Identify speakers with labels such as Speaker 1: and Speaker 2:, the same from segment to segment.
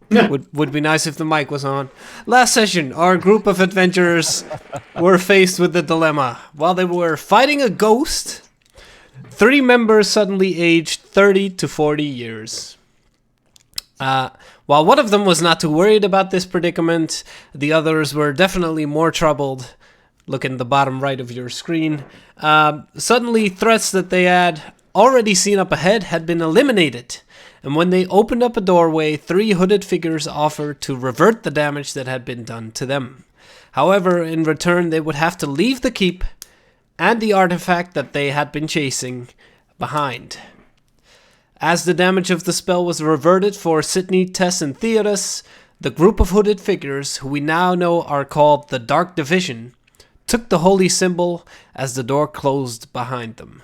Speaker 1: Would be nice if the mic was on. Last session, our group of adventurers were faced with the dilemma. While they were fighting a ghost, 3 members suddenly aged 30 to 40 years. While one of them was not too worried about this predicament, the others were definitely more troubled. Look in the bottom right of your screen. Suddenly, threats that they had already seen up ahead had been eliminated. And when they opened up a doorway, 3 hooded figures offered to revert the damage that had been done to them. However, in return, they would have to leave the keep and the artifact that they had been chasing behind. As the damage of the spell was reverted for Sydney, Tess, and Theodus, the group of hooded figures, who we now know are called the Dark Division, took the holy symbol as the door closed behind them.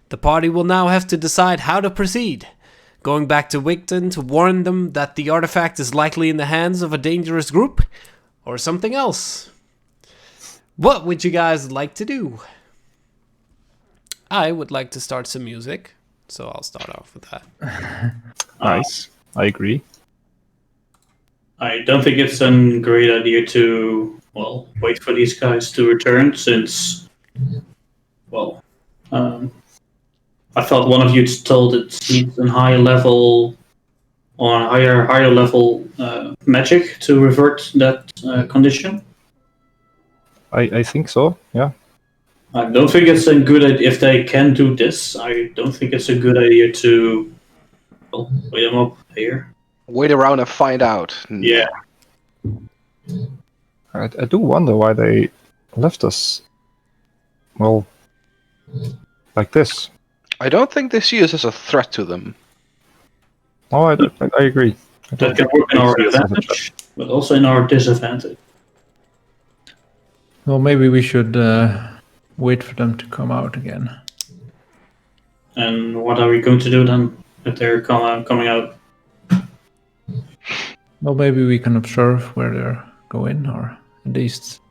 Speaker 1: The party will now have to decide how to proceed. Going back to Wigton to warn them that the artifact is likely in the hands of a dangerous group, or something else. What would you guys like to do? I would like to start some music, so I'll start off with that.
Speaker 2: Nice. I agree.
Speaker 3: I don't think it's a great idea to, wait for these guys to return, since, I thought one of you told it needs a higher level magic to revert that condition.
Speaker 2: I think so, yeah.
Speaker 3: I don't think it's a good idea if they can do this. I don't think it's a good idea to wait them up here.
Speaker 4: Wait around and find out.
Speaker 3: Yeah.
Speaker 2: I do wonder why they left us, like this.
Speaker 4: I don't think they see us as a threat to them.
Speaker 2: Oh, I agree.
Speaker 3: That can work in our advantage, but also in our disadvantage.
Speaker 5: Well, maybe we should wait for them to come out again.
Speaker 3: And what are we going to do then if they're coming out?
Speaker 5: Well, maybe we can observe where they're going, or at least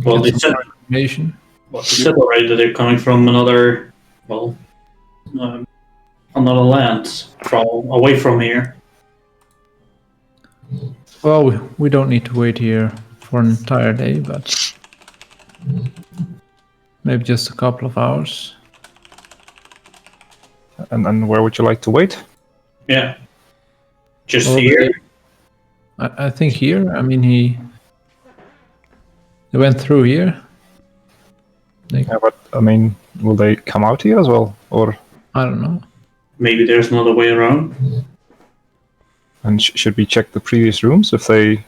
Speaker 3: Well, they
Speaker 5: get
Speaker 3: said,
Speaker 5: some information.
Speaker 3: they said already that they're coming from another, another land, away from here.
Speaker 5: Well, we don't need to wait here for an entire day, but maybe just a couple of hours.
Speaker 2: And where would you like to wait?
Speaker 3: Yeah. Just
Speaker 5: Well,
Speaker 3: here?
Speaker 5: I think here. I mean, they went through here.
Speaker 2: Yeah, but I mean, will they come out here as well, or?
Speaker 5: I don't know.
Speaker 3: Maybe there's another way around.
Speaker 2: And should we check the previous rooms if they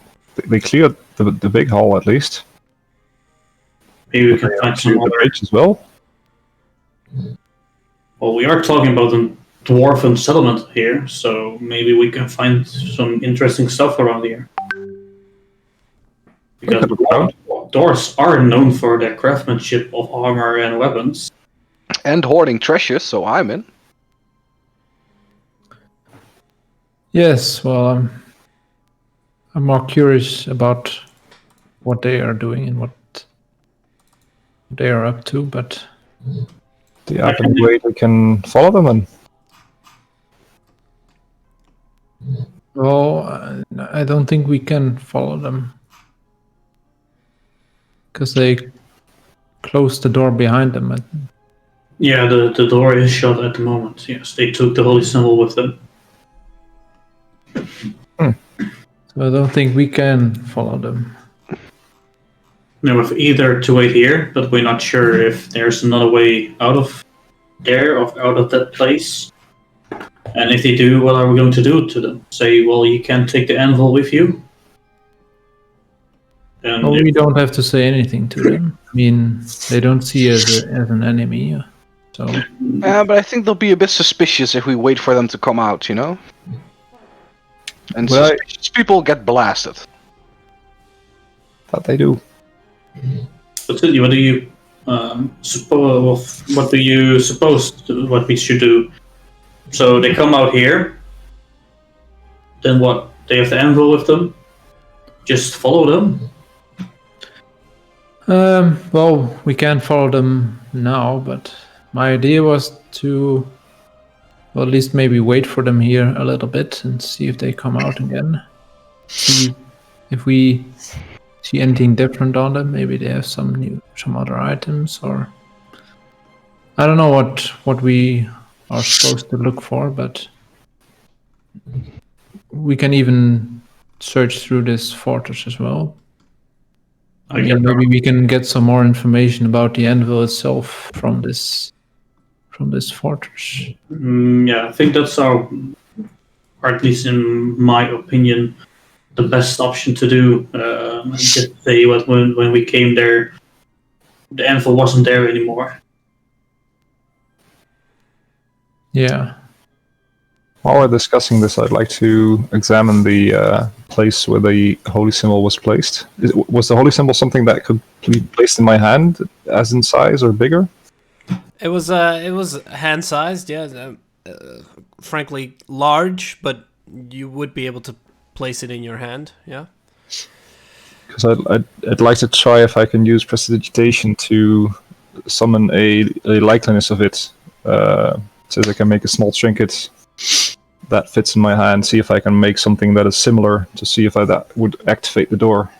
Speaker 2: cleared the big hall at least?
Speaker 3: Maybe we can find some
Speaker 2: The
Speaker 3: other.
Speaker 2: bridge as well.
Speaker 3: Well, we are talking about a dwarven settlement here, so maybe we can find some interesting stuff around here. Because
Speaker 2: Look at the ground.
Speaker 3: dwarves are known for their craftsmanship of armor and weapons.
Speaker 4: And hoarding treasures, so I'm in.
Speaker 5: Yes, well, I'm more curious about what they are doing and what they are up to, but
Speaker 2: Do you have any way they can follow them? And
Speaker 5: well, I don't think we can follow them because they closed the door behind them.
Speaker 3: Yeah, the door is shut at the moment. Yes, they took the holy symbol with them.
Speaker 5: So I don't think we can follow them.
Speaker 3: We have either to wait here, but we're not sure if there's another way out of there, or out of that place. And if they do, what are we going to do to them? Say, well, you can't take the anvil with you? And
Speaker 5: Well,
Speaker 3: if-
Speaker 5: we don't have to say anything to them. I mean, they don't see us as an enemy, so
Speaker 4: But I think they'll be a bit suspicious if we wait for them to come out, you know? And
Speaker 2: Well,
Speaker 4: suspicious people get blasted.
Speaker 2: that they do.
Speaker 3: But Cindy, what do you suppose? What do you suppose what we should do? So they come out here. Then what? They have the anvil with them. Just follow them.
Speaker 5: Well, we can't follow them now, but my idea was to, well, at least maybe wait for them here a little bit and see if they come out again. see if we see anything different on them. Maybe they have some other items, or I don't know what we are supposed to look for, but we can even search through this fortress as well. I mean, maybe we can get some more information about the anvil itself from this fortress.
Speaker 3: Yeah, I think that's our, or at least in my opinion, the best option to do. Just say what when we came there, the anvil wasn't there anymore.
Speaker 5: Yeah.
Speaker 2: While we're discussing this, I'd like to examine the place where the holy symbol was placed. Was the holy symbol something that could be placed in my hand, as in size or bigger?
Speaker 1: It was hand sized, yeah. Frankly, large, but you would be able to place it in your hand, yeah.
Speaker 2: Because I'd like to try if I can use prestidigitation to summon a likeliness of it, so that I can make a small trinket that fits in my hand. See if I can make something that is similar to see if that would activate the door.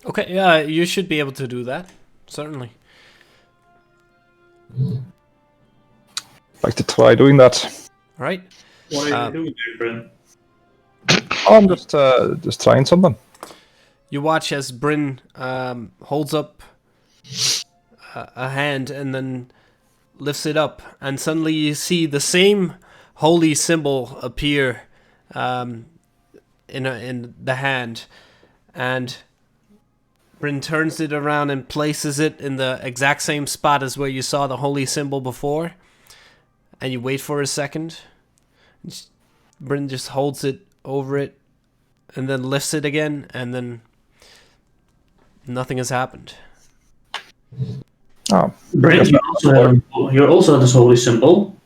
Speaker 1: Okay, yeah, you should be able to do that, certainly.
Speaker 2: I'd like to try doing that.
Speaker 1: All right.
Speaker 3: What are you doing there, Bryn?
Speaker 2: Oh, I'm just trying something.
Speaker 1: You watch as Bryn holds up a hand and then lifts it up, and suddenly you see the same holy symbol appear in the hand, and Bryn turns it around and places it in the exact same spot as where you saw the holy symbol before, and you wait for a second. Bryn just holds it over it and then lifts it again, and then nothing has happened.
Speaker 2: Oh,
Speaker 3: Bryn, you also have this holy symbol.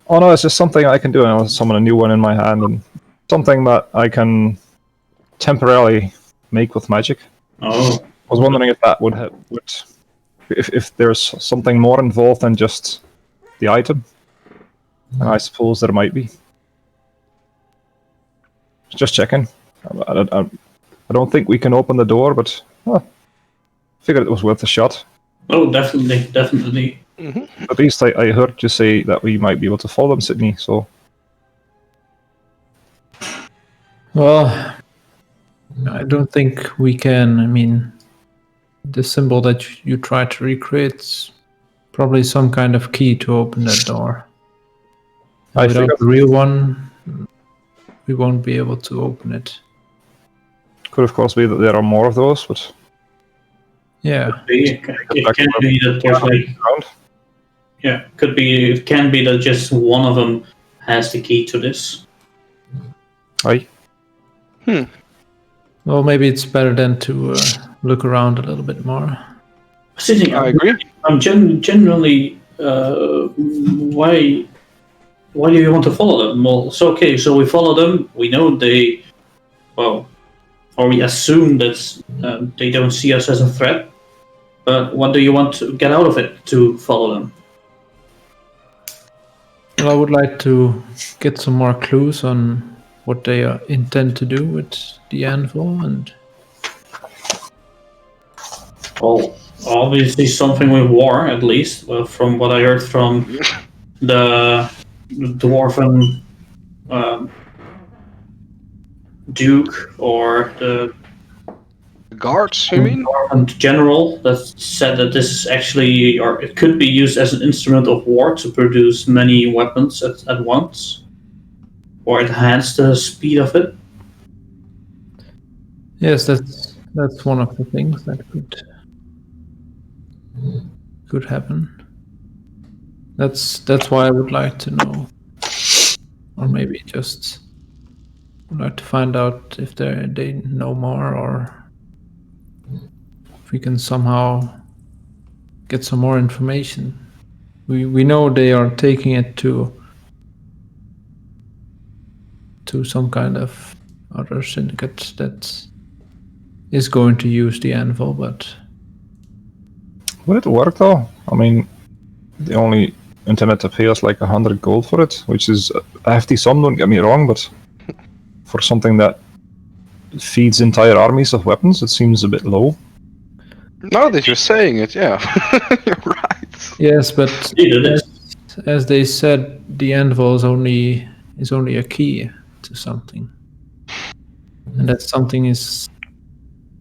Speaker 2: Oh no, it's just something I can do. I want to summon a new one in my hand, and something that I can temporarily make with magic.
Speaker 3: Oh,
Speaker 2: I was wondering if that would if there's something more involved than just the item. And I suppose there might be. Just checking. I don't think we can open the door, but figured it was worth a shot.
Speaker 3: oh, definitely.
Speaker 4: Mm-hmm.
Speaker 2: At least I heard you say that we might be able to follow them, Sydney. So
Speaker 5: Well, I don't think we can. I mean, the symbol that you try to recreate is probably some kind of key to open that door.
Speaker 2: I
Speaker 5: Without
Speaker 2: figured
Speaker 5: the real one, we won't be able to open it.
Speaker 2: could of course be that there are more of those, but
Speaker 5: Yeah.
Speaker 3: It can be that there's like, yeah, it can be that just one of them has the key to this.
Speaker 2: Aye.
Speaker 5: Well, maybe it's better then to look around a little bit more.
Speaker 4: I agree.
Speaker 3: I'm generally why do you want to follow them? Well, it's okay. So we follow them. We know or we assume that they don't see us as a threat. But what do you want to get out of it to follow them?
Speaker 5: Well, I would like to get some more clues on what they intend to do with the anvil, and
Speaker 3: Well, obviously something with war, at least. Well, from what I heard from the dwarven duke or the
Speaker 4: Guards, you mean?
Speaker 3: dwarven general that said that this is actually, or it could be used as an instrument of war to produce many weapons at once, or enhance the speed of it.
Speaker 5: yes, that's one of the things that could happen. That's why I would like to know, or maybe just would like to find out if they know more, or if we can somehow get some more information. We know they are taking it to some kind of other syndicate that is going to use the anvil, but
Speaker 2: Would it work though? I mean, they only intended to pay us like 100 gold for it, which is a hefty sum, don't get me wrong, but for something that feeds entire armies of weapons, it seems a bit low.
Speaker 4: Now that you're saying it, yeah, you're right.
Speaker 5: Yes, but
Speaker 3: Indeed, it is.
Speaker 5: as they said, the anvil is only a key to something, and that something is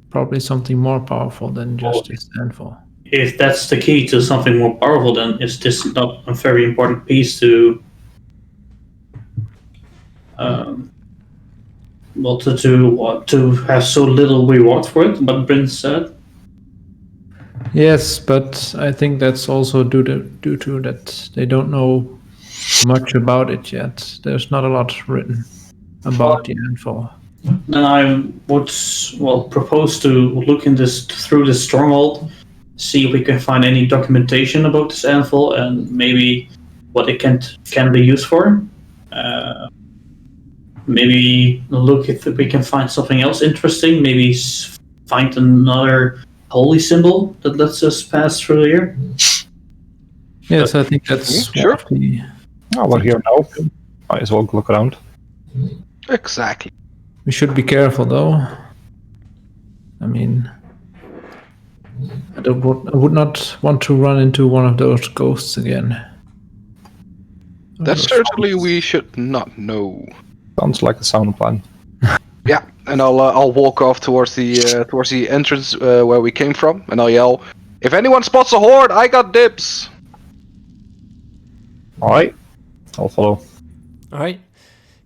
Speaker 5: probably something more powerful than just this anvil.
Speaker 3: If that's the key to something more powerful, then is this not a very important piece to, well, to do what? To have so little reward for it? What Bryn said.
Speaker 5: Yes, but I think that's also due to that they don't know much about it yet. There's not a lot written about the anvil.
Speaker 3: Then I would propose to look through this stronghold, see if we can find any documentation about this anvil and maybe what it can be used for. Maybe look if we can find something else interesting. Maybe find another holy symbol that lets us pass through here.
Speaker 5: Yes, I think that's
Speaker 4: sure.
Speaker 2: Oh, we're here now. Might as well look around.
Speaker 4: Exactly.
Speaker 5: We should be careful, though. I mean, I would not want to run into one of those ghosts again.
Speaker 4: That certainly we should not know.
Speaker 2: Sounds like a sound plan.
Speaker 4: Yeah, and I'll walk off towards the entrance where we came from, and I'll yell, "If anyone spots a horde, I got dibs."
Speaker 2: All right, I'll follow.
Speaker 1: All right.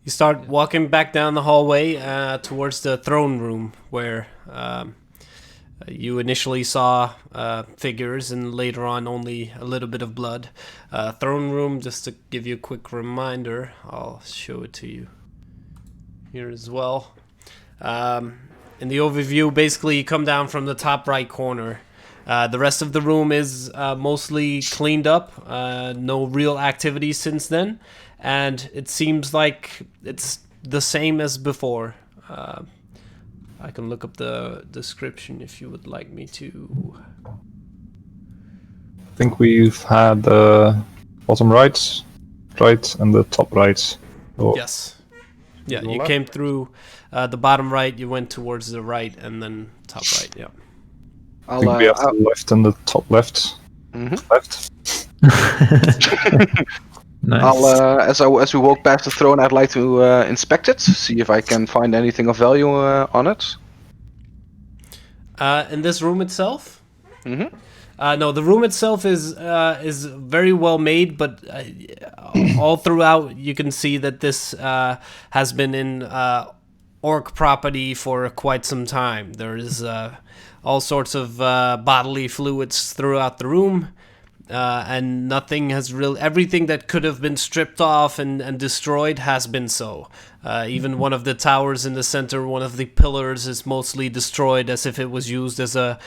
Speaker 1: You start walking back down the hallway towards the throne room where you initially saw figures and later on only a little bit of blood. Throne room, just to give you a quick reminder, I'll show it to you here as well. In the overview, basically you come down from the top right corner. The rest of the room is mostly cleaned up, no real activity since then, and it seems like it's the same as before. I can look up the description if you would like me to.
Speaker 2: I think we've had the bottom right, and the top right. Oh.
Speaker 1: Yes. Yeah, you came through the bottom right, you went towards the right, and then top right, yeah.
Speaker 2: I think we have the left and the top left. Left.
Speaker 5: Nice.
Speaker 4: As we walk past the throne, I'd like to inspect it, see if I can find anything of value on it.
Speaker 1: In this room itself?
Speaker 4: Mm-hmm.
Speaker 1: No, the room itself is very well made, but all throughout you can see that this has been in orc property for quite some time. There is all sorts of bodily fluids throughout the room. And nothing has really... Everything that could have been stripped off and destroyed has been so. Even one of the towers in the center, one of the pillars is mostly destroyed as if it was used as a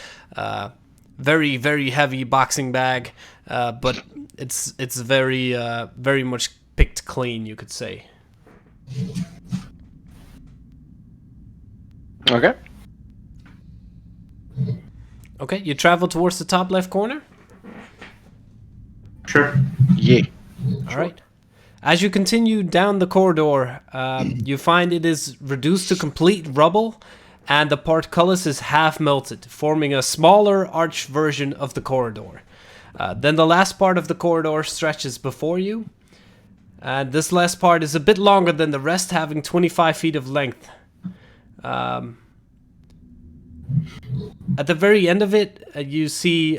Speaker 1: very, very heavy boxing bag. But it's very, very much picked clean, you could say.
Speaker 4: Okay.
Speaker 1: Okay, you travel towards the top left corner?
Speaker 3: Sure.
Speaker 4: Yeah.
Speaker 1: All right. As you continue down the corridor, you find it is reduced to complete rubble, and the portcullis is half melted, forming a smaller arch version of the corridor. Then the last part of the corridor stretches before you, and this last part is a bit longer than the rest, having 25 feet of length. At the very end of it, you see...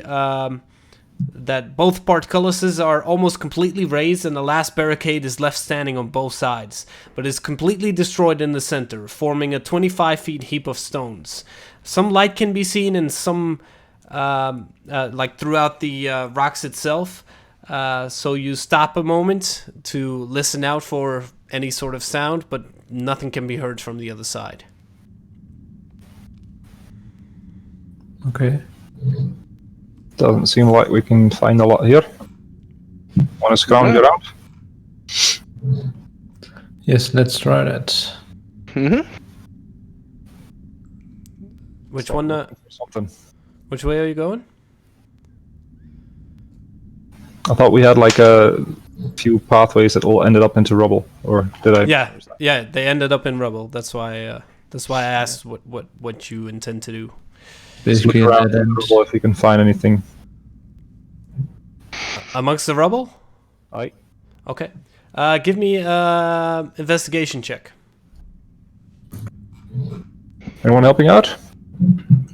Speaker 1: that both portcullises are almost completely raised and the last barricade is left standing on both sides, but is completely destroyed in the center, forming a 25 feet heap of stones. Some light can be seen in some, like throughout the rocks itself, so you stop a moment to listen out for any sort of sound, but nothing can be heard from the other side.
Speaker 5: Okay.
Speaker 2: Doesn't seem like we can find a lot here. Want to scrounge around?
Speaker 5: Yes, let's try that.
Speaker 4: Mm-hmm.
Speaker 1: Which one?
Speaker 2: Something.
Speaker 1: Which way are you going?
Speaker 2: I thought we had like a few pathways that all ended up into rubble, or did I?
Speaker 1: Yeah, they ended up in rubble. That's why That's why I asked what you intend to do.
Speaker 5: Basically,
Speaker 2: Look
Speaker 5: a
Speaker 2: around
Speaker 5: dead end.
Speaker 2: if you can find anything.
Speaker 1: Amongst the rubble?
Speaker 2: Aye.
Speaker 1: Okay. Give me investigation check.
Speaker 2: Anyone helping out?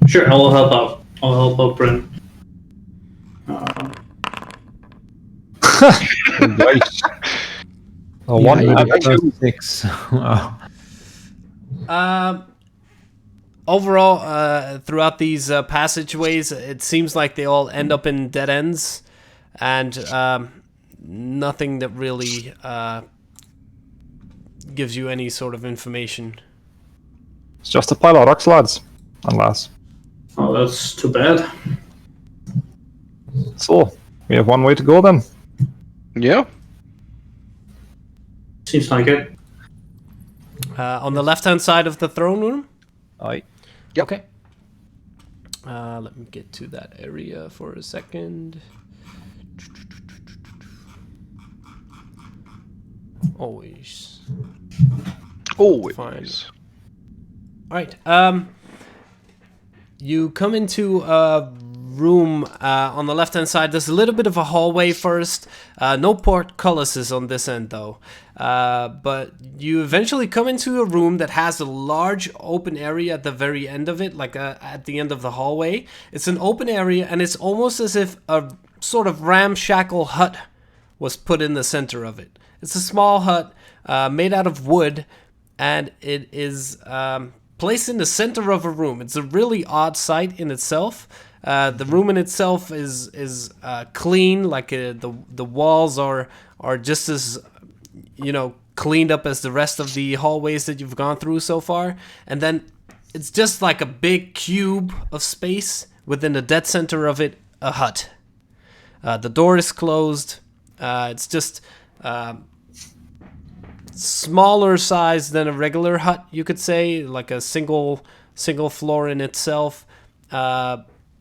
Speaker 3: Sure, I will help out. I'll help out Bryn.
Speaker 2: Nice. A
Speaker 5: Yeah,
Speaker 2: one
Speaker 5: you
Speaker 2: and
Speaker 5: got
Speaker 2: a two.
Speaker 5: 6. Wow.
Speaker 1: Overall, throughout these passageways, it seems like they all end up in dead ends, and nothing that really gives you any sort of information.
Speaker 2: It's just a pile of rocks, lads. Unless.
Speaker 3: Oh, that's too bad.
Speaker 2: So, we have one way to go then.
Speaker 4: Yeah.
Speaker 3: Seems like it.
Speaker 1: On the left-hand side of the throne room?
Speaker 2: Aye.
Speaker 4: Yep.
Speaker 1: Okay. Let me get to that area for a second. Always.
Speaker 4: Always.
Speaker 1: Fine. All right. You come into a room on the left-hand side. There's a little bit of a hallway first. No portcullises on this end, though. But you eventually come into a room that has a large open area at the very end of it, like at the end of the hallway. It's an open area, and it's almost as if a sort of ramshackle hut was put in the center of it. It's a small hut made out of wood, and it is placed in the center of a room. It's a really odd sight in itself. The room in itself is clean, like the walls are just as cleaned up as the rest of the hallways that you've gone through so far. And then it's just like a big cube of space within the dead center of it, a hut. The door is closed. It's just smaller size than a regular hut, you could say, like a single floor in itself.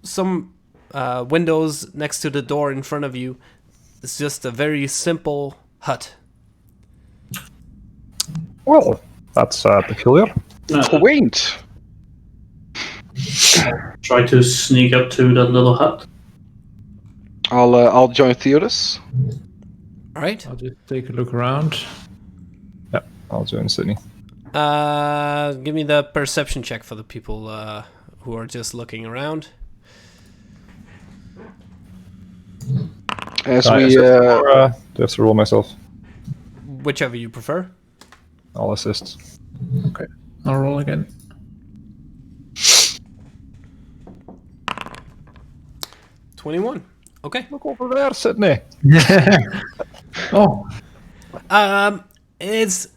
Speaker 1: Some windows next to the door in front of you. It's just a very simple hut.
Speaker 2: Well, that's peculiar.
Speaker 4: Quaint.
Speaker 3: Try to sneak up to that little hut.
Speaker 4: I'll join Theodus.
Speaker 1: All right.
Speaker 5: I'll just take a look around.
Speaker 2: Yeah, I'll join Sydney.
Speaker 1: Give me the perception check for the people who are just looking around.
Speaker 4: As
Speaker 2: Do I
Speaker 4: we
Speaker 2: have to roll myself?
Speaker 1: Whichever you prefer.
Speaker 2: I'll assist.
Speaker 5: Okay. I'll roll again.
Speaker 1: $21. Okay.
Speaker 2: Look over there, Sydney.
Speaker 5: Oh,
Speaker 1: It's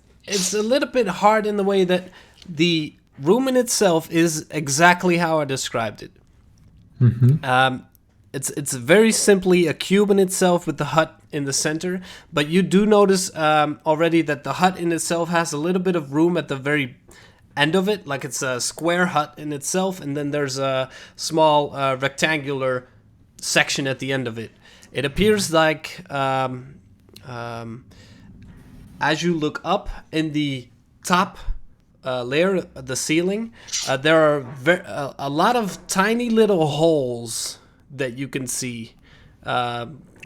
Speaker 1: a little bit hard in the way that the room in itself is exactly how I described it. It's very simply a cube in itself with the hut in the center, but you do notice already that the hut in itself has a little bit of room at the very end of it, like it's a square hut in itself, and then there's a small rectangular section at the end of it. It appears like as you look up in the top layer, the ceiling, there are a lot of tiny little holes that you can see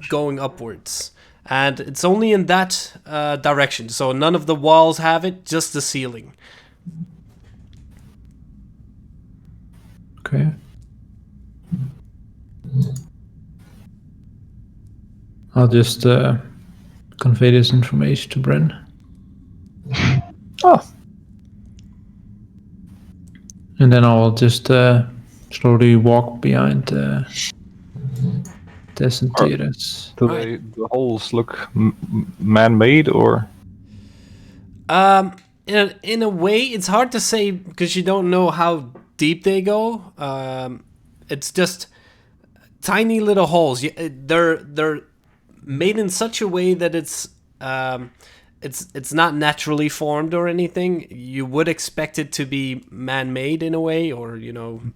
Speaker 1: going upwards. And it's only in that direction. So none of the walls have it, just the ceiling.
Speaker 5: okay. I'll just convey this information to Bryn.
Speaker 2: Oh,
Speaker 5: And then I'll just slowly walk behind Tess and Theodus.
Speaker 2: do the holes look man-made or?
Speaker 1: In a way, it's hard to say because you don't know how deep they go. It's just tiny little holes. They're made in such a way that it's not naturally formed or anything. You would expect it to be man-made in a way, or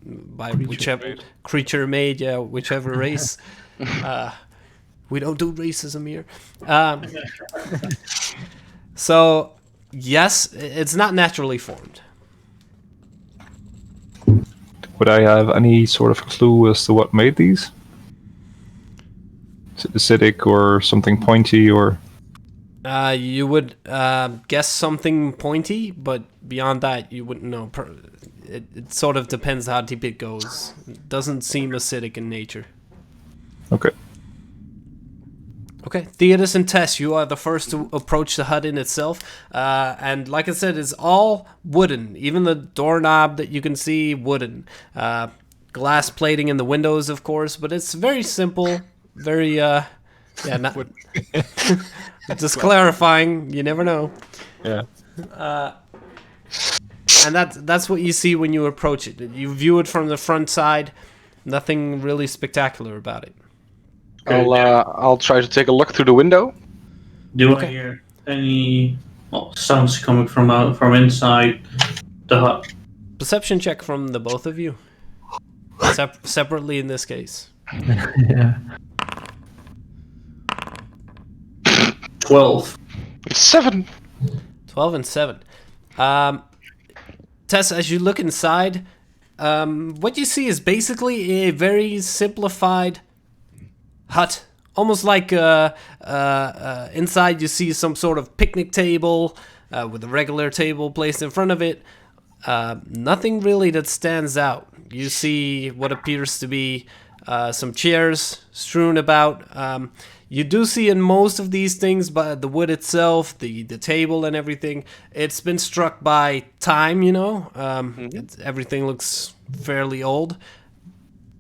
Speaker 1: by whichever creature made, whichever race. We don't do racism here. So yes, it's not naturally formed.
Speaker 2: would I have any sort of clue as to what made these? Is it acidic or something pointy or?
Speaker 1: You would guess something pointy, but beyond that, you wouldn't know. It sort of depends how deep it goes. It doesn't seem acidic in nature.
Speaker 2: Okay.
Speaker 1: Okay, Theodis and Tess, you are the first to approach the hut in itself. And like I said, it's all wooden. Even the doorknob that you can see, wooden. Glass plating in the windows, of course, but it's very simple. Very, not... Just clarifying, you never know.
Speaker 2: Yeah.
Speaker 1: And that's what you see when you approach it. You view it from the front side. Nothing really spectacular about it.
Speaker 4: I'll try to take a look through the window.
Speaker 3: Do I hear any sounds coming from inside the hut?
Speaker 1: Perception check from the both of you. Separately in this case.
Speaker 5: Yeah.
Speaker 3: 12.
Speaker 4: 7.
Speaker 1: 12 and 7. Tess, as you look inside, what you see is basically a very simplified hut. Almost like inside you see some sort of picnic table with a regular table placed in front of it. Nothing really that stands out. You see what appears to be some chairs strewn about. You do see in most of these things, but the wood itself, the table and everything, it's been struck by time, you know. Everything looks fairly old.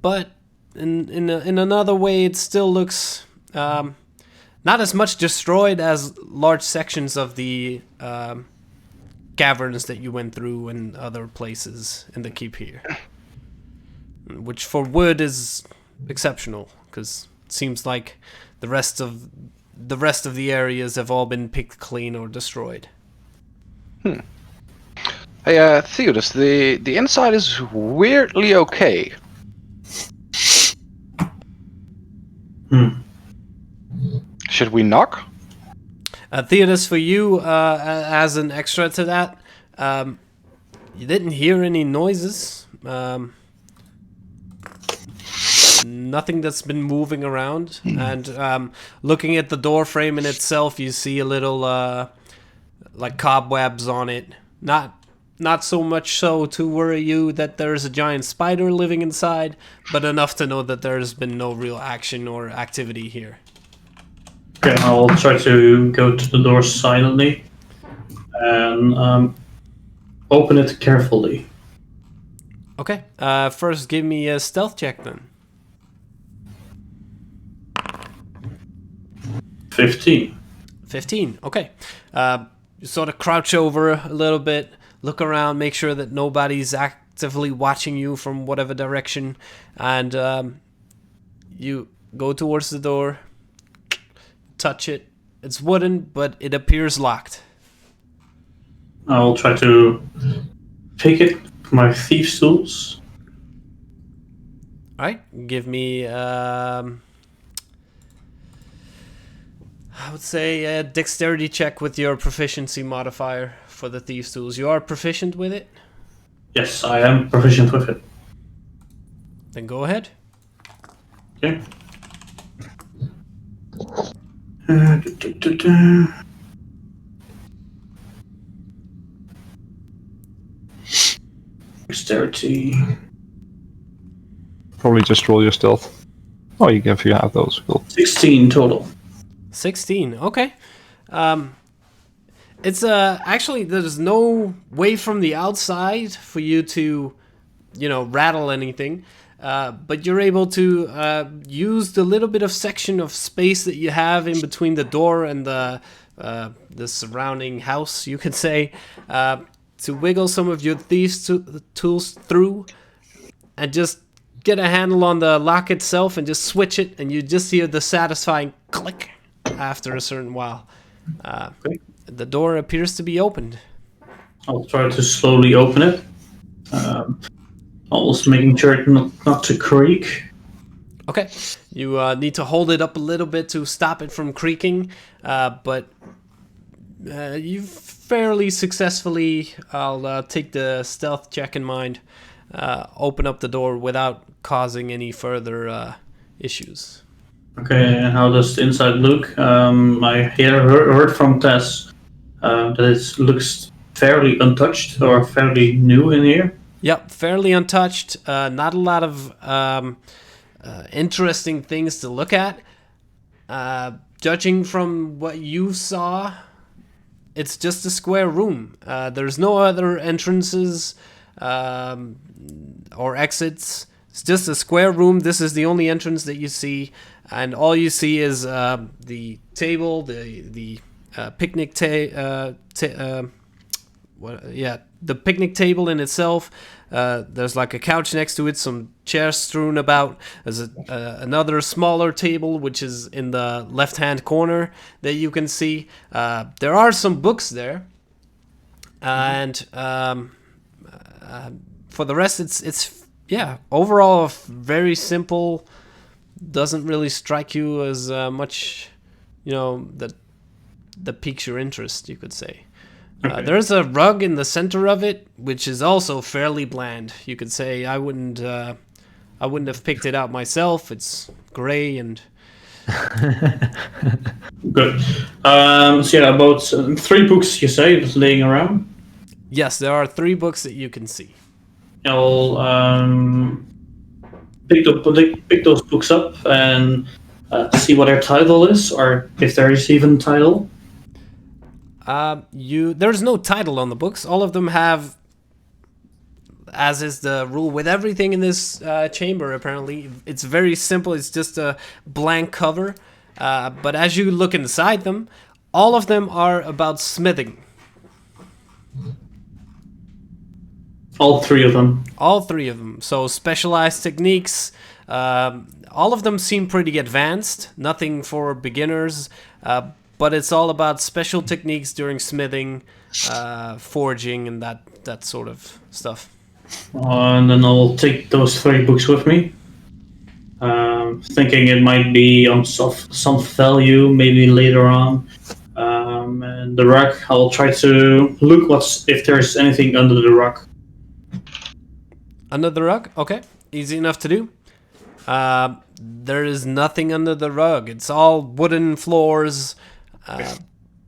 Speaker 1: But in another way, it still looks not as much destroyed as large sections of the caverns that you went through and other places in the keep here. Which for wood is exceptional, because it seems like the rest of the areas have all been picked clean or destroyed.
Speaker 4: Hey, Theodis, the inside is weirdly okay. Should we knock?
Speaker 1: Theodis, for you, as an extra to that, you didn't hear any noises. Nothing that's been moving around. And looking at the door frame in itself, you see a little like cobwebs on it. Not so much so to worry you that there's a giant spider living inside, but enough to know that there's been no real action or activity here.
Speaker 3: Okay, I'll try to go to the door silently and open it carefully.
Speaker 1: Okay, first give me a stealth check then.
Speaker 3: 15.
Speaker 1: 15, okay. You sort of crouch over a little bit, look around, make sure that nobody's actively watching you from whatever direction, and you go towards the door, touch it. It's wooden, but it appears locked.
Speaker 3: I'll try to pick it with my thief's tools.
Speaker 1: Alright, give me, I would say a dexterity check with your proficiency modifier for the thieves' tools. You are proficient with it?
Speaker 3: Yes, I am proficient with it.
Speaker 1: Then go ahead.
Speaker 3: Okay. Dexterity.
Speaker 2: Probably just roll your stealth. Oh, if you have those. Cool.
Speaker 3: 16 total.
Speaker 1: 16, okay. It's actually there's no way from the outside for you to, rattle anything. But you're able to use the little bit of section of space that you have in between the door and the surrounding house, you could say, to wiggle some of your thieves' tools through and just get a handle on the lock itself and just switch it, and you just hear the satisfying click after a certain while. The door appears to be opened.
Speaker 3: I'll try to slowly open it. Also making sure it not to creak.
Speaker 1: Okay, you need to hold it up a little bit to stop it from creaking, but you fairly successfully, I'll take the stealth check in mind, open up the door without causing any further issues.
Speaker 3: Okay, and how does the inside look? I heard from Tess that it looks fairly untouched or fairly new in here.
Speaker 1: Yep, fairly untouched. Not a lot of interesting things to look at. Judging from what you saw, it's just a square room. There's no other entrances or exits. It's just a square room. This is the only entrance that you see, and all you see is the table, the picnic the picnic table in itself. There's like a couch next to it, some chairs strewn about. There's another smaller table, which is in the left-hand corner that you can see. There are some books there, and for the rest, it's overall very simple. Doesn't really strike you as much, that piques your interest, you could say.
Speaker 3: Okay.
Speaker 1: There's a rug in the center of it, which is also fairly bland. You could say I wouldn't have picked it out myself. It's gray and
Speaker 3: Good. About 3 books you say that's laying around.
Speaker 1: yes, there are 3 books that you can see.
Speaker 3: I'll pick those books up and see what their title is, or if there is even title.
Speaker 1: There's no title on the books. All of them have, as is the rule with everything in this chamber, apparently, it's very simple. It's just a blank cover. But as you look inside them, all of them are about smithing.
Speaker 3: All 3 of them.
Speaker 1: All 3 of them. So specialized techniques. All of them seem pretty advanced. Nothing for beginners. But it's all about special techniques during smithing, forging, and that sort of stuff.
Speaker 3: And then I'll take those 3 books with me. Thinking it might be on some value, maybe later on. And the rug, I'll try to look if there's anything under the rug.
Speaker 1: Under the rug? Okay. Easy enough to do. There is nothing under the rug. It's all wooden floors.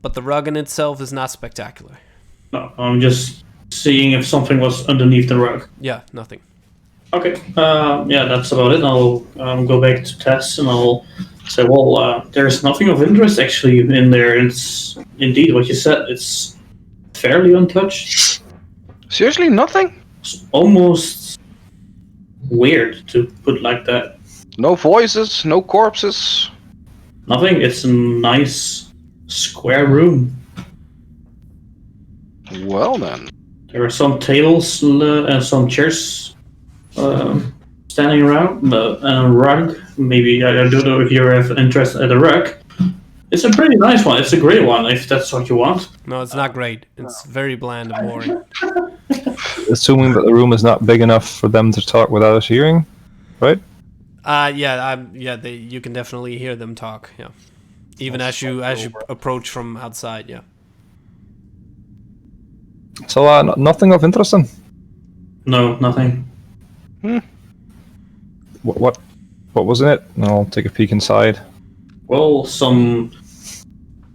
Speaker 1: But the rug in itself is not spectacular.
Speaker 3: No, I'm just seeing if something was underneath the rug.
Speaker 1: Yeah, nothing.
Speaker 3: Okay, that's about it. I'll go back to Tess and I'll say, well, there's nothing of interest actually in there. It's indeed what you said. It's fairly untouched.
Speaker 4: Seriously, nothing?
Speaker 3: It's almost weird to put like that.
Speaker 4: No voices, no corpses.
Speaker 3: Nothing. It's a nice square room.
Speaker 4: Well then.
Speaker 3: There are some tables and some chairs standing around, and a rug. Maybe, I don't know if you have interest in the rug. It's a pretty nice one. It's a great one, if that's what you want.
Speaker 1: No, it's not great. It's very bland and boring.
Speaker 2: Assuming that the room is not big enough for them to talk without us hearing, right?
Speaker 1: You can definitely hear them talk. Yeah, even as you approach from outside. Yeah.
Speaker 2: So nothing of interest then?
Speaker 3: No, nothing.
Speaker 2: What was in it? I'll take a peek inside.
Speaker 3: Well,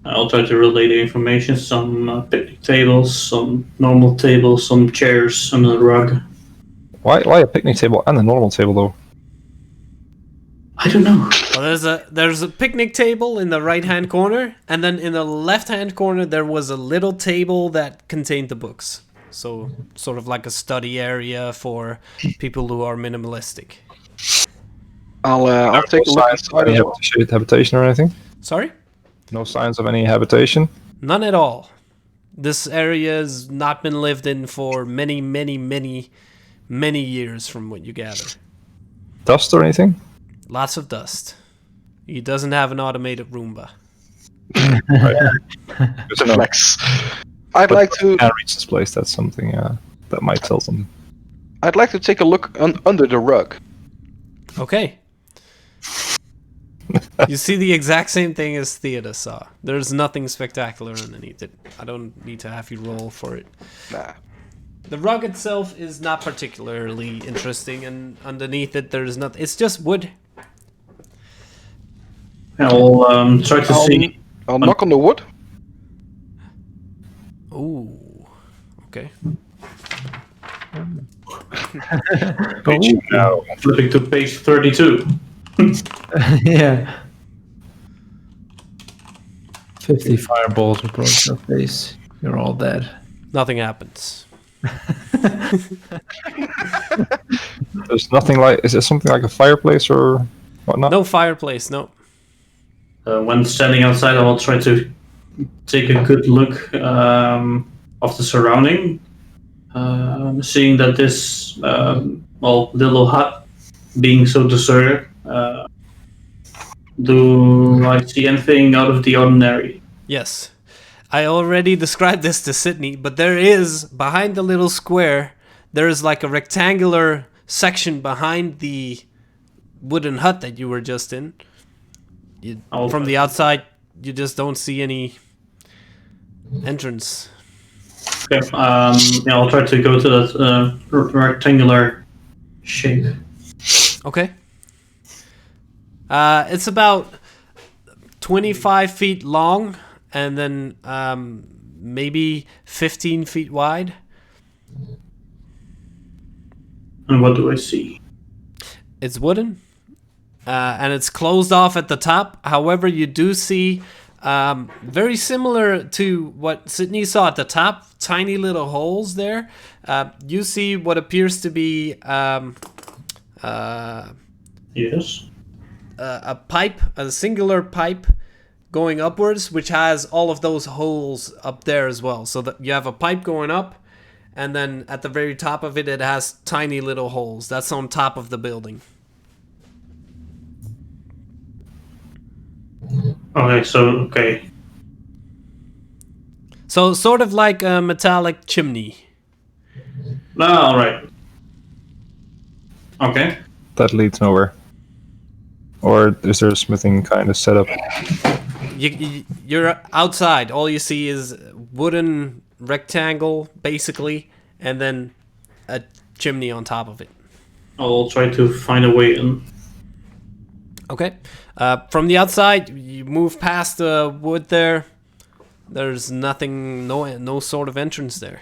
Speaker 3: I'll try to relay the information. Some picnic tables, some normal tables, some chairs, and a rug.
Speaker 2: Why a picnic table and a normal table though?
Speaker 3: I don't know.
Speaker 1: Well, there's a picnic table in the right-hand corner, and then in the left-hand corner there was a little table that contained the books. So sort of like a study area for people who are minimalistic.
Speaker 4: I'll take a look inside as well.
Speaker 2: Habitation or anything?
Speaker 1: Sorry?
Speaker 2: No signs of any habitation?
Speaker 1: None at all. This area has not been lived in for many, many, many, many years from what you gather.
Speaker 2: Dust or anything?
Speaker 1: Lots of dust. He doesn't have an automated Roomba.
Speaker 4: It's a flex. I'd like to.
Speaker 2: Can't reach this place. That's something that might tell them.
Speaker 4: I'd like to take a look under the rug.
Speaker 1: Okay. You see the exact same thing as Theoda saw. There's nothing spectacular underneath it. I don't need to have you roll for it.
Speaker 4: Nah.
Speaker 1: The rug itself is not particularly interesting, and underneath it there's nothing. It's just wood.
Speaker 3: I'll try to see.
Speaker 4: I'll knock on the wood.
Speaker 1: Ooh. Okay.
Speaker 2: No.
Speaker 3: Flipping to page 32.
Speaker 5: Yeah. 50 fireballs approach your face. You're all dead.
Speaker 1: Nothing happens.
Speaker 2: There's nothing like. Is there something like a fireplace or whatnot?
Speaker 1: No fireplace. No.
Speaker 3: When standing outside, I will try to take a good look of the surrounding. Seeing that this little hut being so deserted, do I see anything out of the ordinary?
Speaker 1: Yes. I already described this to Sydney, but there is, behind the little square, there is like a rectangular section behind the wooden hut that you were just in. From the outside, you just don't see any entrance.
Speaker 3: Okay, I'll try to go to that rectangular shape.
Speaker 1: Okay. It's about 25 feet long and then maybe 15 feet wide.
Speaker 3: And what do I see?
Speaker 1: It's wooden. And it's closed off at the top. However, you do see, very similar to what Sydney saw at the top, tiny little holes there. You see what appears to be
Speaker 3: Yes.
Speaker 1: a pipe, a singular pipe going upwards, which has all of those holes up there as well. So that you have a pipe going up, and then at the very top of it, it has tiny little holes. That's on top of the building.
Speaker 3: Okay.
Speaker 1: So sort of like a metallic chimney.
Speaker 3: No, alright. Okay.
Speaker 2: That leads nowhere. Or is there a smithing kind of setup?
Speaker 1: You're outside. All you see is wooden rectangle, basically, and then a chimney on top of it.
Speaker 3: I'll try to find a way in.
Speaker 1: Okay. From the outside, you move past the wood there. There's nothing, no sort of entrance there.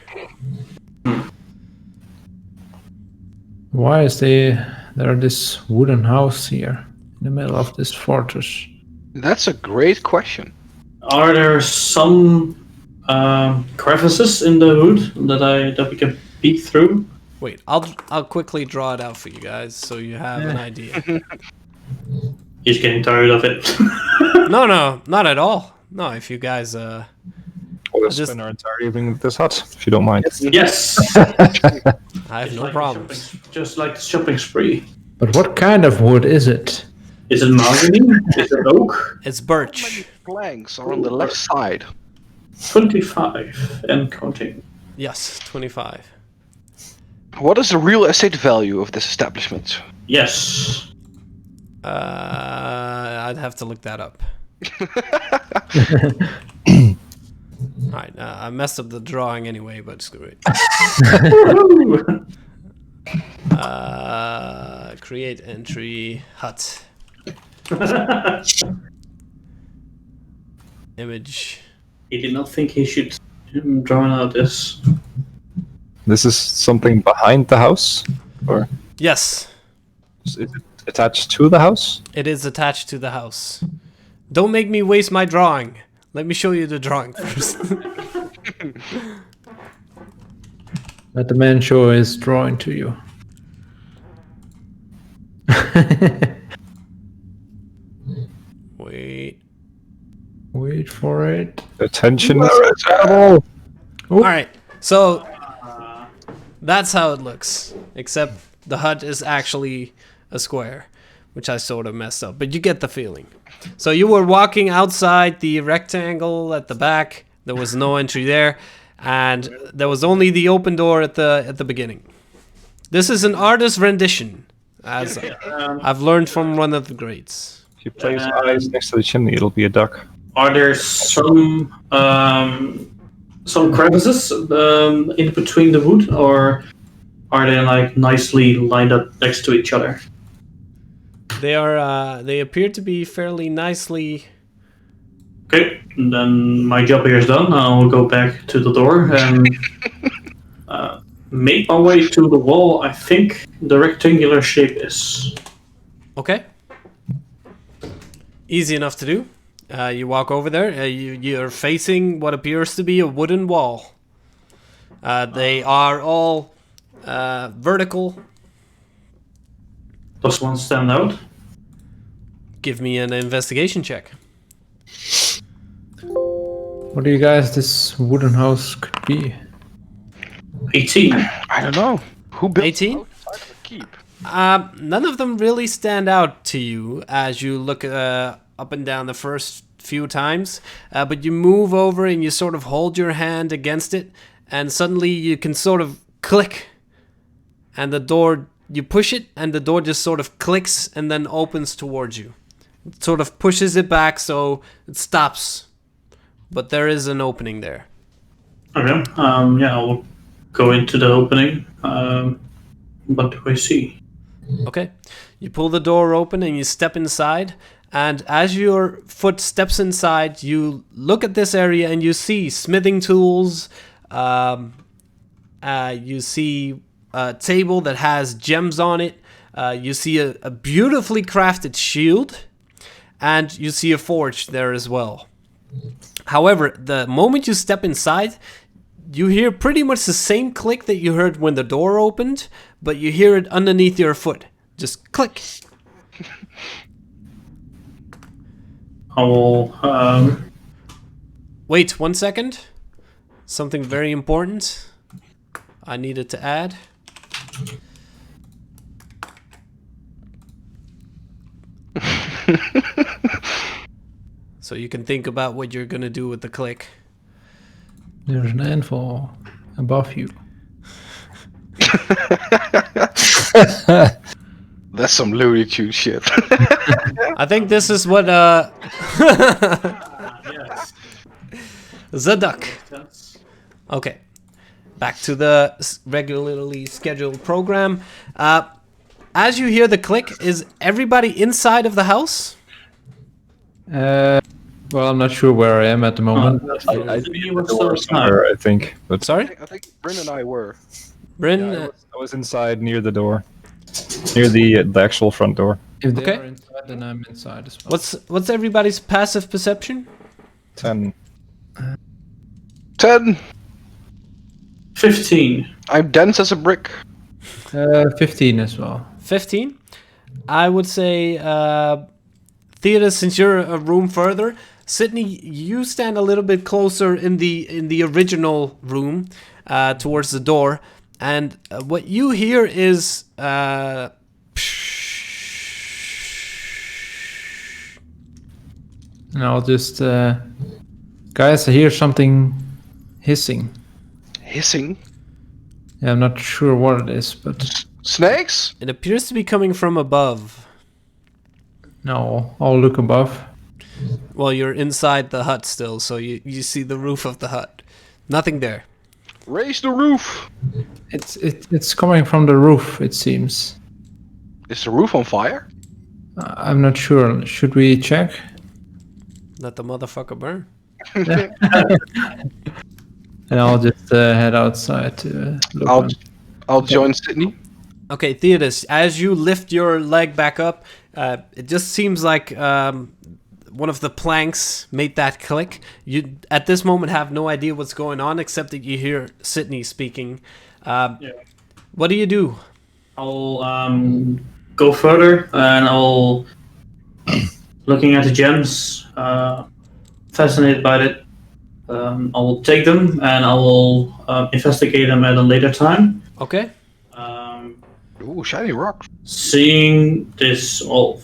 Speaker 5: Why is there this wooden house here in the middle of this fortress?
Speaker 4: That's a great question.
Speaker 3: Are there some crevices in the wood that we can peek through?
Speaker 1: Wait, I'll quickly draw it out for you guys so you have an idea.
Speaker 3: He's getting tired of it.
Speaker 1: No, not at all. No, if you guys
Speaker 2: We'll
Speaker 1: just-
Speaker 2: spend our entire evening with this hut, if you don't mind.
Speaker 3: Yes.
Speaker 1: I have
Speaker 3: It's
Speaker 1: no
Speaker 3: like
Speaker 1: problems.
Speaker 3: just like the shopping spree.
Speaker 5: But what kind of wood is it?
Speaker 3: Is it mahogany? Is it oak?
Speaker 1: It's
Speaker 4: How
Speaker 1: birch.
Speaker 4: many planks are on the left side?
Speaker 3: 25 and counting.
Speaker 1: Yes, 25.
Speaker 4: What is the real estate value of this establishment?
Speaker 3: Yes.
Speaker 1: I'd have to look that up. Alright, I messed up the drawing anyway, but screw it. Create entry, hut. Image.
Speaker 3: He did not think he should draw out this.
Speaker 2: This is something behind the house? Or
Speaker 1: Yes,
Speaker 2: is it attached to the house?
Speaker 1: it is attached to the house. Don't make me waste my drawing. Let me show you the drawing first.
Speaker 5: Let the man show his drawing to you.
Speaker 1: Wait.
Speaker 5: Wait for it.
Speaker 2: Attention is
Speaker 4: Where is it?
Speaker 2: terrible.
Speaker 1: Alright, so that's how it looks. Except the hut is actually a square, which I sort of messed up, but you get the feeling. So you were walking outside the rectangle at the back. There was no entry there, and there was only the open door at the beginning. This is an artist's rendition, as I've learned from one of the greats.
Speaker 2: If you place eyes next to the chimney, it'll be a duck.
Speaker 3: Are there some some crevices in between the wood, or are they like nicely lined up next to each other?
Speaker 1: They are. They appear to be fairly nicely.
Speaker 3: Okay, then my job here is done. I'll go back to the door and make my way to the wall. I think the rectangular shape is.
Speaker 1: Okay. Easy enough to do. You walk over there. You're facing what appears to be a wooden wall. They are all vertical.
Speaker 3: Does one stand out?
Speaker 1: Give me an investigation check.
Speaker 5: What do you guys this wooden house could be?
Speaker 3: 18.
Speaker 4: I don't know. Who built
Speaker 1: 18?
Speaker 4: outside of a keep?
Speaker 1: None of them really stand out to you as you look up and down the first few times, but you move over and you sort of hold your hand against it, and suddenly you can sort of click, and the door, you push it, and the door just sort of clicks and then opens towards you. It sort of pushes it back so it stops, but there is an opening there.
Speaker 3: Okay. Yeah, I'll go into the opening. What do I see?
Speaker 1: Okay. You pull the door open and you step inside. And as your foot steps inside, you look at this area and you see smithing tools. You see a table that has gems on it. You see a beautifully crafted shield. And you see a forge there as well. However, the moment you step inside, you hear pretty much the same click that you heard when the door opened, but you hear it underneath your foot. Just click.
Speaker 3: I will.
Speaker 1: Wait 1 second. Something very important I needed to add. So you can think about what you're gonna do with the click.
Speaker 5: There's an anvil above you.
Speaker 4: That's some Looney Tunes shit.
Speaker 1: I think this is what
Speaker 3: Yes.
Speaker 1: the duck. Okay, back to the regularly scheduled program. As you hear the click, is everybody inside of the house?
Speaker 5: Well, I'm not sure where I am at the moment.
Speaker 2: I
Speaker 3: You were
Speaker 2: the door
Speaker 3: so
Speaker 2: somewhere, I think. But
Speaker 1: Sorry,
Speaker 4: I think Bryn and I were.
Speaker 1: Bryn.
Speaker 2: I was inside near the door, near the actual front door.
Speaker 5: If they
Speaker 1: Okay.
Speaker 5: are inside, then I'm inside as well.
Speaker 1: What's everybody's passive perception?
Speaker 2: 10.
Speaker 4: 10.
Speaker 3: 15.
Speaker 4: I'm dense as a brick.
Speaker 5: 15 as well.
Speaker 1: 15. I would say, Thea, since you're a room further, Sydney, you stand a little bit closer in the original room, towards the door, and what you hear is
Speaker 5: And I'll just, guys, I hear something hissing.
Speaker 4: Hissing.
Speaker 5: Yeah, I'm not sure what it is, but
Speaker 4: Snakes?
Speaker 1: it appears to be coming from above.
Speaker 5: no, I'll look above.
Speaker 1: Well, you're inside the hut still, so you see the roof of the hut. Nothing there.
Speaker 4: Raise the roof.
Speaker 5: It's coming from the roof, it seems.
Speaker 4: Is the roof on fire?
Speaker 5: I'm not sure. Should we check?
Speaker 1: Let the motherfucker burn.
Speaker 5: And I'll just head outside to look.
Speaker 4: I'll join Sydney.
Speaker 1: Okay, Theodis, as you lift your leg back up, it just seems like one of the planks made that click. You, at this moment, have no idea what's going on, except that you hear Sydney speaking. What do you do?
Speaker 3: I'll go further and I'll looking at the gems, fascinated by it. I will take them and I will investigate them at a later time.
Speaker 1: Okay.
Speaker 4: Ooh, shiny rock.
Speaker 3: Seeing this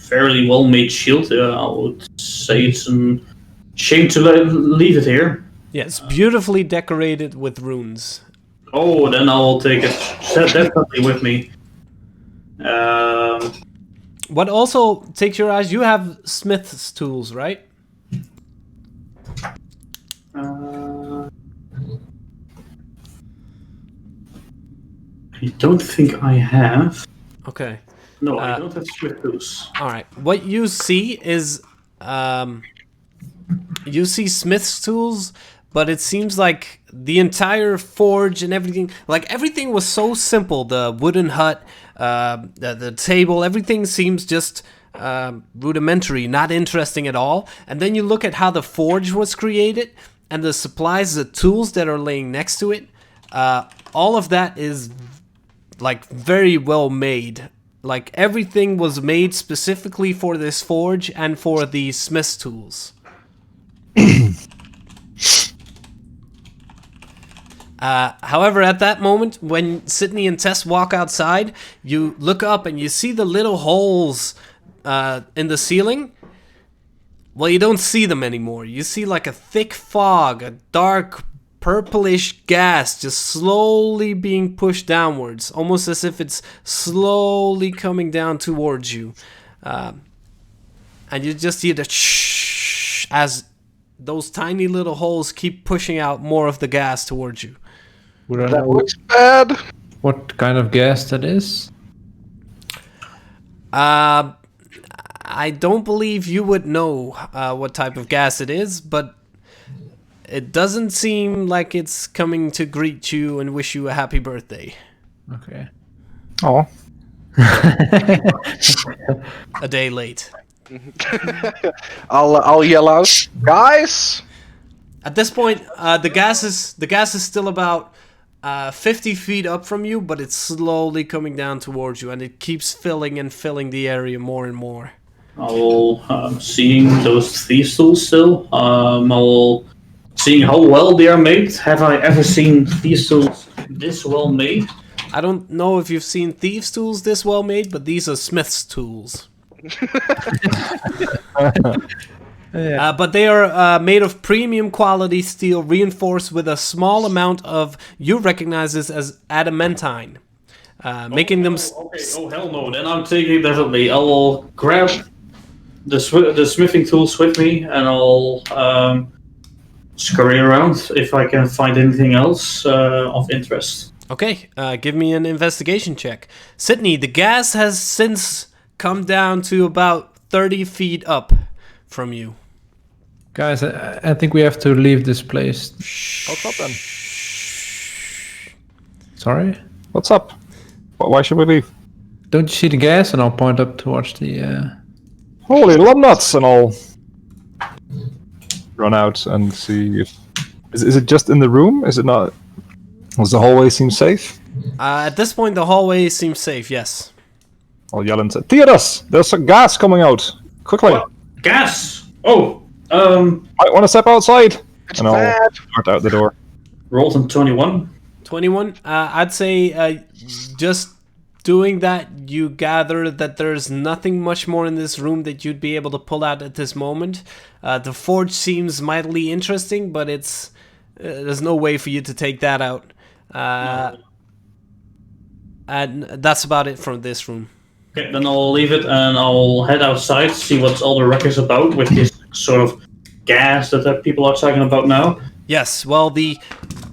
Speaker 3: fairly well-made shield, I would say it's a shame to leave it here.
Speaker 1: Yeah, it's beautifully decorated with runes.
Speaker 3: Oh, then I will take it definitely with me.
Speaker 1: What also takes your eyes, you have smith's tools, right?
Speaker 3: I don't think I have.
Speaker 1: Okay.
Speaker 3: No, I don't have swift tools.
Speaker 1: All right. What you see is, you see Smith's tools, but it seems like the entire forge and everything, like everything was so simple. The wooden hut, the table, everything seems just rudimentary, not interesting at all. And then you look at how the forge was created and the supplies, the tools that are laying next to it. All of that is like very well made. Like everything was made specifically for this forge and for the smith's tools. However, at that moment, when Sydney and Tess walk outside, you look up and you see the little holes in the ceiling. Well, you don't see them anymore. You see like a thick fog, a dark purplish gas just slowly being pushed downwards, almost as if it's slowly coming down towards you. And you just hear the shh as those tiny little holes keep pushing out more of the gas towards you.
Speaker 5: Would I
Speaker 4: That
Speaker 5: know
Speaker 4: looks bad.
Speaker 5: what kind of gas that is?
Speaker 1: I don't believe you would know what type of gas it is, but it doesn't seem like it's coming to greet you and wish you a happy birthday.
Speaker 5: Okay.
Speaker 2: Oh,
Speaker 1: A day late.
Speaker 4: I'll yell out, guys.
Speaker 1: At this point, the gas is still about 50 feet up from you, but it's slowly coming down towards you, and it keeps filling and filling the area more and more.
Speaker 3: I'll seeing those thieves tools still. I'll seeing how well they are made. Have I ever seen thieves tools this well made?
Speaker 1: I don't know if you've seen thieves' tools this well made, but these are smith's tools. But they are made of premium quality steel, reinforced with a small amount of, you recognize this as adamantine, making them.
Speaker 3: Okay. Oh hell no! Then I'm taking definitely. I will grab the smithing tools with me, and I'll scurry around if I can find anything else of interest.
Speaker 1: Okay, give me an investigation check. Sydney, the gas has since come down to about 30 feet up from you.
Speaker 5: Guys, I think we have to leave this place.
Speaker 2: what's up then?
Speaker 5: Sorry?
Speaker 2: What's up? Why should we leave?
Speaker 5: Don't you see the gas? And I'll point up towards the...
Speaker 2: Holy lumnuts! And I'll run out and see if... Is it just in the room? Is it not... Does the hallway seem safe?
Speaker 1: At this point, the hallway seems safe, yes.
Speaker 2: I'll yell and say, Theodos! There's some gas coming out! Quickly!
Speaker 3: Gas! Oh!
Speaker 2: I want to step outside!
Speaker 4: It's
Speaker 2: And I'll
Speaker 4: bad.
Speaker 2: start out the door.
Speaker 3: Rolled in 21.
Speaker 1: 21. I'd say just doing that, you gather that there's nothing much more in this room that you'd be able to pull out at this moment. The forge seems mightily interesting, but it's there's no way for you to take that out. And that's about it from this room.
Speaker 3: Okay, then I'll leave it and I'll head outside, see what all the ruckus about with this sort of gas that people are talking about now.
Speaker 1: Yes, well, the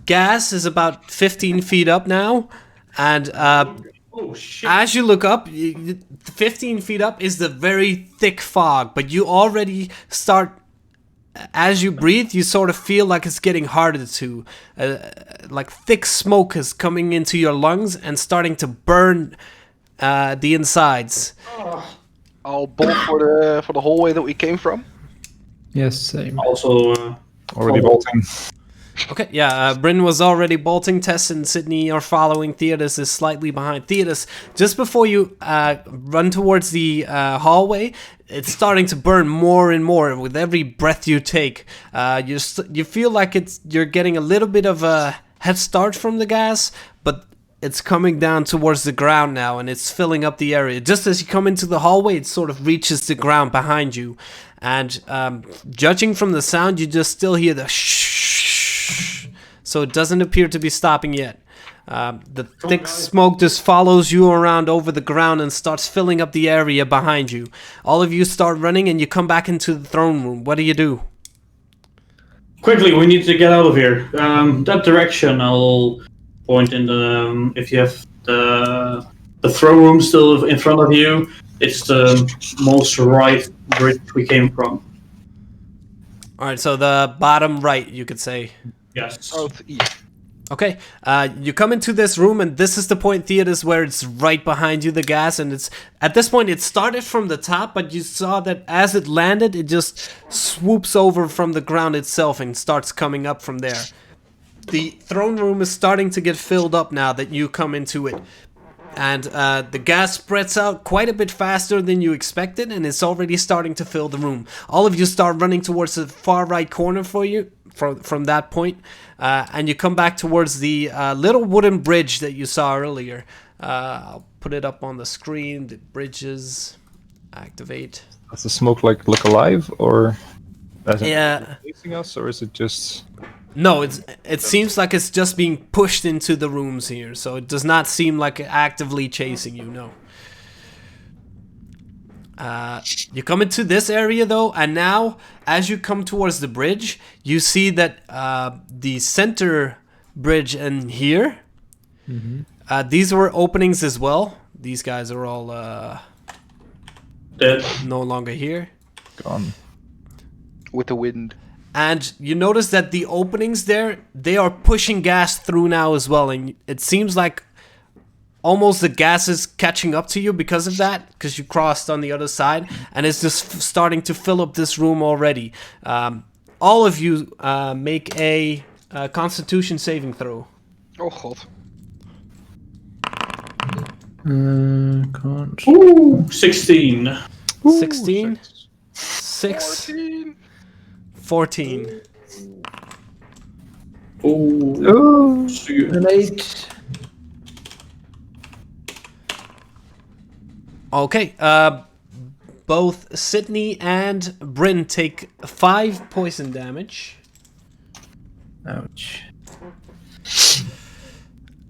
Speaker 1: gas is about 15 feet up now, and
Speaker 3: Oh shit!
Speaker 1: as you look up, 15 feet up is the very thick fog, but you already start, as you breathe, you sort of feel like it's getting harder to, like thick smoke is coming into your lungs and starting to burn the insides.
Speaker 4: I'll bolt for the hallway that we came from.
Speaker 5: Yes, same.
Speaker 3: Also,
Speaker 2: Already bolting.
Speaker 1: Okay, yeah, Bryn was already bolting. Tess and Sydney are following. Theodos is slightly behind. Theodos, just before you run towards the hallway, it's starting to burn more and more with every breath you take. You feel like you're getting a little bit of a head start from the gas, but it's coming down towards the ground now, and it's filling up the area. Just as you come into the hallway, it sort of reaches the ground behind you. And judging from the sound, you just still hear the shh. So it doesn't appear to be stopping yet. The thick smoke just follows you around over the ground and starts filling up the area behind you. All of you start running, and you come back into the throne room. What do you do?
Speaker 3: quickly, we need to get out of here. That direction, I'll point in the. If you have the throne room still in front of you. It's the most right bridge we came from.
Speaker 1: All right, so the bottom right, you could say.
Speaker 3: Yes.
Speaker 4: Southeast.
Speaker 1: Okay, you come into this room, and this is the point, Theodos, where it's right behind you, the gas, and it's at this point it started from the top, but you saw that as it landed, it just swoops over from the ground itself and starts coming up from there. The throne room is starting to get filled up now that you come into it, and the gas spreads out quite a bit faster than you expected, and it's already starting to fill the room. All of you start running towards the far right corner for you. From that point, and you come back towards the little wooden bridge that you saw earlier. I'll put it up on the screen. The bridges activate.
Speaker 2: Does the smoke look alive, or is
Speaker 1: Yeah.
Speaker 2: it facing us, or is it just?
Speaker 1: No, it seems like it's just being pushed into the rooms here, so it does not seem like actively chasing you. No. You come into this area though, and now as you come towards the bridge, you see that the center bridge in here, these were openings as well. These guys are all
Speaker 3: Dead.
Speaker 1: no longer here.
Speaker 2: Gone.
Speaker 4: With the wind.
Speaker 1: And you notice that the openings there, they are pushing gas through now as well, and it seems like almost the gas is catching up to you because of that, because you crossed on the other side, and it's just starting to fill up this room already. All of you make a Constitution saving throw.
Speaker 4: Oh god.
Speaker 5: Can't.
Speaker 3: Ooh, 16.
Speaker 1: 16, 6,
Speaker 4: 14.
Speaker 1: 14.
Speaker 3: Ooh.
Speaker 5: An 8.
Speaker 1: Okay, both Sydney and Bryn take 5 poison damage
Speaker 5: Ouch.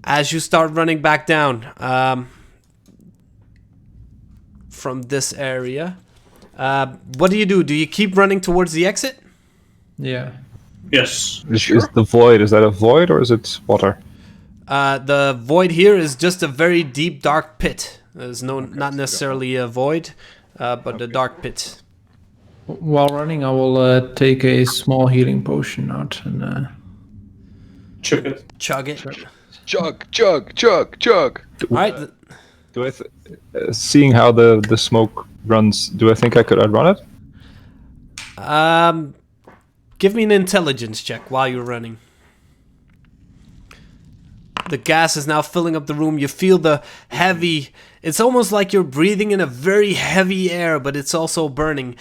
Speaker 1: as you start running back down from this area. What do? Do you keep running towards the exit?
Speaker 5: Yeah.
Speaker 3: Yes.
Speaker 2: Is the void? Is that a void, or is it water?
Speaker 1: The void here is just a very deep, dark pit. There's not necessarily a void, but a dark pit.
Speaker 5: While running, I will take a small healing potion out and
Speaker 3: Chug it.
Speaker 1: Chug it.
Speaker 4: Chug, chug, chug, chug.
Speaker 1: All right.
Speaker 2: Do I, seeing how the smoke runs, do I think I could outrun it?
Speaker 1: Give me an intelligence check while you're running. The gas is now filling up the room. You feel the heavy... It's almost like you're breathing in a very heavy air, but it's also burning.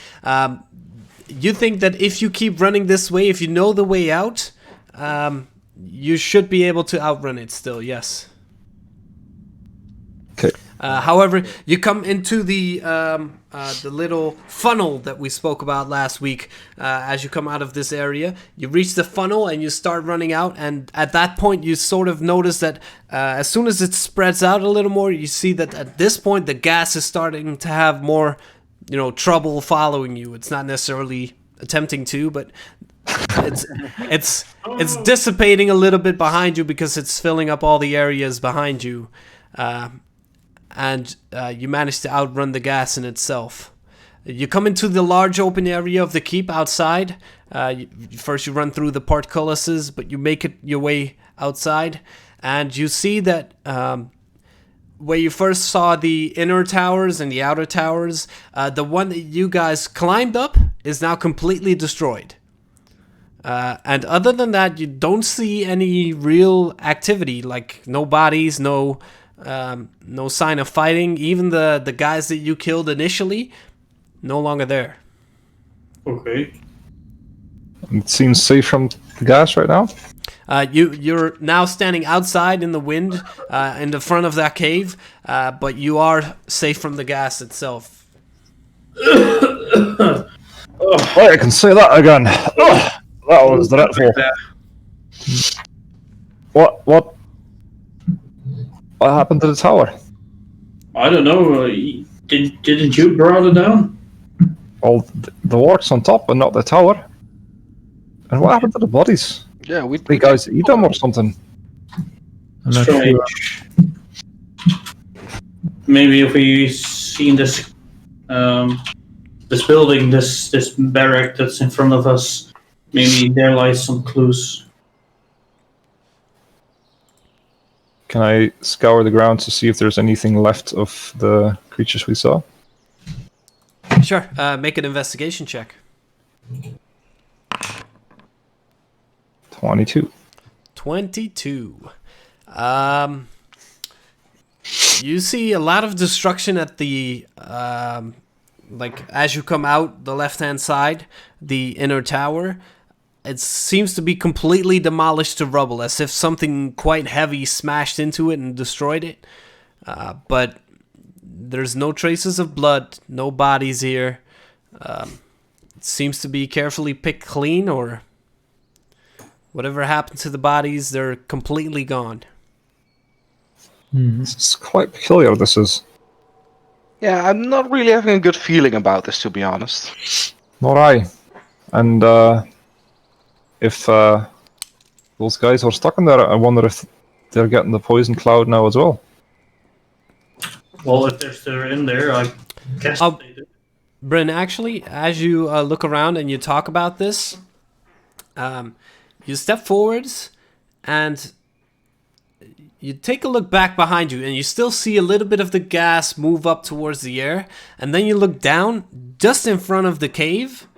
Speaker 1: You think that if you keep running this way, if you know the way out, you should be able to outrun it still, yes.
Speaker 2: Okay.
Speaker 1: However, you come into the little funnel that we spoke about last week. As you come out of this area, you reach the funnel and you start running out. And at that point, you sort of notice that as soon as it spreads out a little more, you see that at this point the gas is starting to have more, trouble following you. It's not necessarily attempting to, but it's dissipating a little bit behind you because it's filling up all the areas behind you. And you manage to outrun the gas in itself. You come into the large open area of the keep outside. First you run through the portcullises, but you make it your way outside. And you see that where you first saw the inner towers and the outer towers, the one that you guys climbed up is now completely destroyed. And other than that, you don't see any real activity, like no bodies, no sign of fighting. Even the guys that you killed initially, no longer there.
Speaker 3: Okay.
Speaker 2: It seems safe from the gas right now.
Speaker 1: You're now standing outside in the wind, in the front of that cave, but you are safe from the gas itself.
Speaker 2: Oh, I can say that again. Oh, that was dreadful. What happened to the tower?
Speaker 3: I don't know. Didn't you brought it down?
Speaker 2: Well, the wards on top and not the tower. And what happened to the bodies?
Speaker 4: Yeah, we
Speaker 2: The guys eat them or something?
Speaker 5: I'm not
Speaker 3: Strange.
Speaker 5: sure.
Speaker 3: maybe if we see this this building, this barrack that's in front of us, maybe there lies some clues.
Speaker 2: Can I scour the ground to see if there's anything left of the creatures we saw?
Speaker 1: Sure. Make an investigation check.
Speaker 2: 22.
Speaker 1: 22. You see a lot of destruction at the like as you come out the left-hand side, the inner tower. It seems to be completely demolished to rubble, as if something quite heavy smashed into it and destroyed it. But there's no traces of blood, no bodies here. It seems to be carefully picked clean, or whatever happened to the bodies, they're completely gone.
Speaker 2: It's quite peculiar, this is.
Speaker 4: Yeah, I'm not really having a good feeling about this, to be honest.
Speaker 2: Nor I. And if those guys are stuck in there, I wonder if they're getting the poison cloud now as well.
Speaker 3: Well, if they're still in there, I guess they do.
Speaker 1: Bryn, actually, as you look around and you talk about this, you step forwards and you take a look back behind you, and you still see a little bit of the gas move up towards the air, and then you look down just in front of the cave,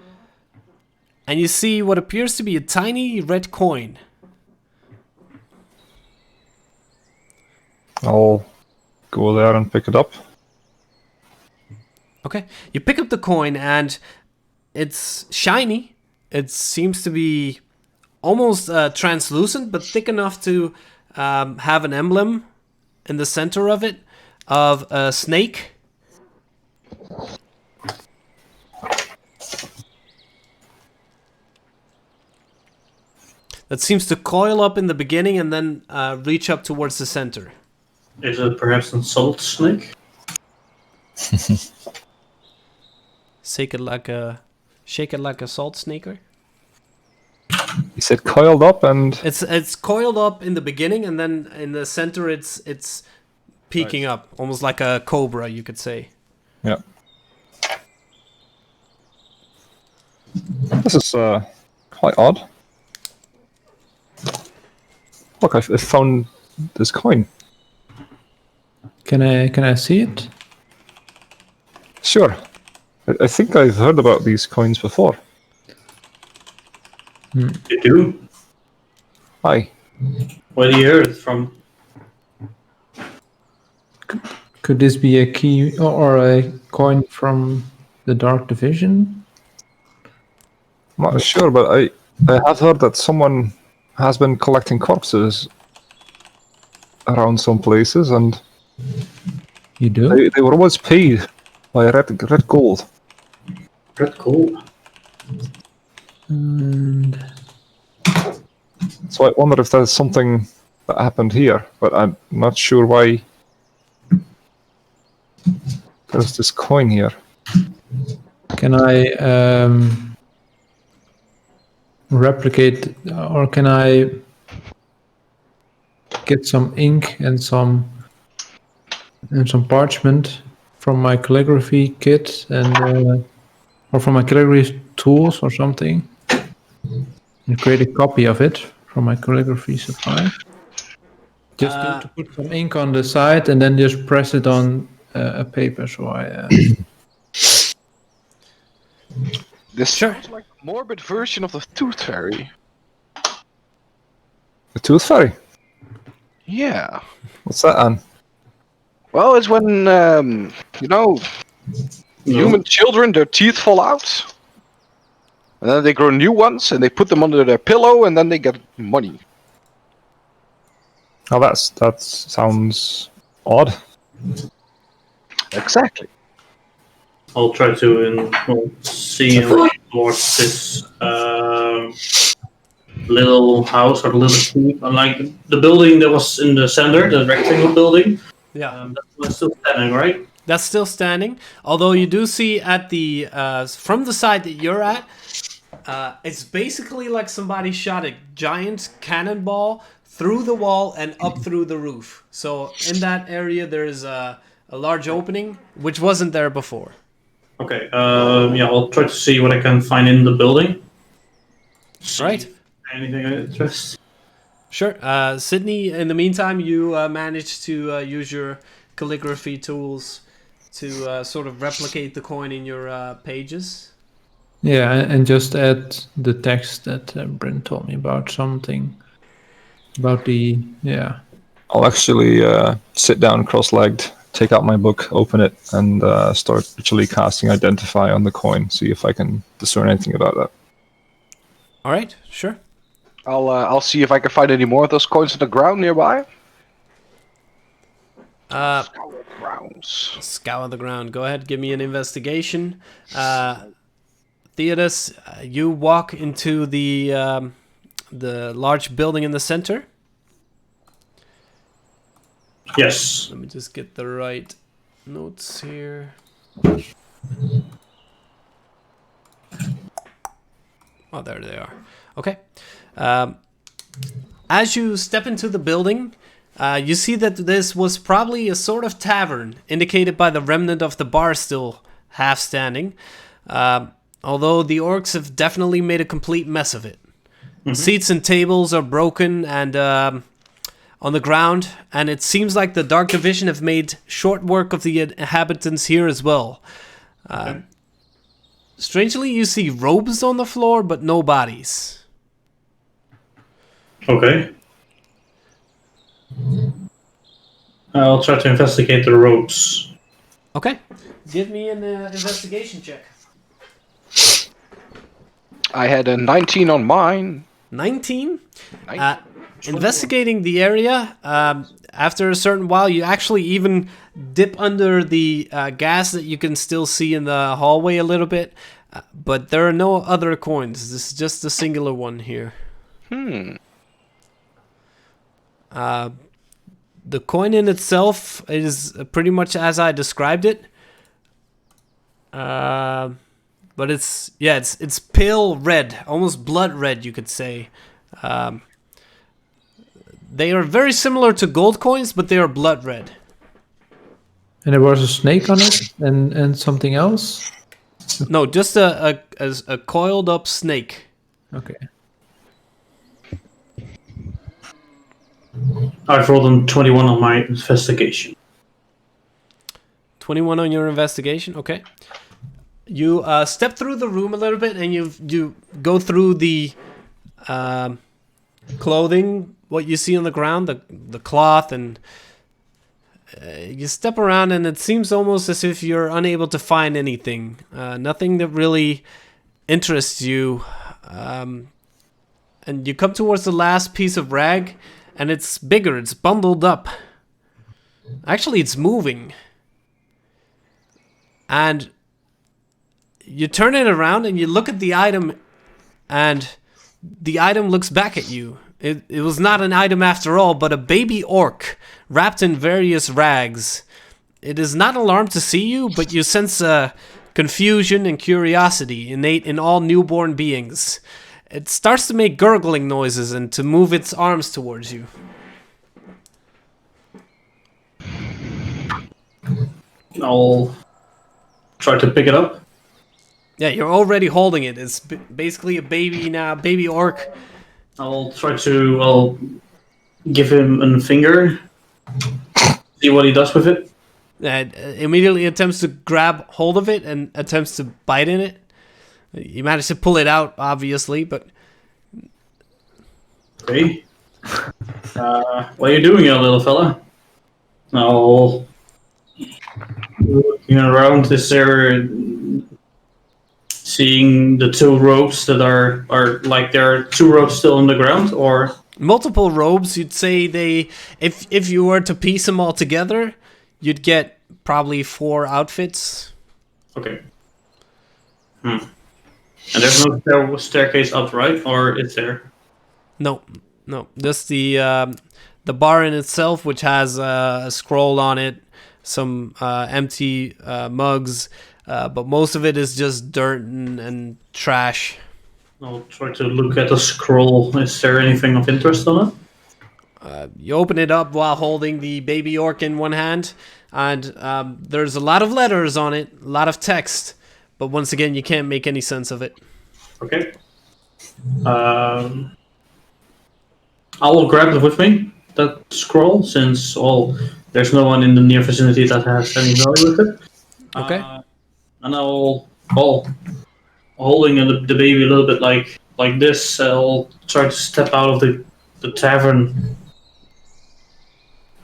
Speaker 1: and you see what appears to be a tiny red coin.
Speaker 2: I'll go there and pick it up.
Speaker 1: Okay, you pick up the coin, and it's shiny. It seems to be almost translucent, but thick enough to have an emblem in the center of it of a snake. That seems to coil up in the beginning and then reach up towards the center.
Speaker 3: Is it perhaps a salt snake?
Speaker 1: Shake it like a salt snaker.
Speaker 2: You said coiled up and...
Speaker 1: It's coiled up in the beginning, and then in the center it's peeking up, almost like a cobra, you could say.
Speaker 2: Yeah. This is quite odd. Look, I found this coin.
Speaker 5: Can I see it?
Speaker 2: Sure. I think I've heard about these coins before.
Speaker 3: You do?
Speaker 2: Aye.
Speaker 3: Where do you hear it from?
Speaker 5: Could this be a key or a coin from the Dark Division?
Speaker 2: I'm not sure, but I have heard that someone has been collecting corpses around some places, and
Speaker 5: You do?
Speaker 2: they were always paid by red gold.
Speaker 3: Red gold.
Speaker 5: And
Speaker 2: So I wonder if there's something that happened here, but I'm not sure why there's this coin here.
Speaker 5: can I replicate, or can I get some ink and some parchment from my calligraphy kit and or from my calligraphy tools or something, and create a copy of it from my calligraphy supply? Just to put some ink on the side and then just press it on a paper. So I
Speaker 4: This
Speaker 1: Sure.
Speaker 4: sounds like a morbid version of the Tooth Fairy.
Speaker 2: The Tooth Fairy?
Speaker 4: Yeah.
Speaker 2: What's that, Anne?
Speaker 4: Well, it's when, human children, their teeth fall out. And then they grow new ones, and they put them under their pillow, and then they get money.
Speaker 2: Oh, that sounds odd.
Speaker 4: Exactly.
Speaker 3: I'll try to see and walk towards this little house or little keep. Like the building that was in the center, the rectangle building.
Speaker 1: Yeah.
Speaker 3: That's still standing, right?
Speaker 1: That's still standing. Although you do see at the from the side that you're at, it's basically like somebody shot a giant cannonball through the wall and up through the roof. So in that area, there's a a large opening which wasn't there before.
Speaker 3: Okay. Yeah, I'll try to see what I can find in the building. See
Speaker 1: Right.
Speaker 3: if anything of interest.
Speaker 1: Sure. Sydney, in the meantime, you managed to use your calligraphy tools to sort of replicate the coin in your pages.
Speaker 5: Yeah, and just add the text that Brent told me about, something about the, yeah.
Speaker 2: I'll actually sit down cross-legged, take out my book, open it, and start actually casting Identify on the coin, see if I can discern anything about that.
Speaker 1: All right, sure.
Speaker 4: I'll see if I can find any more of those coins on the ground nearby. Scour the grounds.
Speaker 1: Scour the ground. Go ahead, give me an investigation. Theodos, you walk into the large building in the center.
Speaker 3: Yes.
Speaker 1: Let me just get the right notes here. Oh, there they are. Okay. As you step into the building, you see that this was probably a sort of tavern, indicated by the remnant of the bar still half standing. Although the orcs have definitely made a complete mess of it. Seats and tables are broken and on the ground, and it seems like the Dark Division have made short work of the inhabitants here as well. Strangely, you see robes on the floor, but no bodies.
Speaker 3: Okay. I'll try to investigate the ropes.
Speaker 1: Okay. Give me an investigation check.
Speaker 4: I had a 19 on mine.
Speaker 1: 19?
Speaker 4: 19.
Speaker 1: Investigating the area, after a certain while, you actually even dip under the gas that you can still see in the hallway a little bit, but there are no other coins. This is just a singular one here. The coin in itself is pretty much as I described it, but it's pale red, almost blood red, you could say. They are very similar to gold coins, but they are blood red.
Speaker 5: And there was a snake on it and something else?
Speaker 1: No, just a coiled up snake.
Speaker 5: Okay.
Speaker 3: I've rolled a 21 on my investigation.
Speaker 1: 21 on your investigation, okay. You step through the room a little bit, and you go through the clothing, what you see on the ground, the cloth, and you step around, and it seems almost as if you're unable to find anything. Nothing that really interests you. And you come towards the last piece of rag, and it's bigger, it's bundled up. Actually, it's moving. And you turn it around, and you look at the item, and the item looks back at you. It was not an item after all, but a baby orc wrapped in various rags. It is not alarmed to see you, but you sense confusion and curiosity innate in all newborn beings. It starts to make gurgling noises and to move its arms towards you.
Speaker 3: I'll try to pick it up.
Speaker 1: Yeah, you're already holding it. It's basically a baby now, baby orc.
Speaker 3: I'll try to give him a finger. See what he does with it.
Speaker 1: Immediately attempts to grab hold of it and attempts to bite in it. You manage to pull it out, obviously, but...
Speaker 3: Okay. What are you doing, you little fella? Now, looking around, is there... Seeing the two ropes that are like there are two ropes still on the ground, or...
Speaker 1: Multiple robes, you'd say they... If you were to piece them all together, you'd get probably 4 outfits.
Speaker 3: Okay. And there's no staircase up, right? Or is there?
Speaker 1: No. Just the bar in itself, which has a scroll on it, some empty mugs, but most of it is just dirt and trash.
Speaker 3: I'll try to look at the scroll. Is there anything of interest on it?
Speaker 1: You open it up while holding the baby orc in one hand. and there's a lot of letters on it, a lot of text, but once again, you can't make any sense of it.
Speaker 3: Okay. I will grab it with me, that scroll, since there's no one in the near vicinity that has any value with it.
Speaker 1: Okay.
Speaker 3: And I'll holding the baby a little bit like this. I'll try to step out of the tavern.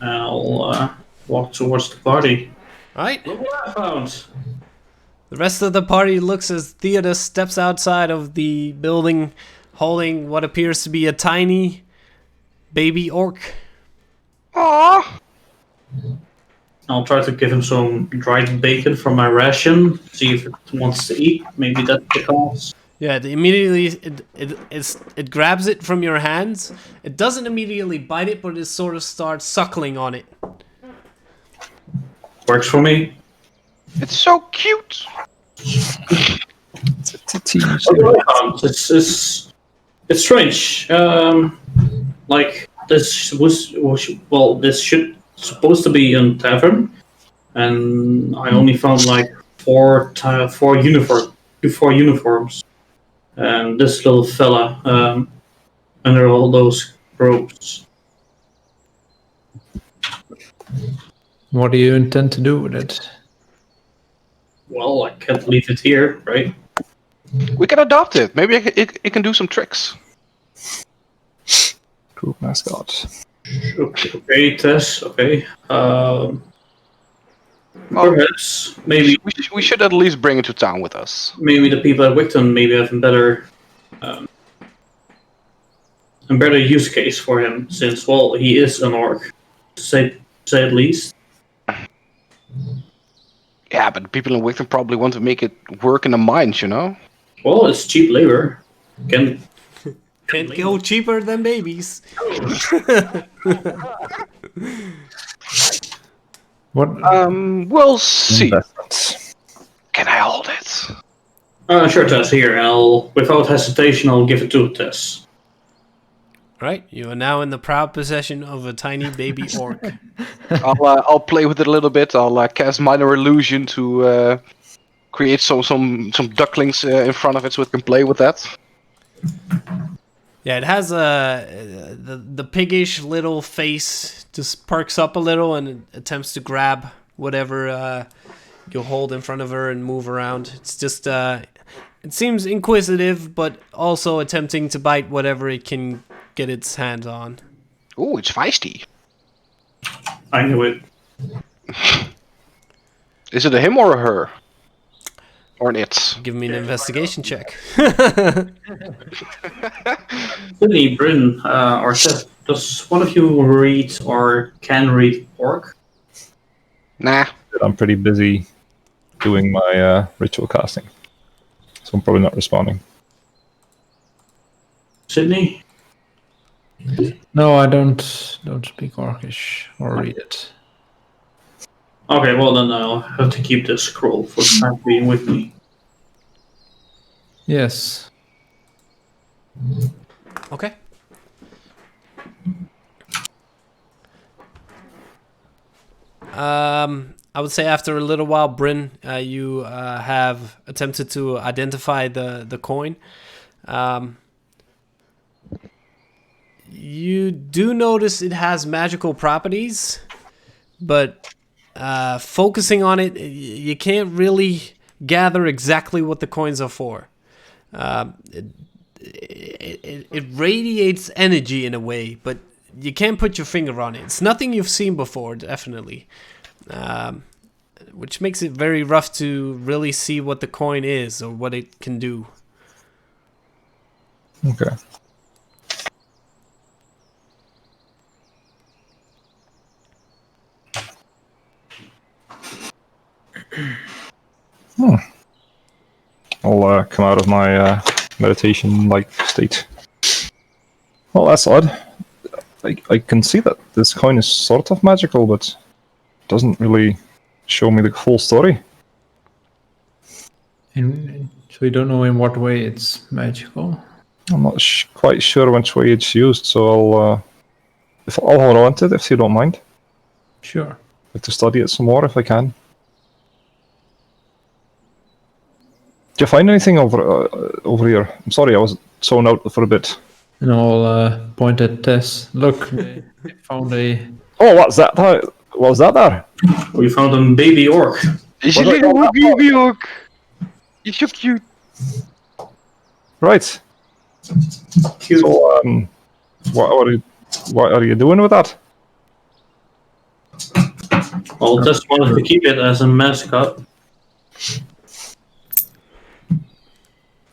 Speaker 3: And I'll walk towards the party.
Speaker 1: All right.
Speaker 3: Look what I found.
Speaker 1: The rest of the party looks as Theodos steps outside of the building, holding what appears to be a tiny baby orc.
Speaker 4: Aww.
Speaker 3: I'll try to give him some dried bacon from my ration. See if it wants to eat. Maybe that's the cause.
Speaker 1: Yeah, it grabs it from your hands. It doesn't immediately bite it, but it sort of starts suckling on it.
Speaker 3: Works for me.
Speaker 4: It's so cute.
Speaker 3: It's strange. Like this this should supposed to be in tavern, and I only found like four uniforms, and this little fella under all those robes.
Speaker 5: What do you intend to do with it?
Speaker 3: Well, I can't leave it here, right?
Speaker 4: We can adopt it. Maybe it can do some tricks.
Speaker 2: Group mascot.
Speaker 3: Okay, Tess. Okay. Perhaps maybe
Speaker 4: We should at least bring it to town with us.
Speaker 3: maybe the people at Wicton maybe have a better use case for him, since he is an orc, to say at least.
Speaker 4: Yeah, but the people in Wicton probably want to make it work in the mines, you know?
Speaker 3: Well, it's cheap labor. Can
Speaker 1: Can't go cheaper than babies.
Speaker 5: What?
Speaker 4: We'll see.
Speaker 2: Investments.
Speaker 4: Can I hold it?
Speaker 3: sure, Tess. Here, without hesitation, I'll give it to Tess.
Speaker 1: Right, you are now in the proud possession of a tiny baby orc.
Speaker 4: I'll play with it a little bit. I'll cast minor illusion to create some ducklings in front of it, so it can play with that.
Speaker 1: Yeah, it has the piggish little face just perks up a little and it attempts to grab whatever you hold in front of her and move around. It's just it seems inquisitive, but also attempting to bite whatever it can get its hands on.
Speaker 4: Ooh, it's feisty.
Speaker 3: I knew it.
Speaker 4: Is it a him or a her? Or an it?
Speaker 1: Give me an investigation check.
Speaker 3: Sydney, Bryn, or Tess, does one of you read or can read orc?
Speaker 4: Nah.
Speaker 2: I'm pretty busy doing my ritual casting, so I'm probably not responding.
Speaker 3: Sydney?
Speaker 5: No, I don't speak Orcish or read it.
Speaker 3: Okay, well then I'll have to keep this scroll for the time being with me.
Speaker 5: Yes.
Speaker 1: Okay. I would say after a little while, Bryn, you have attempted to identify the coin. You do notice it has magical properties, but focusing on it, you can't really gather exactly what the coins are for. It radiates energy in a way, but you can't put your finger on it. It's nothing you've seen before, definitely. Which makes it very rough to really see what the coin is or what it can do.
Speaker 2: Okay. I'll come out of my meditation-like state. Well, that's odd. I can see that this coin is sort of magical, but it doesn't really show me the full story.
Speaker 5: So you don't know in what way it's magical?
Speaker 2: I'm not quite sure which way it's used, so I'll hold on to it if you don't mind.
Speaker 5: Sure.
Speaker 2: like to study it some more if I can. Did you find anything over here? I'm sorry, I was zoned out for a bit.
Speaker 5: And I'll point at Tess. Look, they found a.
Speaker 2: Oh, what's that? What was that there?
Speaker 3: We found a baby orc.
Speaker 4: Is a
Speaker 2: What
Speaker 4: little
Speaker 2: about-
Speaker 4: baby orc. He's so cute.
Speaker 2: Right.
Speaker 3: Cute.
Speaker 2: So, what are you doing with that?
Speaker 3: Well, just wanted to keep it as a mascot.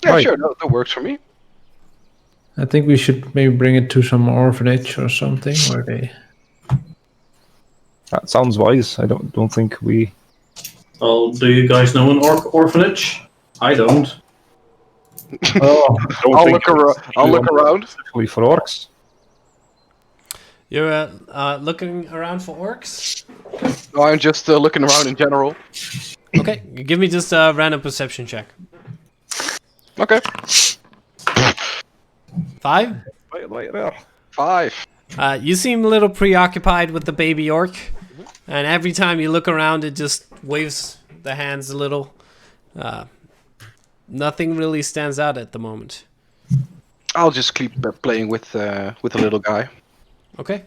Speaker 4: Yeah,
Speaker 2: Right.
Speaker 4: sure, that works for me.
Speaker 5: I think we should maybe bring it to some orphanage or something where they.
Speaker 2: That sounds wise. I don't think we.
Speaker 3: Well, do you guys know an orphanage? I don't.
Speaker 5: Oh,
Speaker 2: Don't
Speaker 4: I'll
Speaker 2: think
Speaker 4: look around.
Speaker 2: specifically for orcs.
Speaker 1: You're looking around for orcs?
Speaker 4: No, I'm just looking around in general.
Speaker 1: Okay, give me just a random perception check.
Speaker 4: Okay.
Speaker 1: 5?
Speaker 2: Right there.
Speaker 4: 5.
Speaker 1: You seem a little preoccupied with the baby orc, and every time you look around, it just waves the hands a little. Nothing really stands out at the moment.
Speaker 4: I'll just keep playing with the little guy.
Speaker 1: Okay.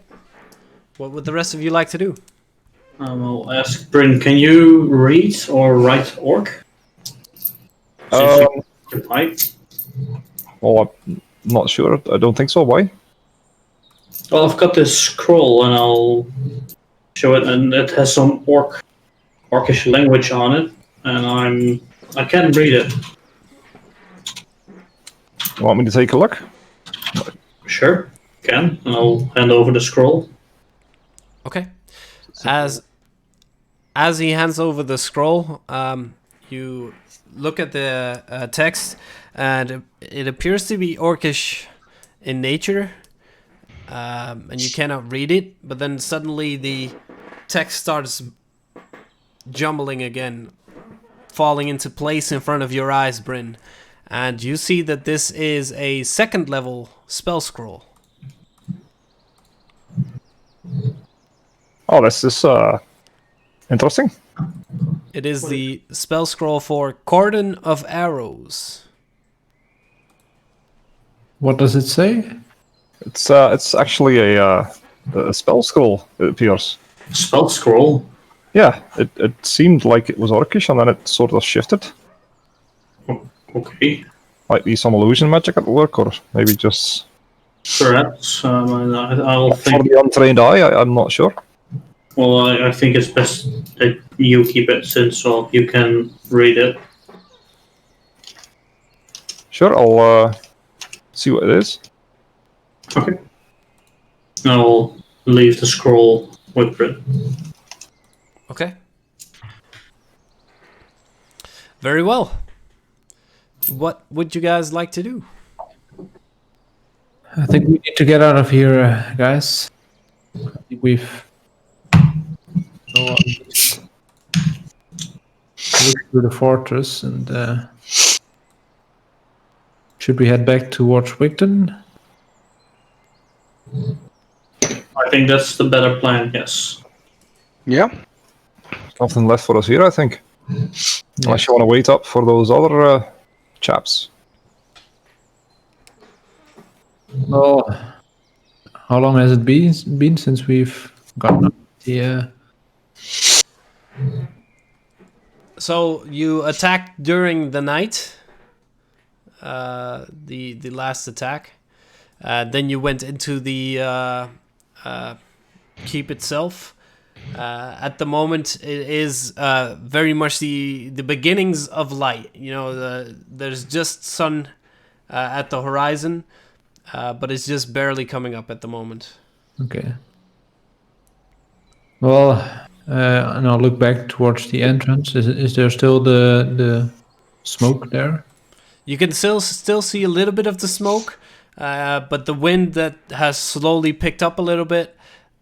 Speaker 1: What would the rest of you like to do?
Speaker 3: I'll ask Bryn, can you read or write orc? Since you can type.
Speaker 2: Well, I'm not sure. I don't think so. Why?
Speaker 3: Well, I've got this scroll and I'll show it, and it has some orcish language on it, and I can't read it.
Speaker 2: You want me to take a look?
Speaker 3: Sure, can. And I'll hand over the scroll.
Speaker 1: Okay. As he hands over the scroll, you look at the text, and it appears to be orcish in nature, and you cannot read it. But then suddenly the text starts jumbling again, falling into place in front of your eyes, Bryn. And you see that this is a 2nd level spell scroll.
Speaker 2: Oh, this is interesting.
Speaker 1: It is the spell scroll for Cordon of Arrows.
Speaker 5: what does it say?
Speaker 2: It's actually a spell scroll. It appears.
Speaker 3: Spell scroll.
Speaker 2: Yeah, it seemed like it was orcish, and then it sort of shifted.
Speaker 3: Okay,
Speaker 2: Might be some illusion magic at work, or maybe just
Speaker 3: perhaps. I'll
Speaker 2: for
Speaker 3: think.
Speaker 2: the untrained eye. I'm not sure.
Speaker 3: Well, I think it's best that you keep it, since you can read it.
Speaker 2: Sure, I'll see what it is.
Speaker 3: Okay. I'll leave the scroll with Brit.
Speaker 1: Okay. Very well. What would you guys like to do?
Speaker 5: I think we need to get out of here, guys. I think we've. So, look through the fortress and should we head back towards Wigton?
Speaker 3: I think that's the better plan, yes.
Speaker 4: Yeah.
Speaker 2: Nothing left for us here, I think. Unless you want to wait up for those other chaps.
Speaker 5: Well, how long has it been since we've gotten up the?
Speaker 1: So you attacked during the night, the last attack. Then you went into the keep itself. At the moment, it is very much the beginnings of light. You know, there's just sun at the horizon, but it's just barely coming up at the moment.
Speaker 5: Okay. Well, and I'll look back towards the entrance. Is there still the smoke there?
Speaker 1: You can still see a little bit of the smoke, but the wind that has slowly picked up a little bit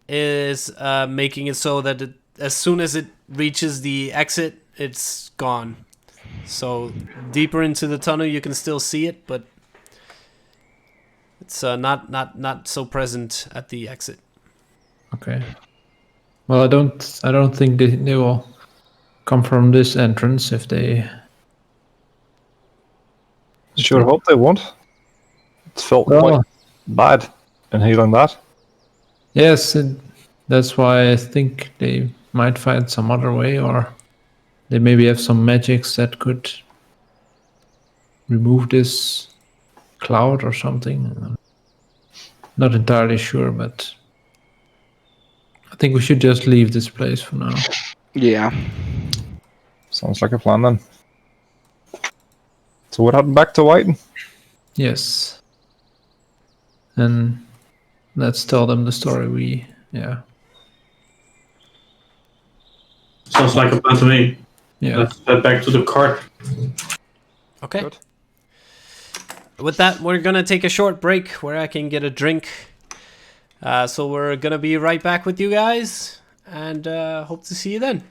Speaker 1: is making it so that as soon as it reaches the exit, it's gone. So deeper into the tunnel, you can still see it, but it's not so present at the exit.
Speaker 5: Okay. Well, I don't think they will come from this entrance if they.
Speaker 2: Sure hope they won't. It felt
Speaker 5: Well,
Speaker 2: quite bad inhaling that.
Speaker 5: yes, that's why I think they might find some other way, or they maybe have some magics that could remove this cloud or something. Not entirely sure, but I think we should just leave this place for now.
Speaker 4: Yeah.
Speaker 2: Sounds like a plan then. So we're heading back to Whiten.
Speaker 5: Yes. And let's tell them the story. Yeah.
Speaker 3: Sounds like a plan to me.
Speaker 5: Yeah.
Speaker 3: Let's head back to the cart.
Speaker 1: Okay.
Speaker 2: Good.
Speaker 1: With that, we're gonna take a short break where I can get a drink. So we're gonna be right back with you guys, and hope to see you then.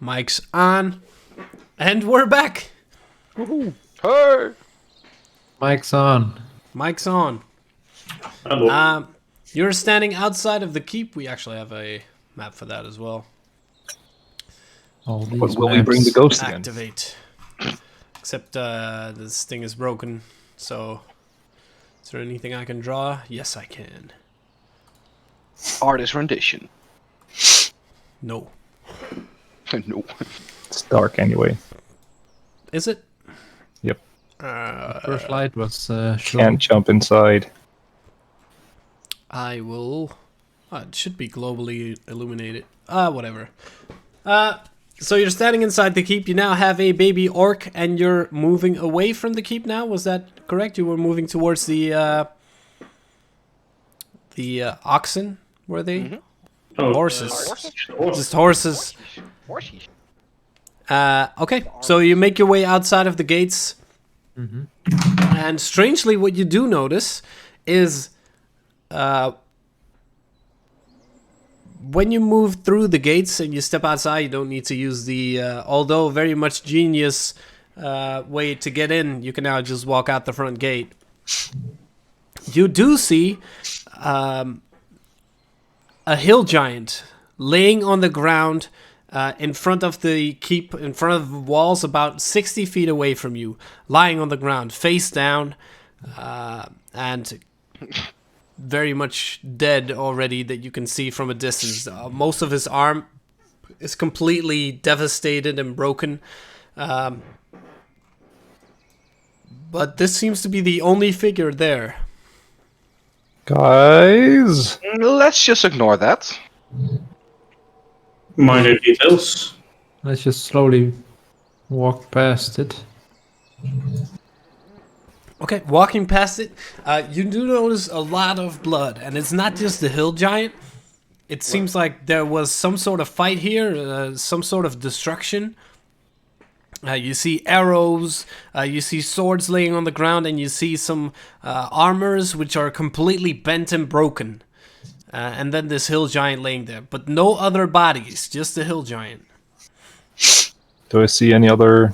Speaker 1: Mic's on. And we're back.
Speaker 4: Hey!
Speaker 5: Mic's on.
Speaker 1: Mic's on.
Speaker 3: Hello.
Speaker 1: You're standing outside of the keep. We actually have a map for that as well.
Speaker 5: All these
Speaker 2: But will we bring the
Speaker 5: maps.
Speaker 2: ghost again?
Speaker 1: Activate. Except this thing is broken. So, is there anything I can draw? Yes, I can.
Speaker 4: Artist rendition.
Speaker 1: No.
Speaker 4: No.
Speaker 2: It's dark anyway.
Speaker 1: Is it?
Speaker 2: Yep.
Speaker 5: First light was shown.
Speaker 2: Can't jump inside.
Speaker 1: I will. It should be globally illuminated. Whatever. So you're standing inside the keep. You now have a baby orc, and you're moving away from the keep now. Was that correct? You were moving towards the oxen. Were they?
Speaker 3: Oh,
Speaker 1: Horses.
Speaker 3: horses.
Speaker 1: Just horses.
Speaker 4: Horses.
Speaker 1: Okay, so you make your way outside of the gates. And strangely, what you do notice is when you move through the gates and you step outside, you don't need to use the, although very much genius way to get in, you can now just walk out the front gate. You do see a hill giant laying on the ground in front of the keep, in front of the walls, about 60 feet away from you, lying on the ground, face down, and very much dead already, that you can see from a distance. Most of his arm is completely devastated and broken. But this seems to be the only figure there.
Speaker 2: Guys,
Speaker 4: Let's just ignore that.
Speaker 3: Minor details.
Speaker 5: Let's just slowly walk past it.
Speaker 1: Okay, walking past it, you do notice a lot of blood, and it's not just the hill giant. It seems like there was some sort of fight here, some sort of destruction. You see arrows, you see swords laying on the ground, and you see some armors which are completely bent and broken. And then this hill giant laying there, but no other bodies, just the hill giant.
Speaker 2: do I see any other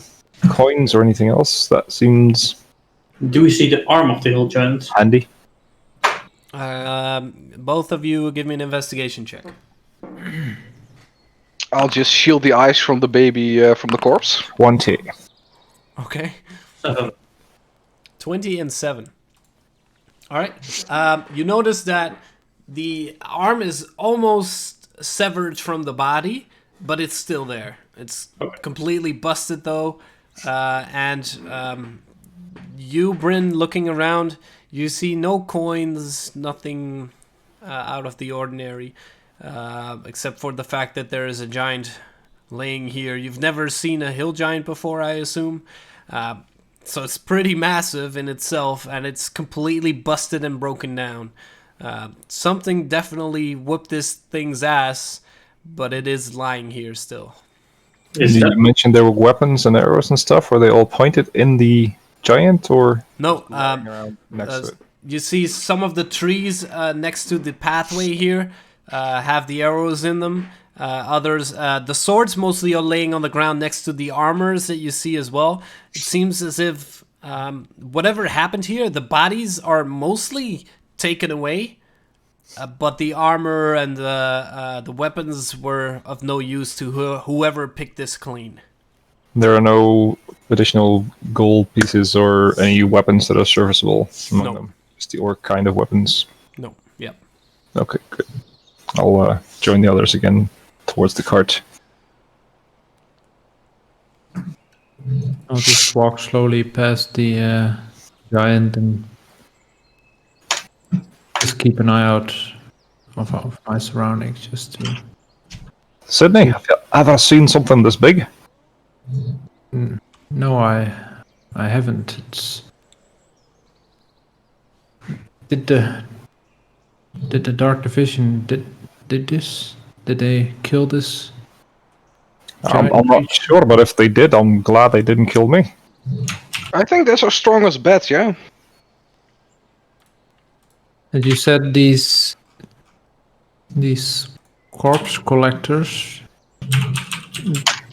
Speaker 2: coins or anything else that seems
Speaker 3: Do we see the arm of the hill giant?
Speaker 2: handy?
Speaker 1: Both of you give me an investigation check.
Speaker 4: I'll just shield the eyes from the baby from the corpse.
Speaker 2: 20.
Speaker 1: Okay.
Speaker 3: 7.
Speaker 1: 20 and 7. All right. You notice that the arm is almost severed from the body, but it's still there. It's completely busted, though. You, Bryn, looking around, you see no coins, nothing out of the ordinary, except for the fact that there is a giant laying here. You've never seen a hill giant before, I assume. So it's pretty massive in itself, and it's completely busted and broken down. Something definitely whooped this thing's ass, but it is lying here still.
Speaker 3: Is
Speaker 2: You
Speaker 3: that
Speaker 2: mentioned there were weapons and arrows and stuff. Were they all pointed in the giant or
Speaker 1: No,
Speaker 2: lying around next to it?
Speaker 1: you see some of the trees next to the pathway here have the arrows in them. Others, the swords mostly are laying on the ground next to the armors that you see as well. It seems as if whatever happened here, the bodies are mostly taken away, but the armor and the weapons were of no use to whoever picked this clean.
Speaker 2: There are no additional gold pieces or any weapons that are serviceable among
Speaker 1: No.
Speaker 2: them. Just the orc kind of weapons.
Speaker 1: No, yep.
Speaker 2: Okay, good. I'll join the others again towards the cart.
Speaker 5: I'll just walk slowly past the giant and just keep an eye out of my surroundings, just to...
Speaker 2: Sydney, have you ever seen something this big?
Speaker 5: No, I haven't. It's... Did the Dark Division did this? Did they kill this?
Speaker 2: I'm not sure, but if they did, I'm glad they didn't kill me.
Speaker 4: I think that's our strongest bet, yeah.
Speaker 5: And you said these corpse collectors,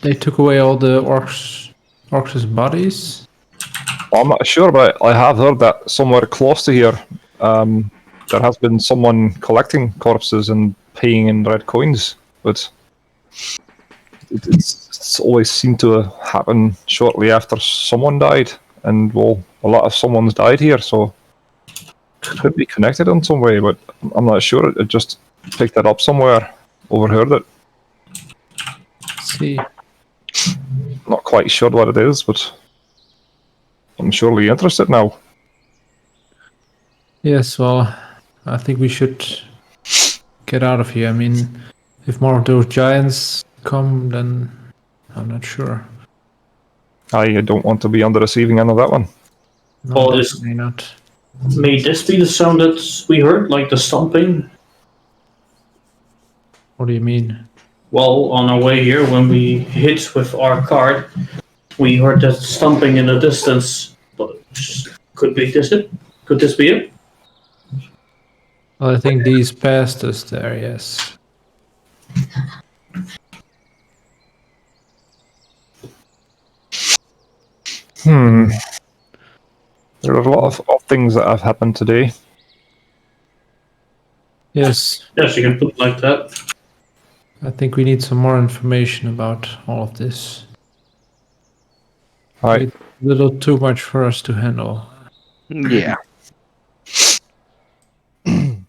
Speaker 5: they took away all the orcs' bodies.
Speaker 2: Well, I'm not sure, but I have heard that somewhere close to here, there has been someone collecting corpses and paying in red coins, but it's always seemed to happen shortly after someone died, and well, a lot of someone's died here, so it could be connected in some way, but I'm not sure. I just picked that up somewhere, overheard it.
Speaker 5: See,
Speaker 2: Not quite sure what it is, but I'm surely interested now.
Speaker 5: yes, well, I think we should get out of here. I mean, if more of those giants come, then I'm not sure.
Speaker 2: I don't want to be on the receiving end of that one.
Speaker 5: No,
Speaker 3: Well, is-
Speaker 5: definitely not.
Speaker 3: May this be the sound that we heard, like the stomping?
Speaker 5: What do you mean?
Speaker 3: Well, on our way here, when we hit with our cart, we heard that stomping in the distance. But could be this it? Could this be it?
Speaker 5: Well, I think these passed us there, yes.
Speaker 2: There are a lot of things that have happened today.
Speaker 5: Yes,
Speaker 3: Yes, you can put it like that.
Speaker 5: I think we need some more information about all of this.
Speaker 2: Right.
Speaker 5: It's a little too much for us to handle.
Speaker 4: Yeah.
Speaker 5: And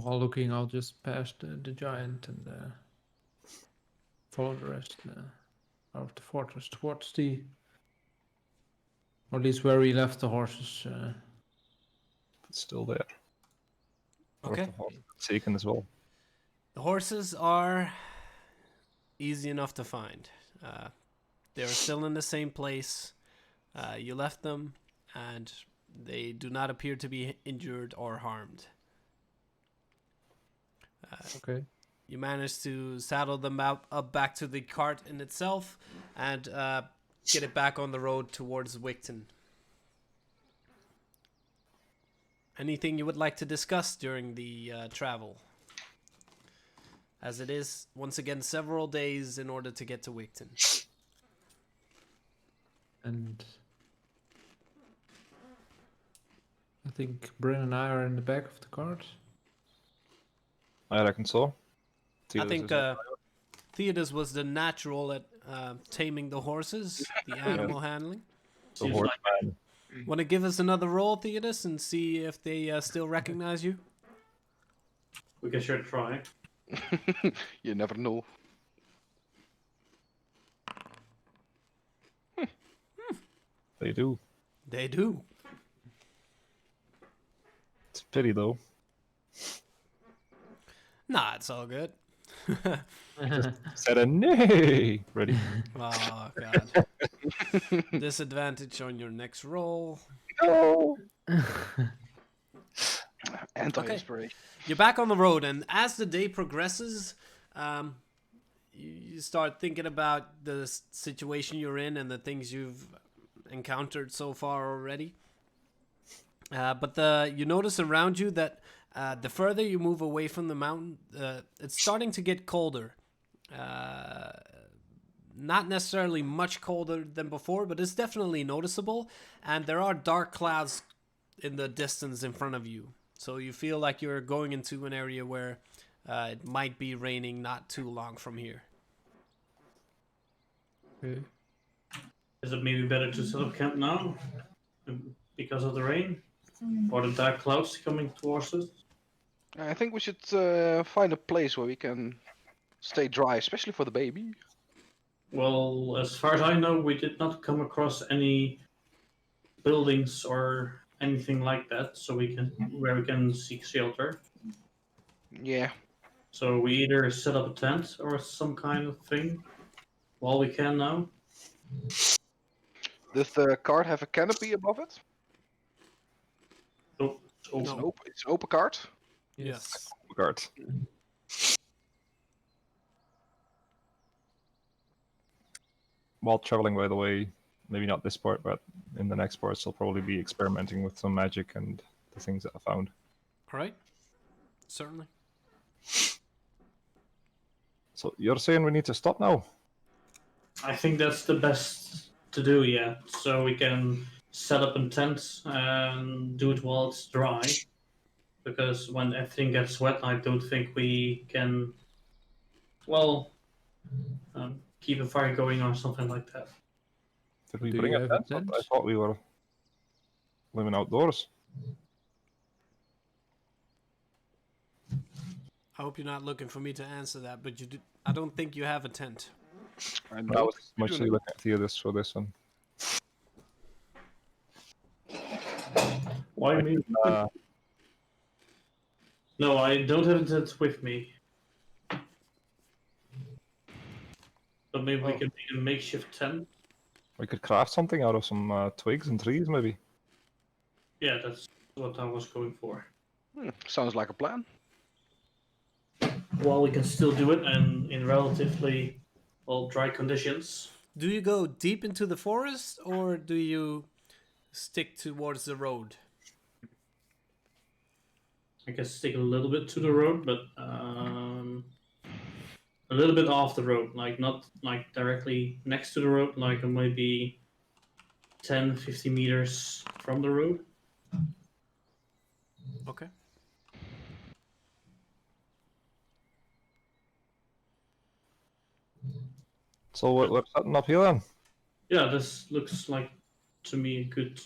Speaker 5: while looking, I'll just pass the giant and follow the rest out of the fortress towards or at least where we left the horses.
Speaker 2: It's still there.
Speaker 1: Okay.
Speaker 2: Taken as well.
Speaker 1: The horses are easy enough to find. They're still in the same place. You left them, and they do not appear to be injured or harmed.
Speaker 5: Okay.
Speaker 1: You manage to saddle them up back to the cart in itself and get it back on the road towards Wigton. Anything you would like to discuss during the travel? As it is, once again, several days in order to get to Wigton.
Speaker 5: And I think Bryn and I are in the back of the cart.
Speaker 2: I reckon so.
Speaker 1: I think Theodos was the natural at taming the horses, the animal handling.
Speaker 2: the
Speaker 3: Seems
Speaker 2: horse
Speaker 3: like-
Speaker 2: man.
Speaker 1: Want to give us another roll, Theodos, and see if they still recognize you?
Speaker 3: We can sure try.
Speaker 4: You never know.
Speaker 2: They do.
Speaker 1: They do.
Speaker 2: It's a pity though.
Speaker 1: Nah, it's all good.
Speaker 2: Said a nay. Ready.
Speaker 1: Oh, God. Disadvantage on your next roll.
Speaker 2: No.
Speaker 4: Anti-inspiration.
Speaker 1: You're back on the road, and as the day progresses, you start thinking about the situation you're in and the things you've encountered so far already. But you notice around you that the further you move away from the mountain, it's starting to get colder. Not necessarily much colder than before, but it's definitely noticeable. And there are dark clouds in the distance in front of you. So you feel like you're going into an area where it might be raining not too long from here.
Speaker 5: Okay.
Speaker 3: Is it maybe better to set up camp now? Because of the rain? Or the dark clouds coming towards us?
Speaker 4: I think we should find a place where we can stay dry, especially for the baby.
Speaker 3: Well, as far as I know, we did not come across any buildings or anything like that, so where we can seek shelter.
Speaker 4: Yeah.
Speaker 3: So we either set up a tent or some kind of thing while we can now.
Speaker 4: Does the cart have a canopy above it?
Speaker 3: Oh, it's open.
Speaker 1: No.
Speaker 4: Nope. It's an open cart.
Speaker 1: Yes.
Speaker 2: Regard. While traveling, by the way, maybe not this part, but in the next parts, I'll probably be experimenting with some magic and the things that I found.
Speaker 1: All right. Certainly.
Speaker 2: So you're saying we need to stop now?
Speaker 3: I think that's the best to do, yeah. So we can set up a tent and do it while it's dry. Because when everything gets wet, I don't think we can, well, keep a fire going or something like that.
Speaker 2: Did we
Speaker 5: Do
Speaker 2: bring
Speaker 5: you
Speaker 2: a
Speaker 5: have a
Speaker 2: tent? I
Speaker 5: tent?
Speaker 2: thought we were living outdoors.
Speaker 1: I hope you're not looking for me to answer that, but I don't think you have a tent.
Speaker 4: I
Speaker 2: I
Speaker 4: don't
Speaker 2: was
Speaker 4: think we
Speaker 2: mostly
Speaker 4: do
Speaker 2: looking at Theodis for this one.
Speaker 3: Why me?
Speaker 2: Uh,
Speaker 3: No, I don't have it with me. But maybe we
Speaker 5: Oh.
Speaker 3: can make a makeshift tent.
Speaker 2: we could craft something out of some twigs and trees, maybe.
Speaker 3: Yeah, that's what I was going for.
Speaker 4: Sounds like a plan.
Speaker 3: While we can still do it and in relatively well dry conditions.
Speaker 1: Do you go deep into the forest or do you stick towards the road?
Speaker 3: I can stick a little bit to the road, but a little bit off the road, like not like directly next to the road, like maybe 10, 50 meters from the road.
Speaker 1: Okay.
Speaker 2: So we're setting up here then.
Speaker 3: Yeah, this looks like to me a good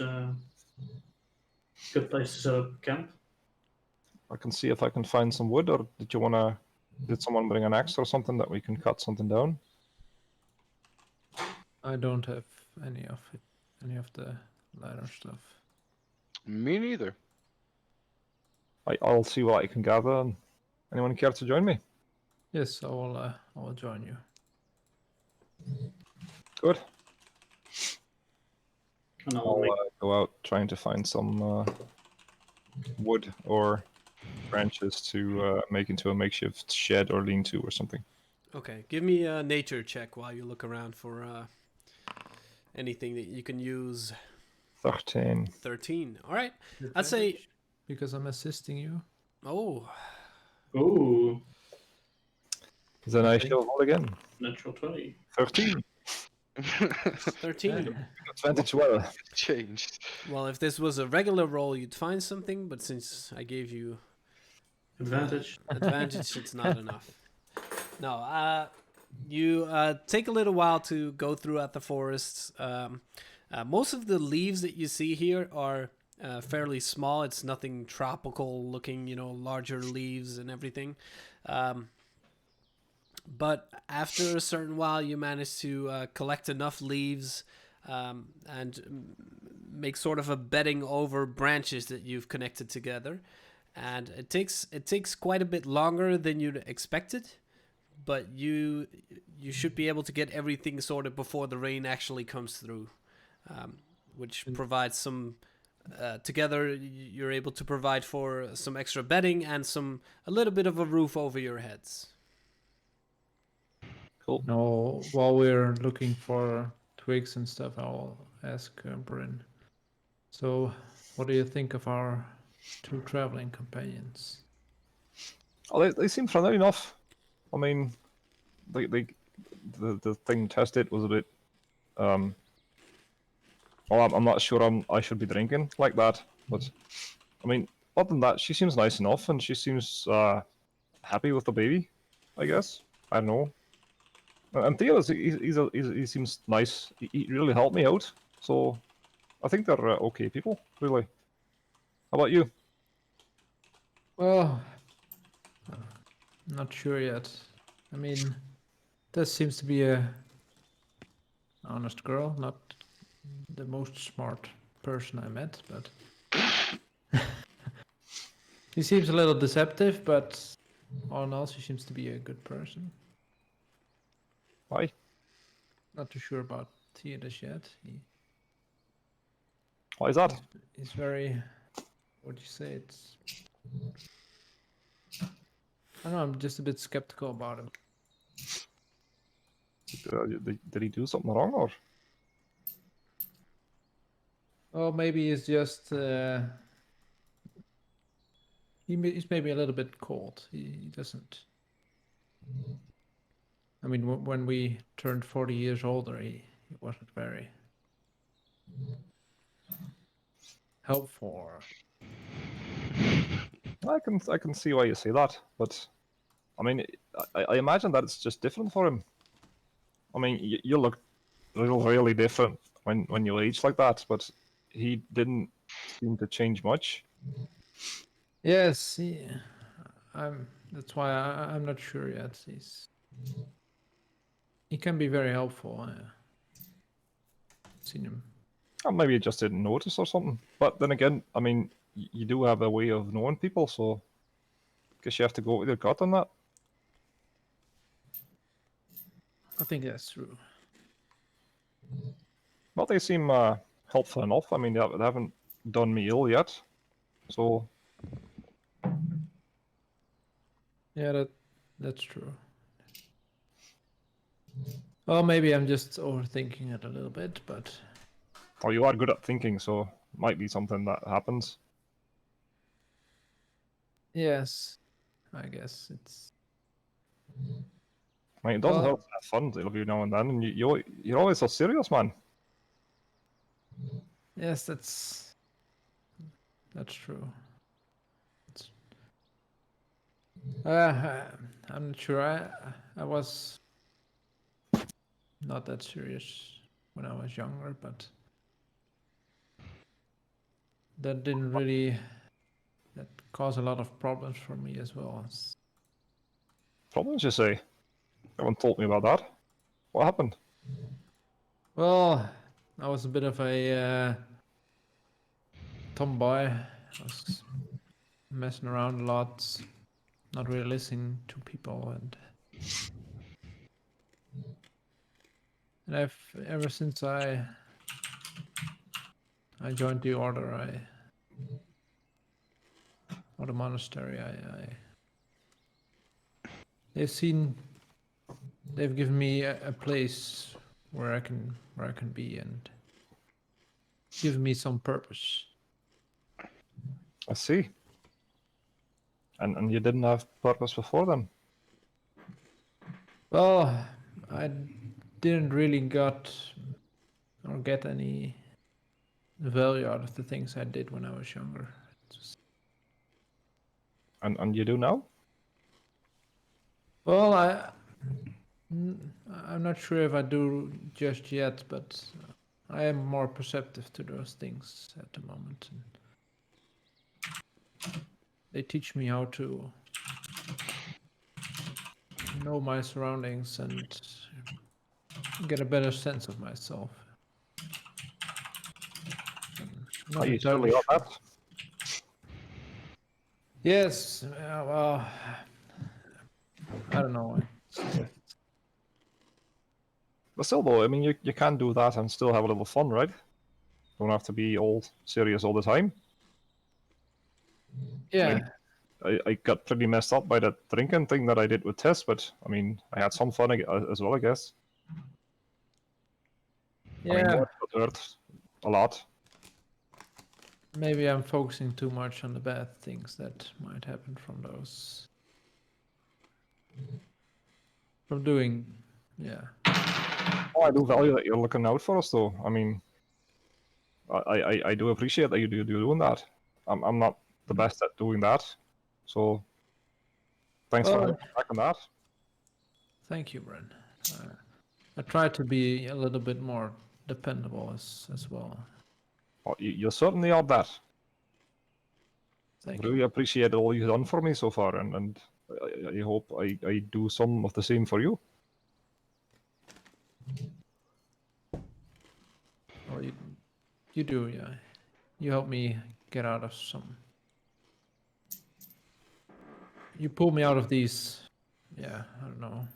Speaker 3: place to set up camp.
Speaker 2: I can see if I can find some wood, or did you wanna? Did someone bring an axe or something that we can cut something down?
Speaker 5: I don't have any of it, any of the ladder stuff.
Speaker 4: Me neither.
Speaker 2: I'll see what I can gather. And anyone care to join me?
Speaker 5: Yes, I will join you.
Speaker 2: Good.
Speaker 3: And I'll
Speaker 2: I'll
Speaker 3: make
Speaker 2: go out trying to find some wood or branches to make into a makeshift shed or lean-to or something.
Speaker 1: Okay. Give me a nature check while you look around for anything that you can use.
Speaker 2: 13.
Speaker 1: 13. All right. I'd say.
Speaker 5: Because I'm assisting you.
Speaker 1: Oh,
Speaker 3: ooh,
Speaker 2: Then I shall roll again.
Speaker 3: natural 20.
Speaker 2: 13.
Speaker 1: 13.
Speaker 2: Advantage well.
Speaker 4: Changed.
Speaker 1: Well, if this was a regular roll, you'd find something, but since I gave you
Speaker 3: Advantage.
Speaker 1: advantage, it's not enough. No, you take a little while to go throughout the forests. Most of the leaves that you see here are fairly small. It's nothing tropical looking, larger leaves and everything. But after a certain while, you manage to collect enough leaves and make sort of a bedding over branches that you've connected together. And it takes quite a bit longer than you'd expected, but you should be able to get everything sorted before the rain actually comes through, which provides some. Together, you're able to provide for some extra bedding and a little bit of a roof over your heads.
Speaker 2: Cool.
Speaker 5: No, while we're looking for twigs and stuff, I'll ask Bryn. So, what do you think of our two traveling companions?
Speaker 2: Oh, they seem friendly enough. I mean, the thing tested was a bit. Well, I'm not sure I should be drinking like that, but I mean, other than that, she seems nice enough, and she seems happy with the baby. I guess I don't know. And Theo, he seems nice. He really helped me out, so I think they're okay people. Really. How about you?
Speaker 5: Well, not sure yet. I mean, this seems to be a honest girl, not the most smart person I met, but he seems a little deceptive, but all in all, she seems to be a good person.
Speaker 2: Hi.
Speaker 5: Not too sure about Theodis yet.
Speaker 2: Why is that?
Speaker 5: He's very, what do you say? It's, I don't know. I'm just a bit skeptical about him.
Speaker 2: Did he do something wrong, or?
Speaker 5: Oh, maybe he's just he's maybe a little bit cold. He doesn't. I mean, when we turned 40 years older, he wasn't very helpful.
Speaker 2: I can see why you say that, but I mean, I imagine that it's just different for him. I mean, you look really different when you age like that, but he didn't seem to change much.
Speaker 5: Yes, that's why I'm not sure yet. He can be very helpful. I've seen him.
Speaker 2: Or maybe you just didn't notice or something. But then again, I mean, you do have a way of knowing people, so I guess you have to go with your gut on that.
Speaker 5: I think that's true.
Speaker 2: But they seem helpful enough. I mean, they haven't done me ill yet, so
Speaker 5: Yeah, that's true. Well, maybe I'm just overthinking it a little bit, but
Speaker 2: or you are good at thinking, so might be something that happens.
Speaker 5: yes, I guess it's.
Speaker 2: I mean, it doesn't
Speaker 5: Well,
Speaker 2: hurt to have fun every now and then, and you're always so serious, man.
Speaker 5: yes, that's true. I'm not sure. I was not that serious when I was younger, but that didn't really that caused a lot of problems for me as well.
Speaker 2: Problems, you say? You haven't told me about that. What happened?
Speaker 5: Well, I was a bit of a tomboy. I was messing around a lot, not really listening to people, and I've ever since I joined the order, or the monastery, they've seen they've given me a place where I can be and given me some purpose.
Speaker 2: I see. And you didn't have purpose before then?
Speaker 5: Well, I didn't really get any value out of the things I did when I was younger.
Speaker 2: And you do now?
Speaker 5: Well, I'm not sure if I do just yet, but I am more perceptive to those things at the moment. And they teach me how to know my surroundings and get a better sense of myself.
Speaker 2: Are
Speaker 5: Not
Speaker 2: you
Speaker 5: entirely
Speaker 2: surely on
Speaker 5: sure.
Speaker 2: that?
Speaker 5: Yes, well, I don't know.
Speaker 2: But still, though, I mean, you can do that and still have a little fun, right? Don't have to be all serious all the time.
Speaker 5: Yeah,
Speaker 2: I got pretty messed up by that drinking thing that I did with Tess, but I mean, I had some fun as well, I guess. I mean,
Speaker 5: yeah.
Speaker 2: what got hurt a lot.
Speaker 5: Maybe I'm focusing too much on the bad things that might happen from those. From doing, yeah.
Speaker 2: Oh, I do value that you're looking out for us, though. I mean, I do appreciate that you're doing that. I'm not the best at doing that, so thanks for
Speaker 5: Well,
Speaker 2: having me back on that.
Speaker 5: thank you, Bren. I try to be a little bit more dependable as well.
Speaker 2: Oh, you certainly are that. I
Speaker 5: Thank you.
Speaker 2: really appreciate all you've done for me so far, and I hope I do some of the same for you.
Speaker 5: Well, you do, yeah. You help me get out of some. You pull me out of these. Yeah, I don't know.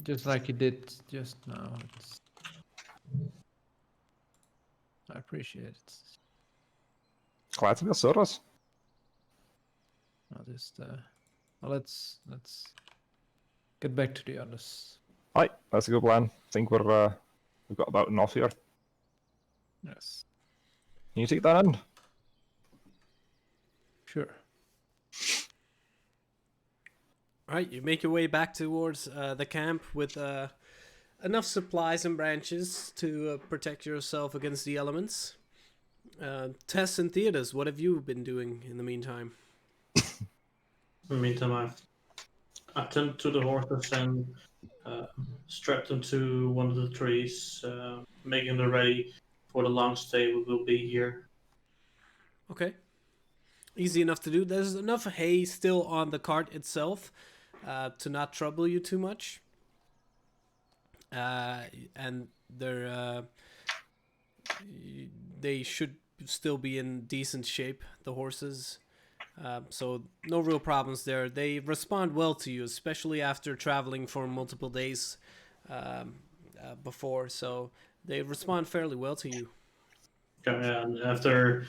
Speaker 5: Just like you did just now. I appreciate it.
Speaker 2: Glad to be of service.
Speaker 5: I'll just well, let's get back to the others.
Speaker 2: Aye, that's a good plan. I think we've got about enough here.
Speaker 5: Yes,
Speaker 2: Can you take that in?
Speaker 5: sure.
Speaker 1: All right, you make your way back towards the camp with enough supplies and branches to protect yourself against the elements. Tess and Theodos, what have you been doing in the meantime?
Speaker 3: In the meantime, I've attended to the horses and strapped them to one of the trees, making them ready for the long stay we will be here.
Speaker 1: Okay. Easy enough to do. There's enough hay still on the cart itself to not trouble you too much. And they should still be in decent shape, the horses. So no real problems there. They respond well to you, especially after traveling for multiple days before. So they respond fairly well to you.
Speaker 3: And after,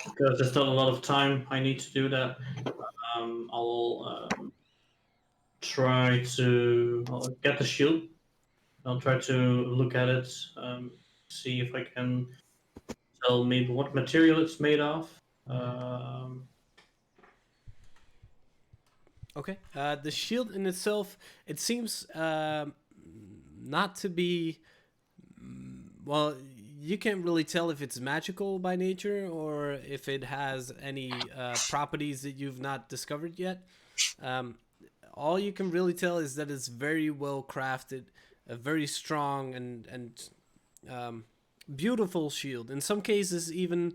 Speaker 3: because there's not a lot of time I need to do that, I'll I'll get the shield. I'll try to look at it, see if I can tell maybe what material it's made of.
Speaker 1: Okay. The shield in itself, it seems not to be. Well, you can't really tell if it's magical by nature or if it has any properties that you've not discovered yet. All you can really tell is that it's very well crafted, a very strong and beautiful shield. In some cases, even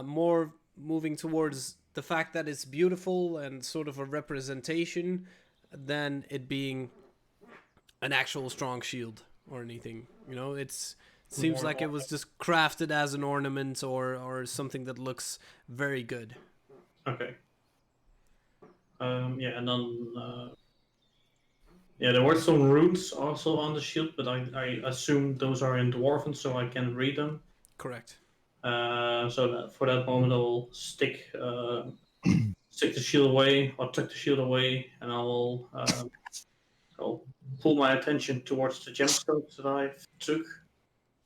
Speaker 1: more moving towards the fact that it's beautiful and sort of a representation than it being an actual strong shield or anything. You know, it seems like it was just crafted as an ornament or something that looks very good.
Speaker 3: Okay. Yeah, and then there were some runes also on the shield, but I assume those are in Dwarven, so I can read them.
Speaker 1: Correct.
Speaker 3: So that for that moment, I'll stick the shield away, or tuck the shield away, and I'll pull my attention towards the gemstones that I took.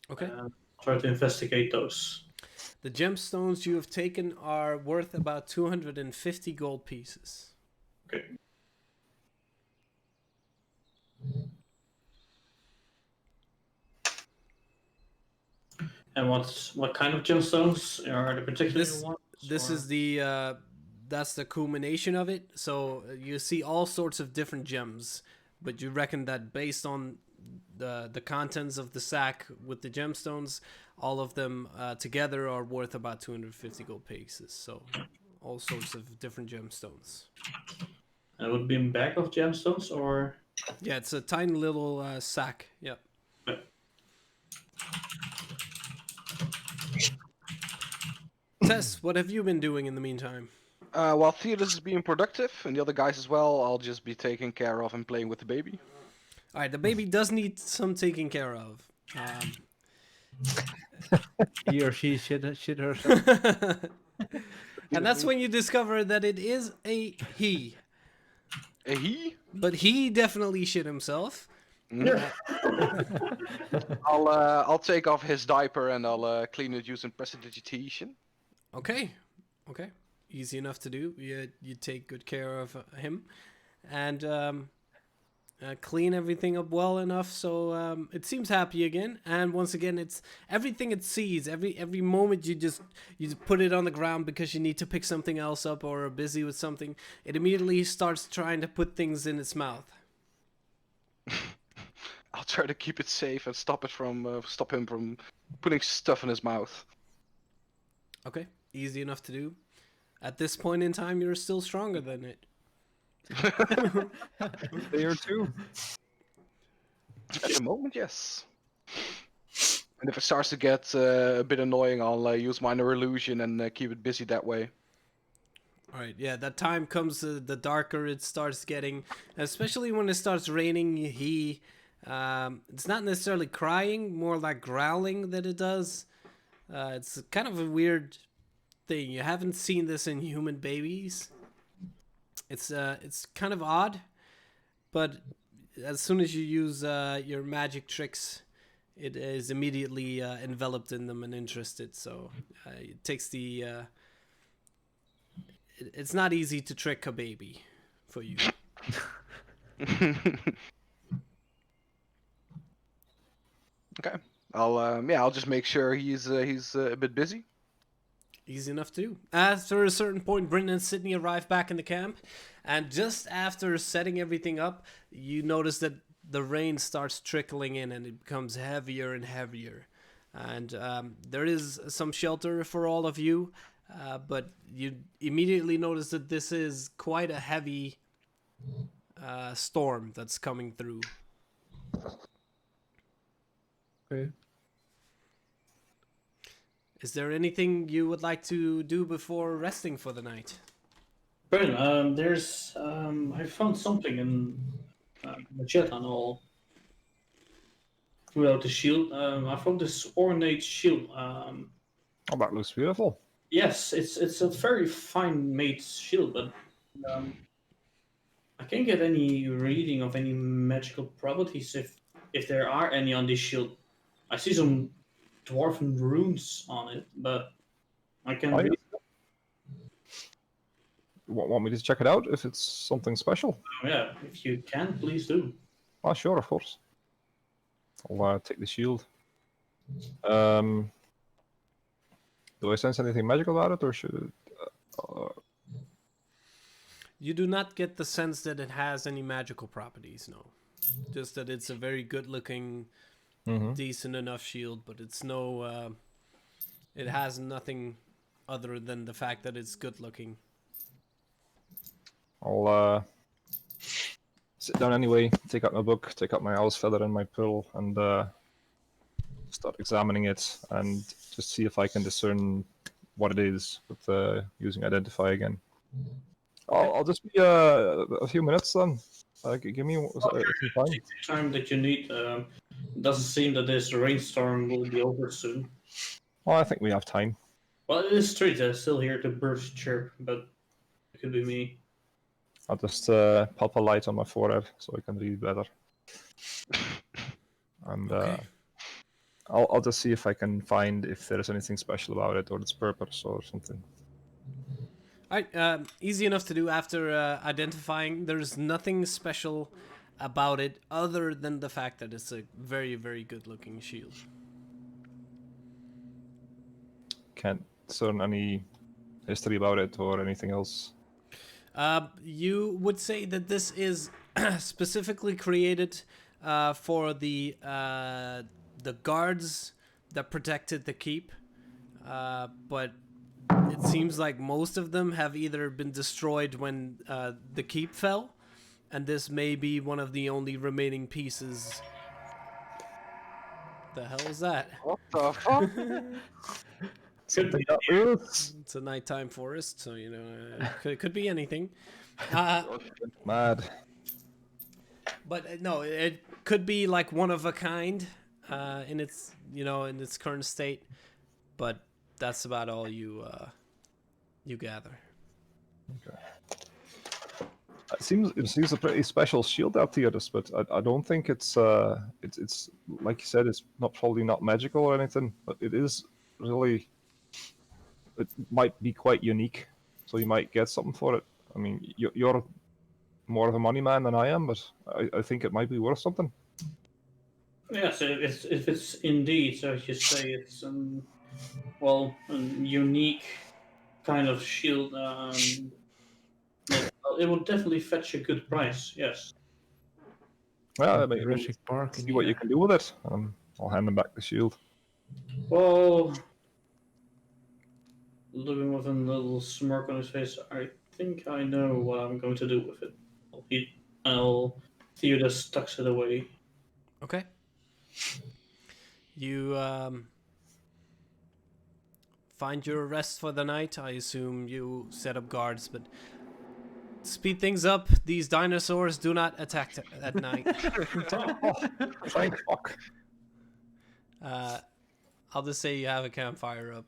Speaker 1: Okay.
Speaker 3: And try to investigate those.
Speaker 1: The gemstones you have taken are worth about 250 gold pieces.
Speaker 3: Okay. And what kind of gemstones are the particular ones?
Speaker 1: This is that's the culmination of it. So you see all sorts of different gems, but you reckon that based on the contents of the sack with the gemstones, all of them together are worth about 250 gold pieces. So all sorts of different gemstones.
Speaker 3: And it would be a bag of gemstones, or
Speaker 1: Yeah, it's a tiny little sack. Yep. Tess, what have you been doing in the meantime?
Speaker 4: While Theodos is being productive, and the other guys as well, I'll just be taking care of and playing with the baby.
Speaker 1: All right, the baby does need some taking care of.
Speaker 5: He or she shit herself.
Speaker 1: And that's when you discover that it is a he.
Speaker 4: A he?
Speaker 1: But he definitely shit himself.
Speaker 4: I'll take off his diaper and I'll clean it using prestidigitation.
Speaker 1: Okay. Easy enough to do. You take good care of him. And clean everything up well enough so it seems happy again. And once again, it's everything it sees. Every moment you just put it on the ground because you need to pick something else up or are busy with something, it immediately starts trying to put things in its mouth.
Speaker 4: I'll try to keep it safe and stop him from putting stuff in his mouth.
Speaker 1: Okay, easy enough to do. At this point in time, you're still stronger than it.
Speaker 2: They are too.
Speaker 4: At the moment, yes. And if it starts to get a bit annoying, I'll use minor illusion and keep it busy that way.
Speaker 1: Alright, yeah, that time comes, the darker it starts getting, especially when it starts raining. It's not necessarily crying, more like growling that it does. It's kind of a weird thing. You haven't seen this in human babies. It's kind of odd, but as soon as you use your magic tricks, it is immediately enveloped in them and interested. So it takes it's not easy to trick a baby for you.
Speaker 4: Okay. I'll just make sure he's a bit busy.
Speaker 1: Easy enough to do. After a certain point, Brendan and Sydney arrive back in the camp, and just after setting everything up, you notice that the rain starts trickling in and it becomes heavier and heavier. And there is some shelter for all of you, but you immediately notice that this is quite a heavy storm that's coming through.
Speaker 5: Okay.
Speaker 1: Is there anything you would like to do before resting for the night?
Speaker 3: Brennan, there's I found something in the chat and all throughout the shield. I found this ornate shield.
Speaker 2: Oh, that looks beautiful.
Speaker 3: Yes, it's a very fine made shield, but um, I can't get any reading of any magical properties if there are any on this shield. I see some dwarven runes on it, but I can't
Speaker 2: Oh,
Speaker 3: read.
Speaker 2: Want me to check it out if it's something special?
Speaker 3: Oh, yeah, if you can, please do.
Speaker 2: Oh, sure, of course. I'll take the shield. Do I sense anything magical about it, or should it?
Speaker 1: You do not get the sense that it has any magical properties, no. Just that it's a very good-looking, decent enough shield, but it's no. It has nothing other than the fact that it's good-looking.
Speaker 2: I'll sit down anyway, take out my book, take out my owl's feather and my pearl, and start examining it, and just see if I can discern what it is with using identify again. I'll just be a few minutes then. Give me some time.
Speaker 3: Take the time that you need. It doesn't seem that this rainstorm will be over soon.
Speaker 2: Well, I think we have time.
Speaker 3: Well, it is true. I still hear the birds chirp, but it could be me.
Speaker 2: I'll just pop a light on my forehead so I can read better. And
Speaker 1: Okay.
Speaker 2: I'll just see if I can find if there is anything special about it or its purpose or something.
Speaker 1: Alright, easy enough to do after identifying. There's nothing special about it other than the fact that it's a very, very good-looking shield.
Speaker 2: Can't discern any history about it or anything else.
Speaker 1: You would say that this is specifically created for the guards that protected the keep, but it seems like most of them have either been destroyed when the keep fell, and this may be one of the only remaining pieces. The hell is that?
Speaker 4: What the fuck?
Speaker 2: Something that moves.
Speaker 1: It's a nighttime forest, so you know it could be anything.
Speaker 2: Mad.
Speaker 1: But no, it could be like one of a kind in its in its current state. But that's about all you gather.
Speaker 2: Okay. It seems a pretty special shield out here, but I don't think it's like you said, it's probably not magical or anything, but it is really. It might be quite unique, so you might get something for it. I mean, you're more of a money man than I am, but I think it might be worth something.
Speaker 3: Yes, if it's indeed, so as you say, it's a unique kind of shield. It will definitely fetch a good price. Yes.
Speaker 2: Yeah, I mean,
Speaker 5: Jurassic Park in
Speaker 2: see what you
Speaker 5: here.
Speaker 2: can do with it. I'll hand him back the shield.
Speaker 3: Well, looking with a little smirk on his face, I think I know what I'm going to do with it. I'll Theodas tucks it away.
Speaker 1: Okay. You find your rest for the night. I assume you set up guards, but speed things up. These dinosaurs do not attack at night.
Speaker 2: Thank fuck.
Speaker 1: I'll just say you have a campfire up.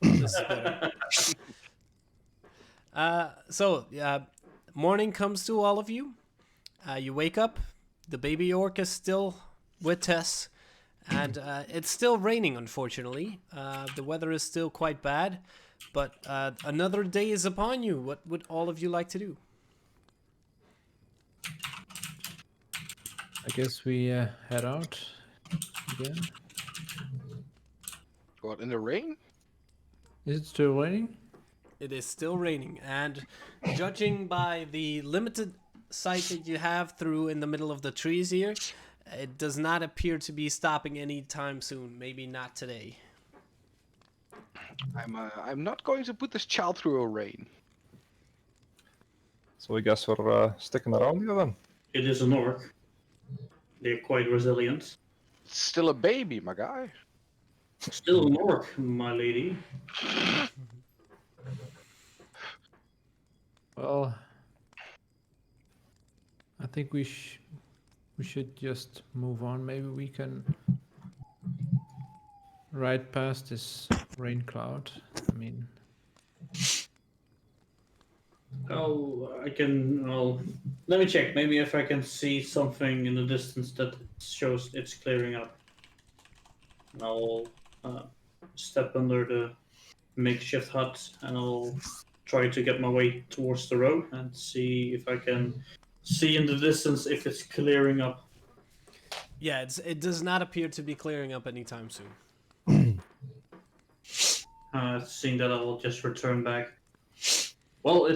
Speaker 1: This is better. Morning comes to all of you. You wake up. The baby orc is still with Tess. And it's still raining, unfortunately. The weather is still quite bad. But another day is upon you. What would all of you like to do?
Speaker 5: I guess we head out again.
Speaker 4: What, in the rain?
Speaker 5: Is it still raining?
Speaker 1: It is still raining, and judging by the limited sight that you have through in the middle of the trees here, it does not appear to be stopping anytime soon. Maybe not today.
Speaker 4: I'm not going to put this child through a rain.
Speaker 2: So I guess we're sticking around here then.
Speaker 3: It is an orc. They're quite resilient.
Speaker 4: It's still a baby, my guy.
Speaker 3: Still an orc, my lady.
Speaker 5: Well, I think we should just move on. Maybe we can ride past this rain cloud. I mean,
Speaker 3: Oh, I can. Well, let me check. Maybe if I can see something in the distance that shows it's clearing up. And I'll step under the makeshift hut and I'll try to get my way towards the road and see if I can see in the distance if it's clearing up.
Speaker 1: Yeah, it does not appear to be clearing up anytime soon.
Speaker 3: Seeing that, I'll just return back. Well,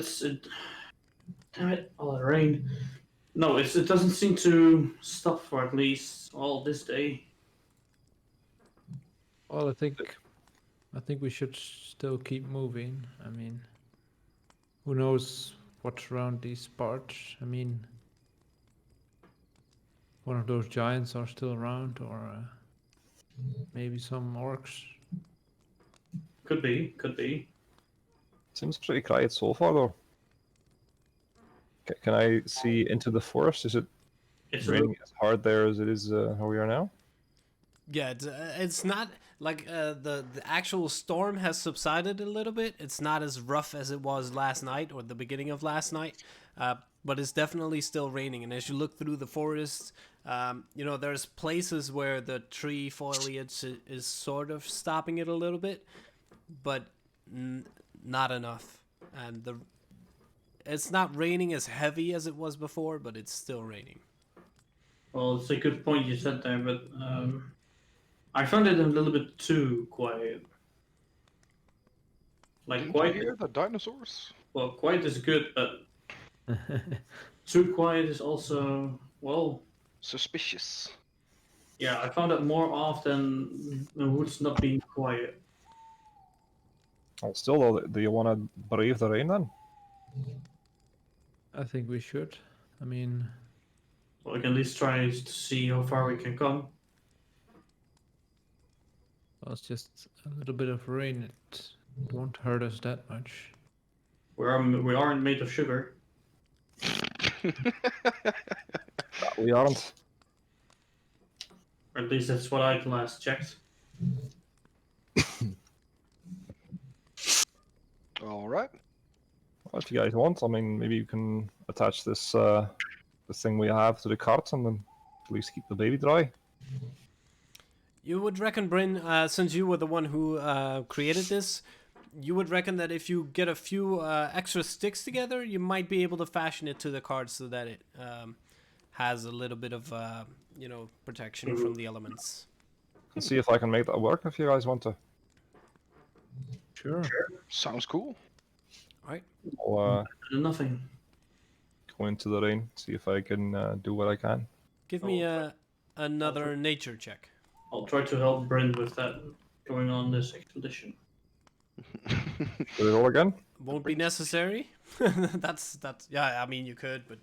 Speaker 3: damn it! Oh, the rain. No, it doesn't seem to stop for at least all this day.
Speaker 5: well, I think we should still keep moving. I mean, who knows what's around these parts? I mean, one of those giants are still around, or maybe some orcs.
Speaker 3: Could be, could be.
Speaker 2: Seems pretty quiet so far though. Can I see into the forest? Is it
Speaker 3: It's
Speaker 2: raining as hard there as it is how we are now?
Speaker 1: Yeah, it's not like the actual storm has subsided a little bit. It's not as rough as it was last night or the beginning of last night, but it's definitely still raining. And as you look through the forest, there's places where the tree foliage is sort of stopping it a little bit, but not enough. And it's not raining as heavy as it was before, but it's still raining.
Speaker 3: Well, it's a good point you said there, but I found it a little bit too quiet. Like
Speaker 4: Didn't
Speaker 3: quiet.
Speaker 4: you hear the dinosaurs?
Speaker 3: Well, quiet is good, but too quiet is also well.
Speaker 4: Suspicious.
Speaker 3: Yeah, I found that more often the woods not being quiet.
Speaker 2: Well, still though, do you want to brave the rain then?
Speaker 5: I think we should. I mean,
Speaker 3: Well, we can at least try to see how far we can come.
Speaker 5: well, it's just a little bit of rain. It won't hurt us that much.
Speaker 3: We aren't made of sugar.
Speaker 2: We aren't.
Speaker 3: Or at least that's what I last checked.
Speaker 4: All right.
Speaker 2: Well, if you guys want, I mean, maybe you can attach this this thing we have to the cart and then at least keep the baby dry.
Speaker 1: You would reckon, Bryn, since you were the one who created this, you would reckon that if you get a few extra sticks together, you might be able to fashion it to the card so that it has a little bit of, protection from the elements.
Speaker 2: I'll see if I can make that work if you guys want to.
Speaker 5: Sure.
Speaker 4: Sounds cool.
Speaker 1: All right.
Speaker 2: I'll
Speaker 3: Nothing.
Speaker 2: go into the rain, see if I can do what I can.
Speaker 1: Give me another nature check.
Speaker 3: I'll try to help Bryn with that going on this expedition.
Speaker 2: Should we roll again?
Speaker 1: Won't be necessary. that's yeah. I mean, you could, but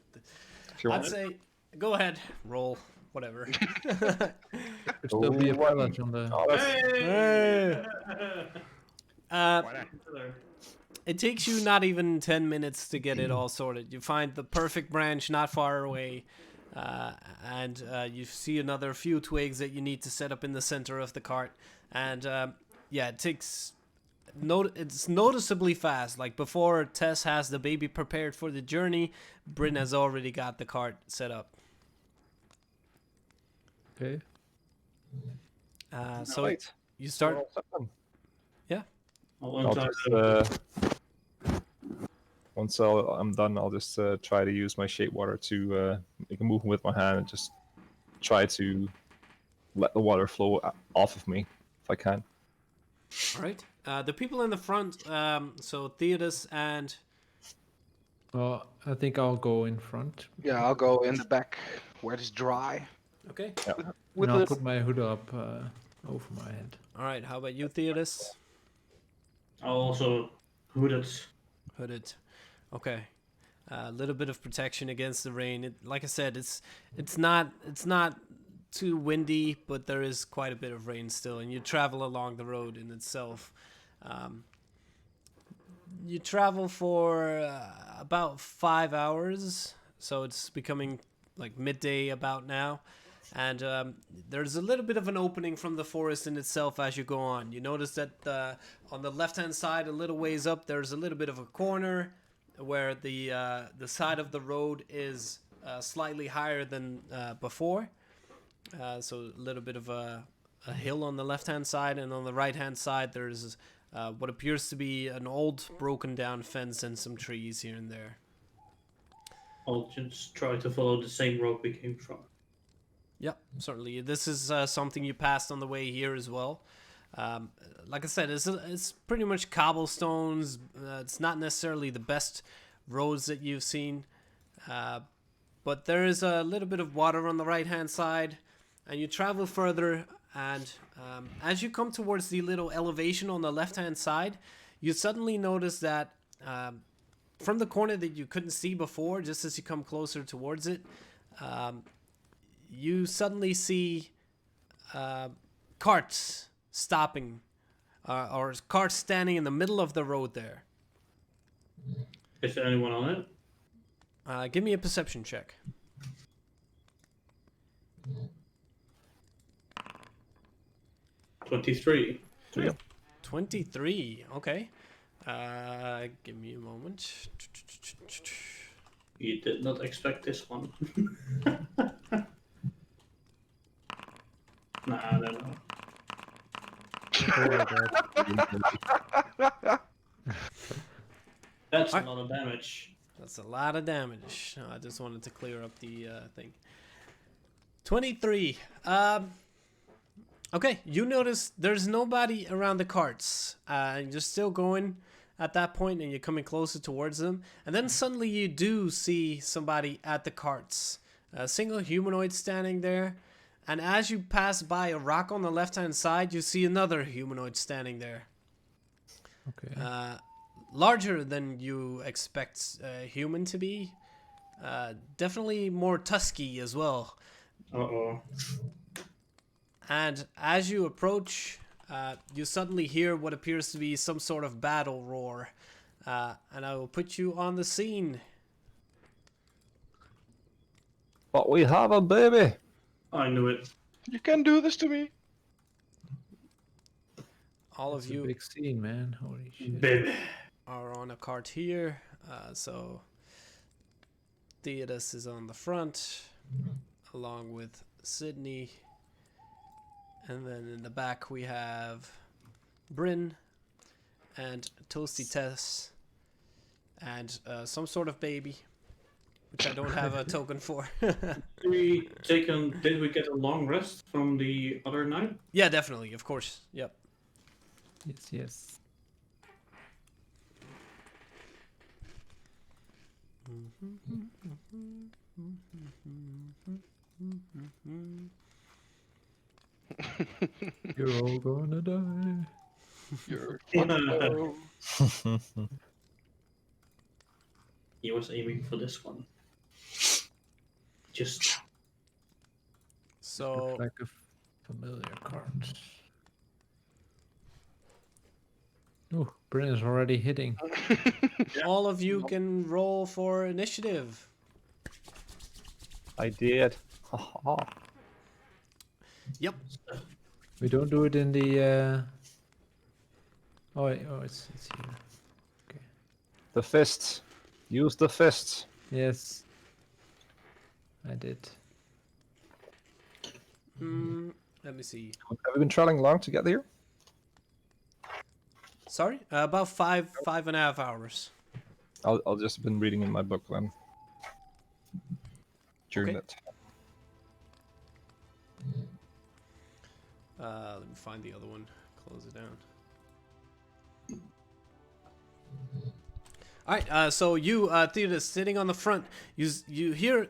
Speaker 2: If you
Speaker 1: I'd
Speaker 2: want.
Speaker 1: say go ahead, roll whatever.
Speaker 5: Could still be a pilot on the.
Speaker 2: Oh, that's-
Speaker 1: It takes you not even 10 minutes to get it all sorted. You find the perfect branch not far away, and you see another few twigs that you need to set up in the center of the cart. And it takes. It's noticeably fast. Like before Tess has the baby prepared for the journey, Bryn has already got the cart set up.
Speaker 5: Okay.
Speaker 1: So
Speaker 2: Right.
Speaker 1: you start.
Speaker 2: Well,
Speaker 1: Yeah.
Speaker 2: I'll just once I'm done, I'll just try to use my shape water to make a movement with my hand and just try to let the water flow off of me if I can.
Speaker 1: All right. The people in the front, so Theodos and
Speaker 5: Well, I think I'll go in front.
Speaker 4: Yeah, I'll go in the back where it's dry.
Speaker 1: okay.
Speaker 4: With
Speaker 5: And I'll
Speaker 4: a
Speaker 5: put my hood up over my head.
Speaker 1: All right. How about you, Theodos?
Speaker 3: I'll also hooded.
Speaker 1: Hooded. Okay. A little bit of protection against the rain. Like I said, it's not too windy, but there is quite a bit of rain still, and you travel along the road in itself. You travel for about 5 hours, so it's becoming like midday about now. And there's a little bit of an opening from the forest in itself as you go on. You notice that on the left-hand side, a little ways up, there's a little bit of a corner where the side of the road is slightly higher than before. So a little bit of a hill on the left-hand side, and on the right-hand side, there's what appears to be an old broken down fence and some trees here and there.
Speaker 3: I'll just try to follow the same road we came from.
Speaker 1: Yep, certainly. This is something you passed on the way here as well. Like I said, it's pretty much cobblestones. It's not necessarily the best roads that you've seen. But there is a little bit of water on the right-hand side. And you travel further, and as you come towards the little elevation on the left-hand side, you suddenly notice that from the corner that you couldn't see before, just as you come closer towards it, you suddenly see carts stopping, or carts standing in the middle of the road there.
Speaker 3: Is there anyone on it?
Speaker 1: Give me a perception check.
Speaker 3: 23.
Speaker 1: 23, okay. Give me a moment.
Speaker 3: You did not expect this one. Nah, no. That's a lot of damage.
Speaker 1: That's a lot of damage. I just wanted to clear up the thing. 23. Okay, you notice there's nobody around the carts. You're still going at that point, and you're coming closer towards them. And then suddenly you do see somebody at the carts. A single humanoid standing there. And as you pass by a rock on the left-hand side, you see another humanoid standing there.
Speaker 5: Okay.
Speaker 1: Larger than you expect a human to be. Definitely more tusky as well.
Speaker 3: Uh-oh.
Speaker 1: And as you approach, you suddenly hear what appears to be some sort of battle roar. And I will put you on the scene.
Speaker 2: But we have a baby!
Speaker 3: I knew it.
Speaker 4: You can do this to me.
Speaker 1: All
Speaker 5: It's
Speaker 1: of
Speaker 5: a
Speaker 1: you
Speaker 5: big scene, man. Holy shit.
Speaker 3: Baby.
Speaker 1: are on a cart here. So Theodos is on the front, along with Sydney. And then in the back we have Bryn and Toasty Tess and some sort of baby, which I don't have a token for.
Speaker 3: Did we get a long rest from the other night?
Speaker 1: Yeah, definitely, of course. Yep.
Speaker 5: Yes, yes. You're all gonna die.
Speaker 4: You're fucked.
Speaker 3: He was aiming for this one. Just
Speaker 1: So
Speaker 5: Like a familiar card. Oh, Bryn is already hitting.
Speaker 1: all of you can roll for initiative.
Speaker 2: I did. Haha.
Speaker 1: Yep.
Speaker 5: We don't do it in the. Oh, wait, it's here. Okay.
Speaker 2: The fists. Use the fists.
Speaker 5: Yes. I did.
Speaker 1: Let me see.
Speaker 2: Have we been traveling long to get here?
Speaker 1: Sorry, about five and a half hours.
Speaker 2: I'll just been reading in my book then. During
Speaker 1: Okay.
Speaker 2: that.
Speaker 1: Let me find the other one. Close it down. All right. So you, Theodus, sitting on the front, you hear,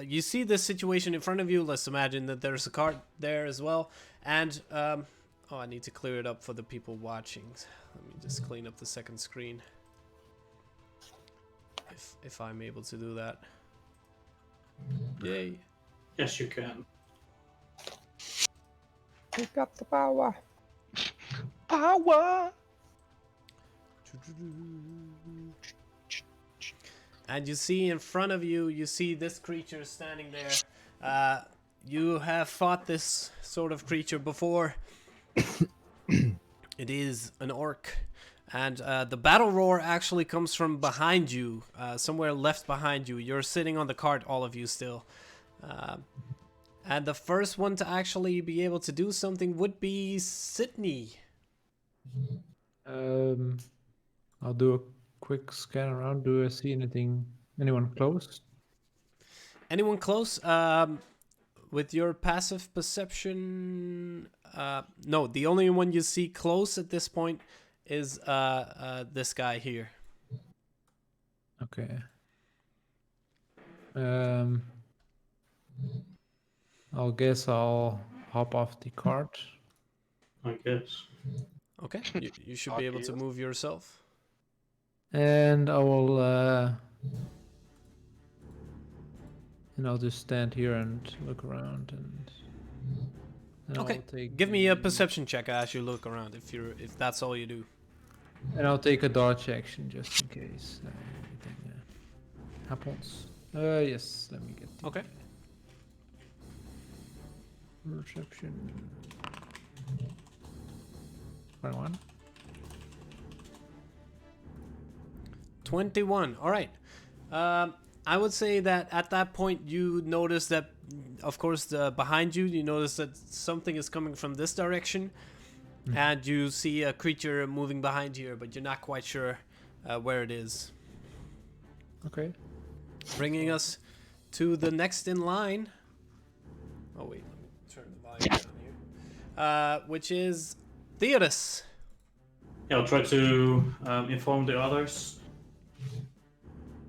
Speaker 1: you see this situation in front of you. Let's imagine that there's a cart there as well, and oh, I need to clear it up for the people watching. Let me just clean up the second screen, if I'm able to do that. Yay.
Speaker 3: Yes, you can.
Speaker 2: We got the power.
Speaker 4: Power!
Speaker 1: And you see in front of you, you see this creature standing there. You have fought this sort of creature before. It is an orc. And the battle roar actually comes from behind you, somewhere left behind you. You're sitting on the cart, all of you still. And the first one to actually be able to do something would be Sydney.
Speaker 5: I'll do a quick scan around. Do I see anyone close?
Speaker 1: Anyone close? With your passive perception, no. The only one you see close at this point is this guy here.
Speaker 5: Okay. I'll guess I'll hop off the cart.
Speaker 3: I guess.
Speaker 1: Okay, you should be able to move yourself.
Speaker 5: And I will, and I'll just stand here and look around and
Speaker 1: Okay,
Speaker 5: I'll take
Speaker 1: give me a perception check as you look around. If that's all you do.
Speaker 5: and I'll take a dodge action just in case anything happens. Yes, let me get the
Speaker 1: Okay.
Speaker 5: perception. 21.
Speaker 1: 21. All right. I would say that at that point you notice that, of course, behind you, you notice that something is coming from this direction, and you see a creature moving behind here, but you're not quite sure where it is.
Speaker 5: Okay.
Speaker 1: Bringing us to the next in line. Oh wait, let me turn the volume down here. Which is Theodus.
Speaker 3: Yeah, I'll try to inform the others.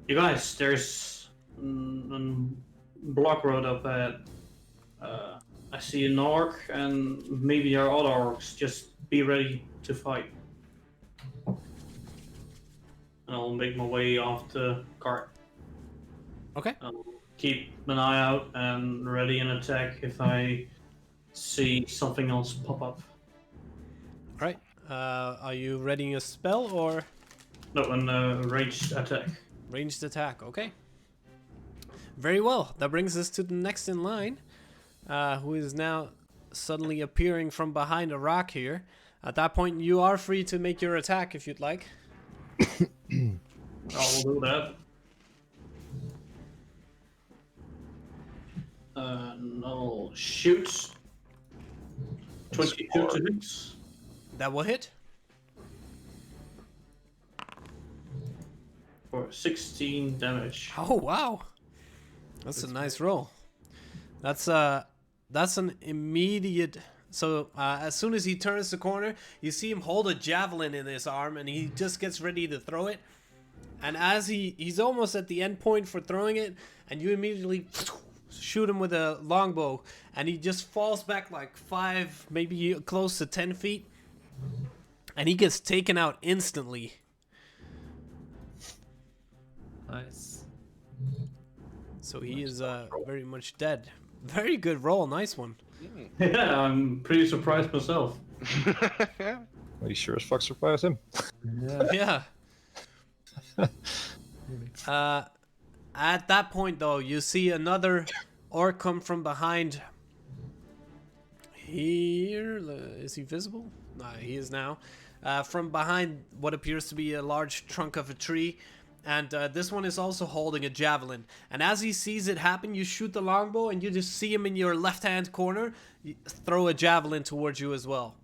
Speaker 3: You guys, there's a block road up ahead. I see an orc and maybe our other orcs. Just be ready to fight. And I'll make my way off the cart.
Speaker 1: Okay.
Speaker 3: I'll keep an eye out and ready an attack if I see something else pop up.
Speaker 1: All right. Are you readying a spell or
Speaker 3: No, a ranged attack.
Speaker 1: ranged attack? Okay. Very well. That brings us to the next in line, who is now suddenly appearing from behind a rock here. At that point, you are free to make your attack if you'd like.
Speaker 3: I'll do that. And I'll shoot. 22 to hit.
Speaker 1: That will hit.
Speaker 3: For 16 damage.
Speaker 1: Oh wow, that's a nice roll. That's an immediate. So as soon as he turns the corner, you see him hold a javelin in his arm, and he just gets ready to throw it. And as he's almost at the end point for throwing it, and you immediately shoot him with a longbow, and he just falls back like 5, maybe close to 10 feet, and he gets taken out instantly.
Speaker 5: Nice.
Speaker 1: So he is very much dead. Very good roll, nice one.
Speaker 3: Yeah, I'm pretty surprised myself.
Speaker 2: Well, you sure as fuck surprised him.
Speaker 5: Yeah.
Speaker 1: Yeah. At that point, though, you see another orc come from behind. Here, is he visible? No, he is now. From behind what appears to be a large trunk of a tree. And this one is also holding a javelin. And as he sees it happen, you shoot the longbow and you just see him in your left-hand corner. You throw a javelin towards you as well.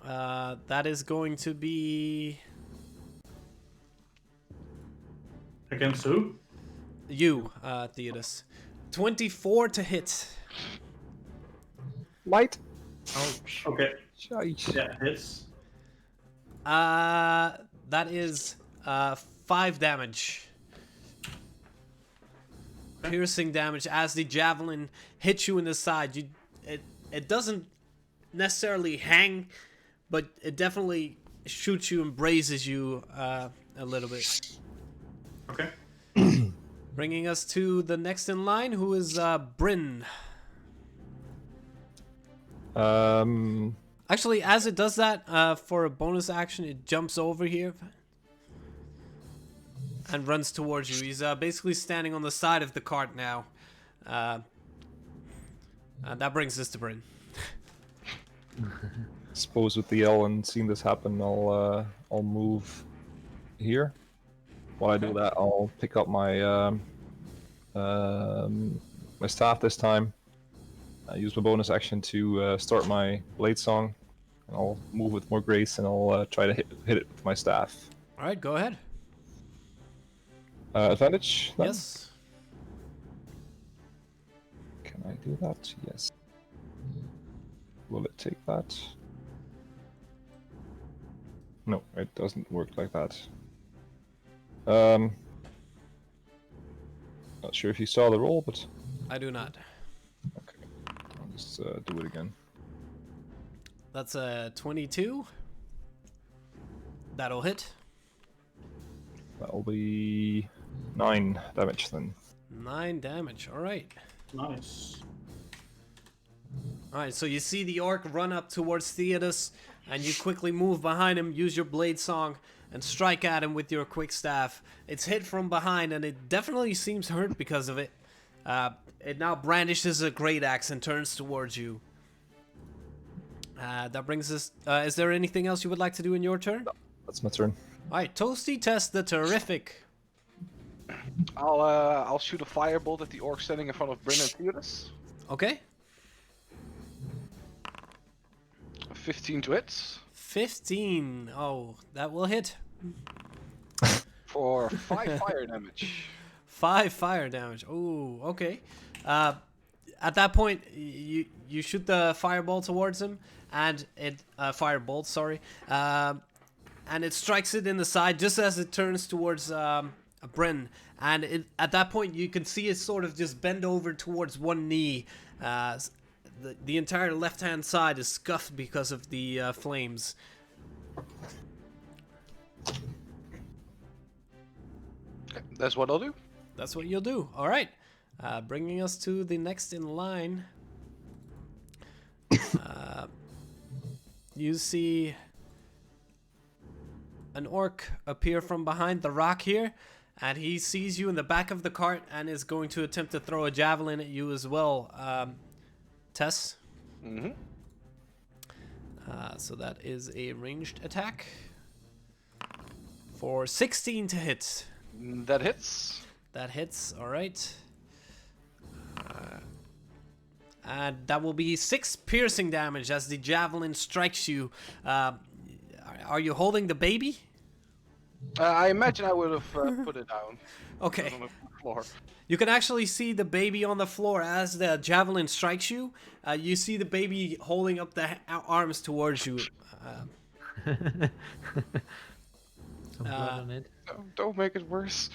Speaker 1: That is going to be
Speaker 3: Against who?
Speaker 1: You, Theodus. 24 to hit.
Speaker 2: Light.
Speaker 5: Ouch.
Speaker 3: Okay.
Speaker 2: Shite.
Speaker 3: Yeah, hits.
Speaker 1: That is 5 damage. Piercing damage as the javelin hits you in the side. It doesn't necessarily hang, but it definitely shoots you and grazes you a little bit.
Speaker 3: Okay.
Speaker 1: Bringing us to the next in line, who is Bryn. Actually, as it does that, for a bonus action, it jumps over here and runs towards you. He's basically standing on the side of the cart now. That brings us to Bryn.
Speaker 2: Suppose with the L and seeing this happen, I'll move here. While I do that, I'll pick up my my staff this time. I use my bonus action to start my blade song, and I'll move with more grace, and I'll try to hit it with my staff.
Speaker 1: All right, go ahead.
Speaker 2: Advantage? Then?
Speaker 1: Yes.
Speaker 2: Can I do that? Yes. Will it take that? No, it doesn't work like that. Not sure if you saw the roll, but
Speaker 1: I do not.
Speaker 2: okay. I'll just do it again.
Speaker 1: That's a 22. That'll hit.
Speaker 2: That'll be 9 damage then.
Speaker 1: 9 damage. All right.
Speaker 3: Nice.
Speaker 1: Alright, so you see the orc run up towards Theodus, and you quickly move behind him, use your blade song, and strike at him with your quick staff. It's hit from behind, and it definitely seems hurt because of it. It now brandishes a great axe and turns towards you. That brings us... is there anything else you would like to do in your turn?
Speaker 2: That's my turn.
Speaker 1: Alright, Toasty test the terrific.
Speaker 4: I'll shoot a firebolt at the orc standing in front of Bryn and Theodus.
Speaker 1: Okay.
Speaker 4: 15 to hit
Speaker 1: 15. Oh, that will hit.
Speaker 4: for 5 fire damage.
Speaker 1: 5 fire damage. Oh, okay. At that point, you shoot the fireball towards him, and it firebolt, sorry, and it strikes it in the side just as it turns towards Bryn. And at that point, you can see it sort of just bend over towards one knee. The entire left-hand side is scuffed because of the flames.
Speaker 4: Okay, that's what I'll do.
Speaker 1: That's what you'll do. All right. Bringing us to the next in line. You see an orc appear from behind the rock here, and he sees you in the back of the cart and is going to attempt to throw a javelin at you as well. Tess.
Speaker 4: Mm-hmm.
Speaker 1: So that is a ranged attack for 16 to hit.
Speaker 4: That hits.
Speaker 1: That hits, alright. And that will be 6 piercing damage as the javelin strikes you. Are you holding the baby?
Speaker 4: I imagine I would have put it down.
Speaker 1: Okay.
Speaker 4: On the floor.
Speaker 1: You can actually see the baby on the floor as the javelin strikes you. You see the baby holding up the arms towards you.
Speaker 5: Some blood on it.
Speaker 4: Don't make it worse.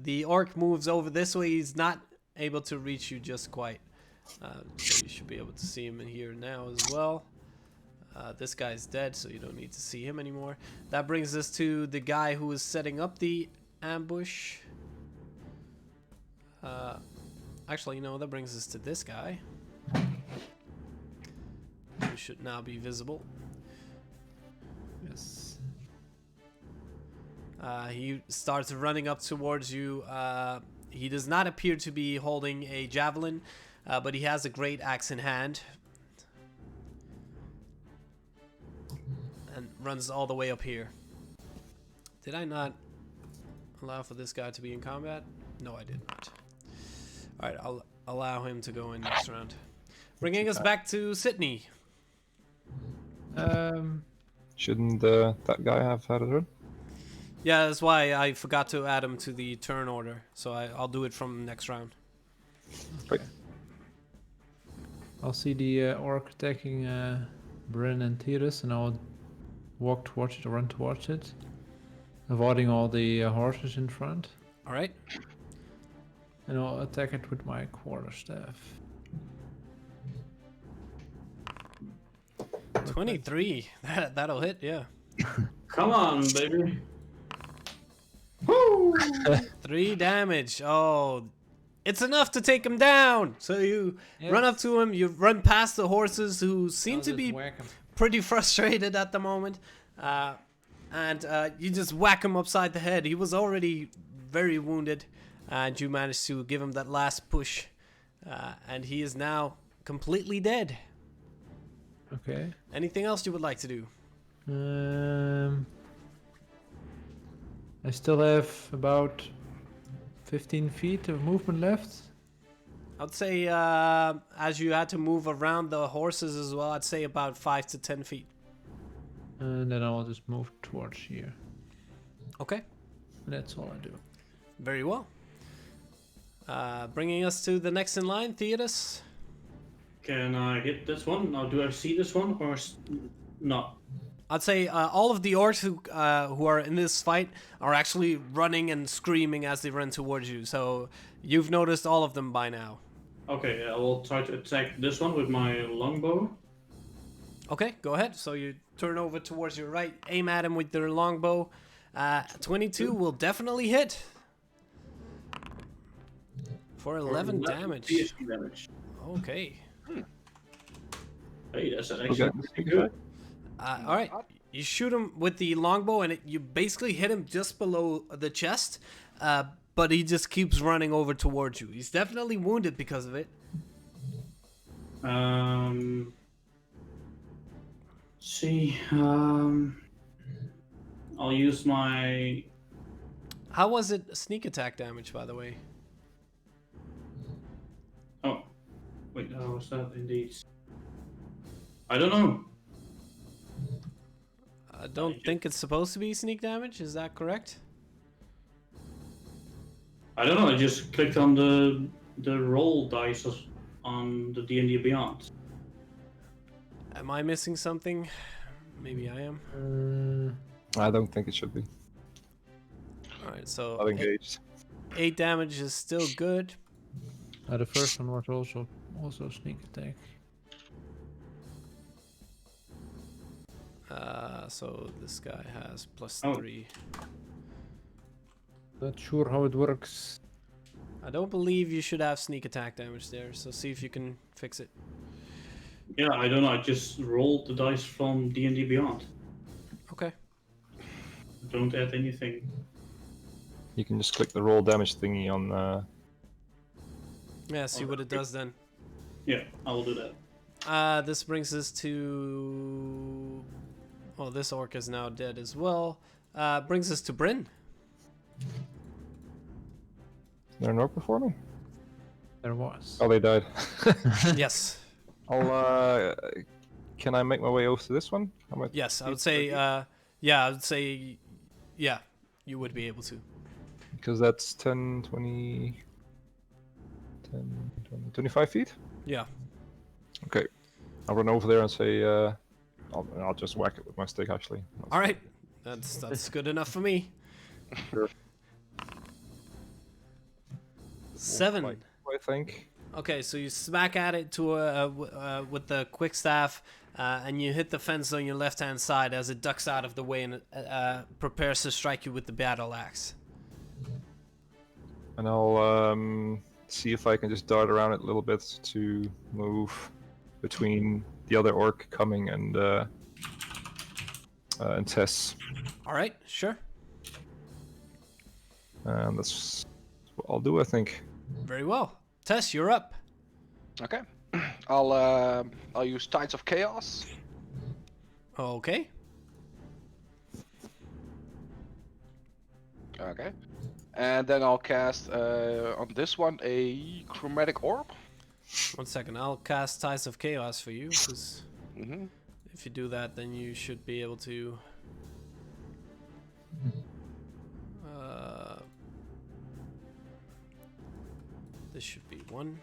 Speaker 1: The orc moves over this way. He's not able to reach you just quite. So you should be able to see him in here now as well. This guy's dead, so you don't need to see him anymore. That brings us to the guy who is setting up the ambush. Actually, you know, that brings us to this guy, who should now be visible.
Speaker 5: Yes.
Speaker 1: He starts running up towards you. He does not appear to be holding a javelin, but he has a great axe in hand. And runs all the way up here. Did I not allow for this guy to be in combat? No, I did not. Alright, I'll allow him to go in next round. Bringing us back to Sydney.
Speaker 2: Shouldn't that guy have had a turn?
Speaker 1: Yeah, that's why I forgot to add him to the turn order. So I'll do it from next round.
Speaker 2: Right.
Speaker 5: I'll see the orc attacking Bryn and Tiras, and I'll walk towards it or run towards it, avoiding all the horses in front.
Speaker 1: All right.
Speaker 5: And I'll attack it with my quarterstaff.
Speaker 1: 23. That'll hit. Yeah.
Speaker 3: Come on, baby.
Speaker 1: 3 damage. Oh, it's enough to take him down. So you run up to him. You run past the horses who seem to be pretty frustrated at the moment. And you just whack him upside the head. He was already very wounded. And you managed to give him that last push. And he is now completely dead.
Speaker 5: Okay.
Speaker 1: Anything else you would like to do?
Speaker 5: I still have about 15 feet of movement left.
Speaker 1: I'd say as you had to move around the horses as well, I'd say about 5 to 10 feet.
Speaker 5: And then I'll just move towards here.
Speaker 1: Okay.
Speaker 5: And that's all I do.
Speaker 1: Very well. Bringing us to the next in line, Theodus.
Speaker 3: Can I hit this one? Now, do I see this one or not?
Speaker 1: I'd say all of the orcs who are in this fight are actually running and screaming as they run towards you. So you've noticed all of them by now.
Speaker 3: Okay, I will try to attack this one with my longbow.
Speaker 1: Okay, go ahead. So you turn over towards your right, aim at him with your longbow. 22 will definitely hit. For 11 damage.
Speaker 3: piercing damage.
Speaker 1: Okay.
Speaker 3: Hey, that's actually pretty good.
Speaker 1: All right, you shoot him with the longbow, and you basically hit him just below the chest. But he just keeps running over towards you. He's definitely wounded because of it.
Speaker 3: See, I'll use my.
Speaker 1: How was it sneak attack damage, by the way?
Speaker 3: Oh, wait, how was that indeed? I don't know.
Speaker 1: I don't think it's supposed to be sneak damage. Is that correct?
Speaker 3: I don't know. I just clicked on the roll dice on the D&D Beyond.
Speaker 1: Am I missing something? Maybe I am.
Speaker 2: I don't think it should be.
Speaker 1: All right, so
Speaker 2: Not engaged.
Speaker 1: 8 damage is still good.
Speaker 5: The first one was also sneak attack.
Speaker 1: So this guy has plus
Speaker 3: Oh.
Speaker 1: 3.
Speaker 5: Not sure how it works.
Speaker 1: I don't believe you should have sneak attack damage there, so see if you can fix it.
Speaker 3: Yeah, I don't know. I just rolled the dice from D&D Beyond.
Speaker 1: Okay.
Speaker 3: Don't add anything.
Speaker 2: You can just click the roll damage thingy on.
Speaker 1: Yeah, see what it does then.
Speaker 3: Yeah, I will do that.
Speaker 1: This brings us to... Well, this orc is now dead as well. Brings us to Bryn.
Speaker 2: Is there an orc before me?
Speaker 5: There was.
Speaker 2: Oh, they died.
Speaker 1: Yes.
Speaker 2: I'll. Can I make my way over to this one? How much?
Speaker 1: Yes, I would say... yeah, I would say... Yeah, you would be able to.
Speaker 2: Because that's 10, 20, 10, 20, 25 feet?
Speaker 1: Yeah.
Speaker 2: Okay. I'll run over there and say, I'll just whack it with my stick, actually.
Speaker 1: All right. That's good enough for me.
Speaker 2: Sure.
Speaker 1: 7.
Speaker 2: I think.
Speaker 1: Okay, so you smack at it to with the quick staff, and you hit the fence on your left-hand side as it ducks out of the way and prepares to strike you with the battle axe.
Speaker 2: And I'll see if I can just dart around it a little bit to move between the other orc coming and Tess.
Speaker 1: All right, sure.
Speaker 2: And that's what I'll do, I think.
Speaker 1: Very well. Tess, you're up.
Speaker 4: Okay. I'll use Tides of Chaos.
Speaker 1: Okay.
Speaker 4: Okay. And then I'll cast on this one a Chromatic Orb.
Speaker 1: 1 second. I'll cast Tides of Chaos for you, because If you do that, then you should be able to... this should be 1.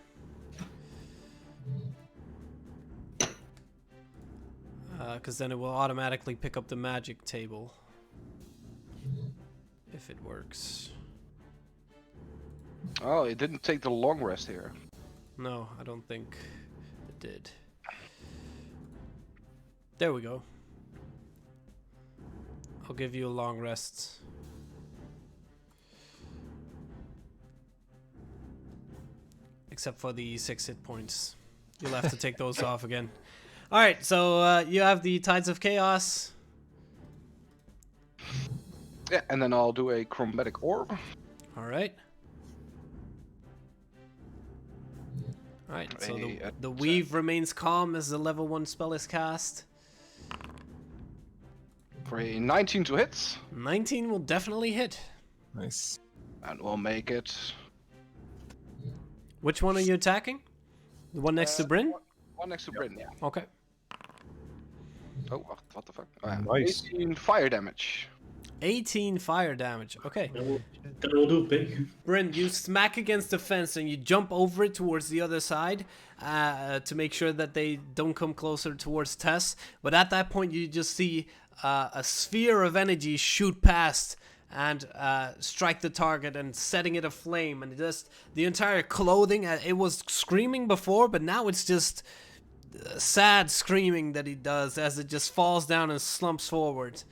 Speaker 1: Because then it will automatically pick up the magic table. If it works.
Speaker 4: Oh, it didn't take the long rest here.
Speaker 1: No, I don't think it did. There we go. I'll give you a long rest. Except for the 6 hit points. You'll have to take those off again. Alright, so you have the Tides of Chaos.
Speaker 4: Yeah, and then I'll do a chromatic orb.
Speaker 1: Alright. Alright, so
Speaker 4: A
Speaker 1: the weave remains calm as the level 1 spell is cast.
Speaker 4: For a 19 to hit.
Speaker 1: 19 will definitely hit.
Speaker 2: Nice.
Speaker 4: And we'll make it...
Speaker 1: Which one are you attacking? The one next to Bryn?
Speaker 4: One next to Bryn, yeah.
Speaker 1: Okay.
Speaker 4: Oh, what the fuck? Oh, yeah.
Speaker 2: Nice.
Speaker 4: 18 fire damage.
Speaker 1: 18 fire damage. Okay.
Speaker 3: That will do big.
Speaker 1: Bryn, you smack against the fence and you jump over it towards the other side to make sure that they don't come closer towards Tess. But at that point, you just see a sphere of energy shoot past and strike the target and setting it aflame. And just the entire clothing, it was screaming before, but now it's just sad screaming that he does as it just falls down and slumps forward.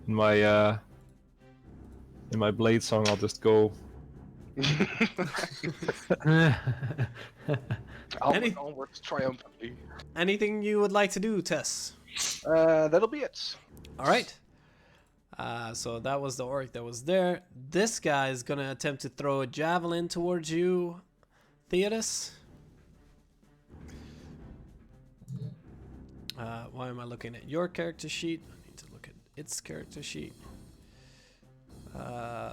Speaker 2: In my blade song, I'll just go.
Speaker 4: Onwards triumphantly.
Speaker 1: Anything you would like to do, Tess?
Speaker 4: That'll be it.
Speaker 1: All right. So that was the orc that was there. This guy is going to attempt to throw a javelin towards you, Theodos. Why am I looking at your character sheet? I need to look at its character sheet.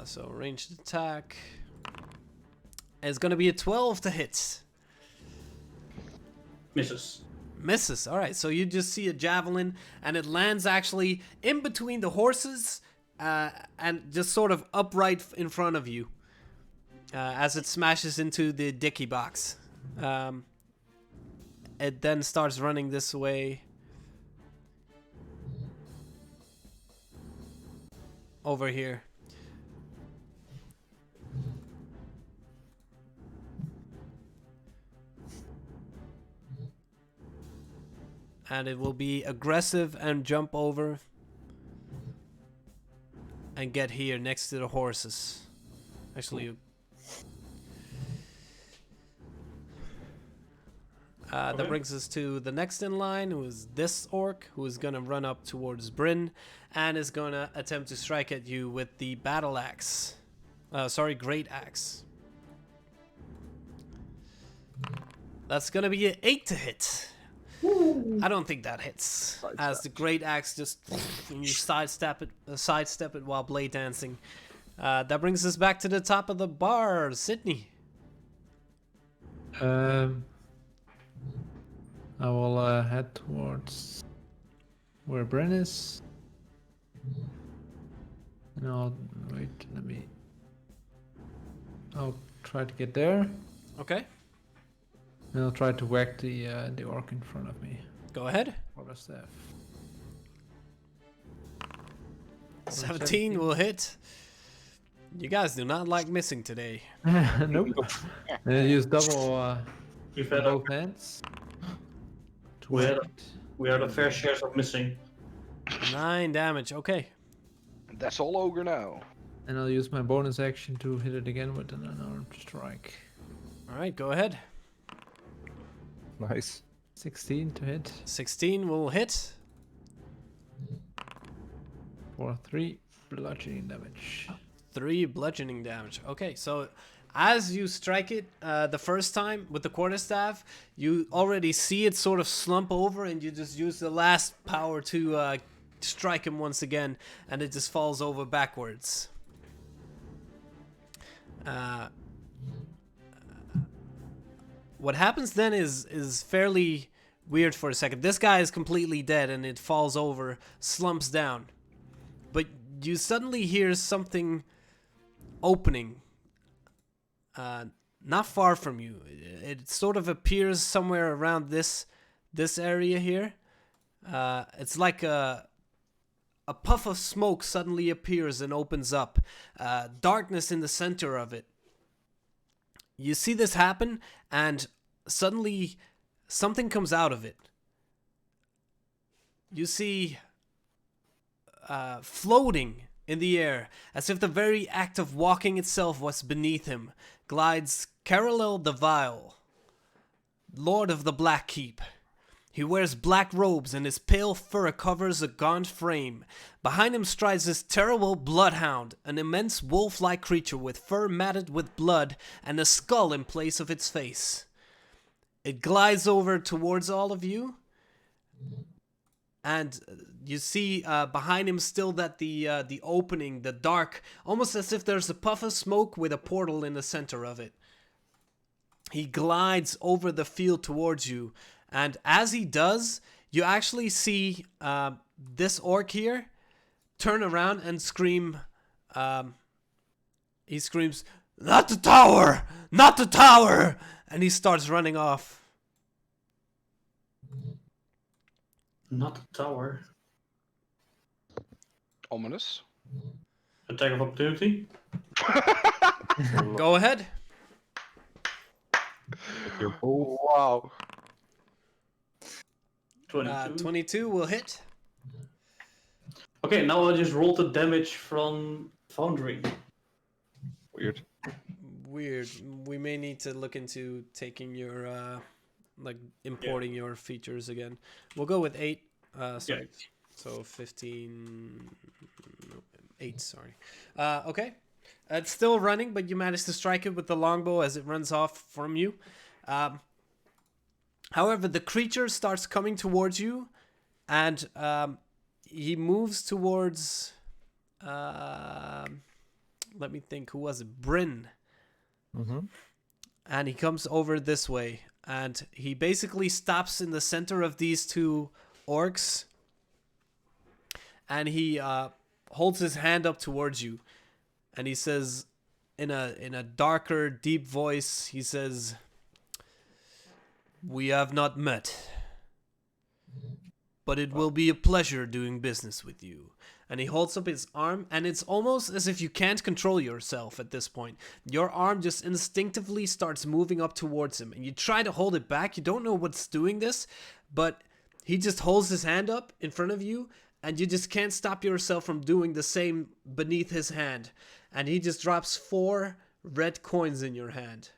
Speaker 1: So ranged attack. It's going to be a 12 to hit.
Speaker 3: Misses.
Speaker 1: Misses. All right, so you just see a javelin, and it lands actually in between the horses, and just sort of upright in front of you, as it smashes into the dicky box. It then starts running this way, over here. And it will be aggressive and jump over and get here next to the horses. Actually, that brings us to the next in line, who is this orc, who is going to run up towards Bryn and is going to attempt to strike at you with the battle axe. Great axe. That's going to be an 8 to hit. I don't think that hits, as the great axe just and you sidestep it while blade dancing. That brings us back to the top of the bar, Sydney.
Speaker 5: I will head towards where Bren is. And I'll try to get there.
Speaker 1: Okay,
Speaker 5: And I'll try to whack the orc in front of me.
Speaker 1: go ahead.
Speaker 5: Or the staff.
Speaker 1: 17 will hit. You guys do not like missing today.
Speaker 5: Nope. Use double
Speaker 3: We've had
Speaker 5: both hands.
Speaker 3: we had a fair share of missing.
Speaker 1: 9 damage. Okay.
Speaker 4: That's all ogre now.
Speaker 5: And I'll use my bonus action to hit it again with an unarmed strike.
Speaker 1: All right, go ahead.
Speaker 2: Nice.
Speaker 5: 16 to hit
Speaker 1: 16 will hit.
Speaker 5: for 3 bludgeoning damage.
Speaker 1: 3 bludgeoning damage. Okay, so as you strike it the first time with the quarterstaff, you already see it sort of slump over, and you just use the last power to strike him once again, and it just falls over backwards. What happens then is fairly weird for a second. This guy is completely dead and it falls over, slumps down. But you suddenly hear something opening not far from you. It sort of appears somewhere around this area here. It's like a puff of smoke suddenly appears and opens up. Darkness in the center of it. You see this happen, and suddenly something comes out of it. You see floating in the air, as if the very act of walking itself was beneath him, glides Carolel the Vile, Lord of the Black Keep. He wears black robes and his pale fur covers a gaunt frame. Behind him strides this terrible bloodhound, an immense wolf-like creature with fur matted with blood and a skull in place of its face. It glides over towards all of you, and you see behind him still that the opening, the dark, almost as if there's a puff of smoke with a portal in the center of it. He glides over the field towards you, and as he does, you actually see this orc here turn around and scream. He screams, "Not the tower! Not the tower!" And he starts running off.
Speaker 3: Not the tower.
Speaker 4: Ominous.
Speaker 3: Attack of opportunity.
Speaker 1: Go ahead.
Speaker 2: Your bow.
Speaker 4: Wow.
Speaker 3: 22.
Speaker 1: 22 will hit.
Speaker 3: Okay, now I just rolled the damage from Foundry.
Speaker 2: Weird.
Speaker 1: Weird. We may need to look into taking your, importing your features again. We'll go with 8. Sorry.
Speaker 3: Yeah.
Speaker 1: So 15... No, 8, sorry. Okay. It's still running, but you managed to strike it with the longbow as it runs off from you. However, the creature starts coming towards you, and he moves towards... let me think, who was it? Bryn.
Speaker 2: Mm-hmm.
Speaker 1: And he comes over this way, and he basically stops in the center of these two orcs, and he holds his hand up towards you, and he says, in a darker, deep voice, he says, "We have not met, but it will be a pleasure doing business with you." And he holds up his arm, and it's almost as if you can't control yourself at this point. Your arm just instinctively starts moving up towards him, and you try to hold it back. You don't know what's doing this, but he just holds his hand up in front of you, and you just can't stop yourself from doing the same beneath his hand. And he just drops 4 red coins in your hand.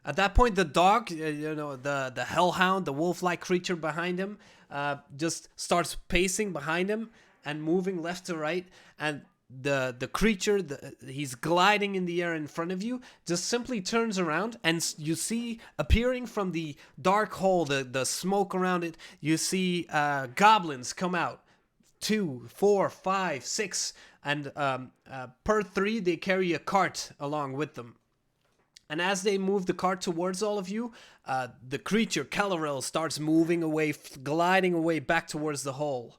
Speaker 1: At that point, the dog, the hellhound, the wolf-like creature behind him, just starts pacing behind him and moving left to right. And the creature, he's gliding in the air in front of you, just simply turns around, and you see appearing from the dark hole, the smoke around it, you see goblins come out. 2, 4, 5, 6, and per 3 they carry a cart along with them. And as they move the cart towards all of you, the creature, Calarel, starts moving away, gliding away back towards the hole.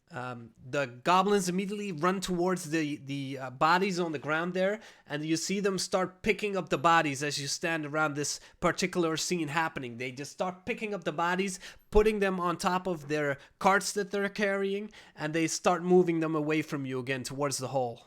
Speaker 1: The goblins immediately run towards the bodies on the ground there, and you see them start picking up the bodies as you stand around this particular scene happening. They just start picking up the bodies, putting them on top of their carts that they're carrying, and they start moving them away from you again towards the hole.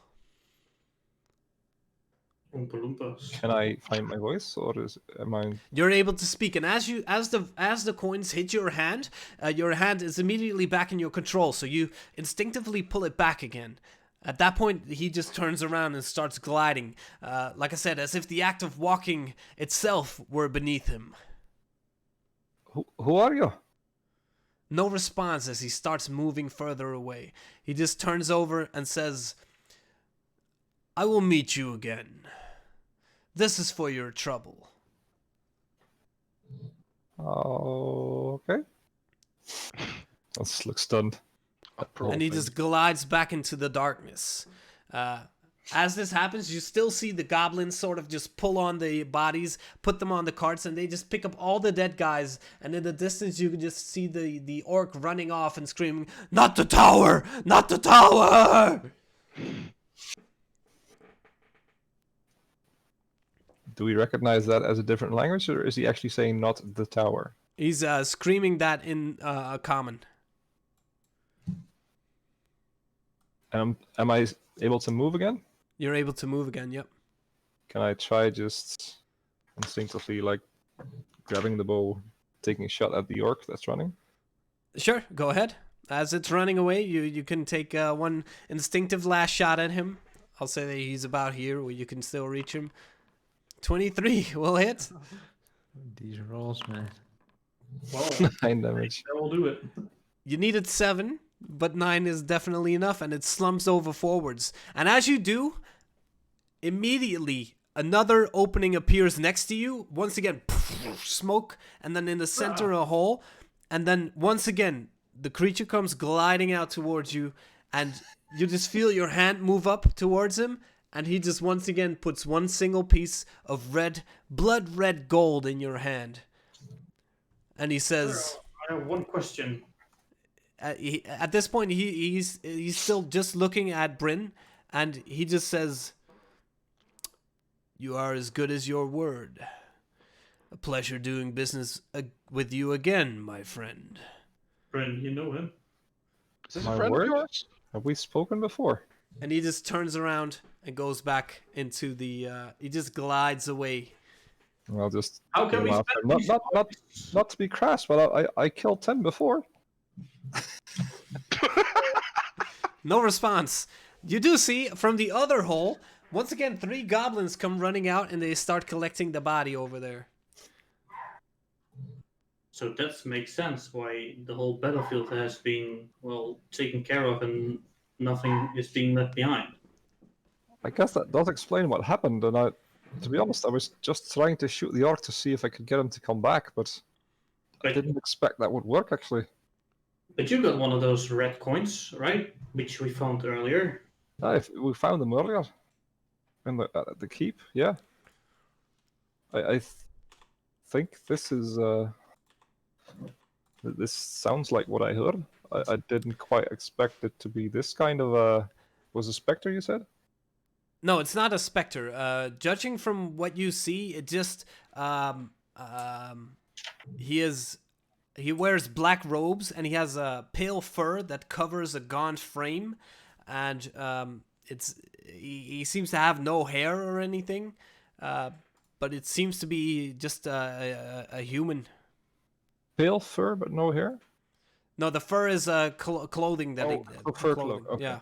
Speaker 3: Oompa Loompas.
Speaker 2: Can I find my voice, or am I?
Speaker 1: You're able to speak, and as the coins hit your hand is immediately back in your control, so you instinctively pull it back again. At that point, he just turns around and starts gliding, like I said, as if the act of walking itself were beneath him.
Speaker 2: Who are you?
Speaker 1: No response as he starts moving further away. He just turns over and says, "I will meet you again. This is for your trouble."
Speaker 2: Oh, okay. Let's look stunned.
Speaker 1: And he just glides back into the darkness. As this happens, you still see the goblins sort of just pull on the bodies, put them on the carts, and they just pick up all the dead guys. And in the distance, you can just see the orc running off and screaming, "Not the tower! Not the tower!"
Speaker 2: Do we recognize that as a different language, or is he actually saying "not the tower"?
Speaker 1: He's screaming that in common.
Speaker 2: Am I able to move again?
Speaker 1: You're able to move again, yep.
Speaker 2: Can I try just instinctively, like, grabbing the bow, taking a shot at the orc that's running?
Speaker 1: Sure, go ahead. As it's running away, you can take one instinctive last shot at him. I'll say that he's about here where you can still reach him. 23 will hit.
Speaker 5: These rolls, man.
Speaker 3: Well,
Speaker 2: 9 damage.
Speaker 3: that will do it.
Speaker 1: You needed 7, but 9 is definitely enough, and it slumps over forwards. And as you do, immediately another opening appears next to you. Once again, smoke, and then in the center a hole. And then once again, the creature comes gliding out towards you, and you just feel your hand move up towards him, and he just once again puts one single piece of red, blood red gold in your hand. And he says,
Speaker 3: I have one question.
Speaker 1: at this point, he's still just looking at Bryn, and he just says, "You are as good as your word. A pleasure doing business with you again, my friend."
Speaker 3: Bryn, you know him?
Speaker 4: Is this
Speaker 2: My
Speaker 4: a friend
Speaker 2: word?
Speaker 4: of yours?
Speaker 2: Have we spoken before?
Speaker 1: And he just turns around and goes back into the. He just glides away.
Speaker 2: I'll just.
Speaker 3: How can we
Speaker 2: laugh.
Speaker 3: spend
Speaker 2: Not to be crass, but I killed 10 before.
Speaker 1: No response. You do see from the other hole. Once again, 3 goblins come running out and they start collecting the body over there.
Speaker 3: So that makes sense why the whole battlefield has been, well, taken care of and nothing is being left behind.
Speaker 2: I guess that does explain what happened, and to be honest, I was just trying to shoot the orc to see if I could get him to come back, but I
Speaker 3: But,
Speaker 2: didn't expect that would work, actually.
Speaker 3: but you got one of those red coins, right? Which we found earlier.
Speaker 2: We found them earlier. At the keep, yeah. I think this is... This sounds like what I heard. I didn't quite expect it to be this kind of a... Was a specter, you said?
Speaker 1: No, it's not a specter. Judging from what you see, it just he wears black robes and he has a pale fur that covers a gaunt frame, and he seems to have no hair or anything, but it seems to be just a human.
Speaker 2: Pale fur, but no hair?
Speaker 1: No, the fur is clothing that
Speaker 2: fur cloak, okay.
Speaker 1: Yeah.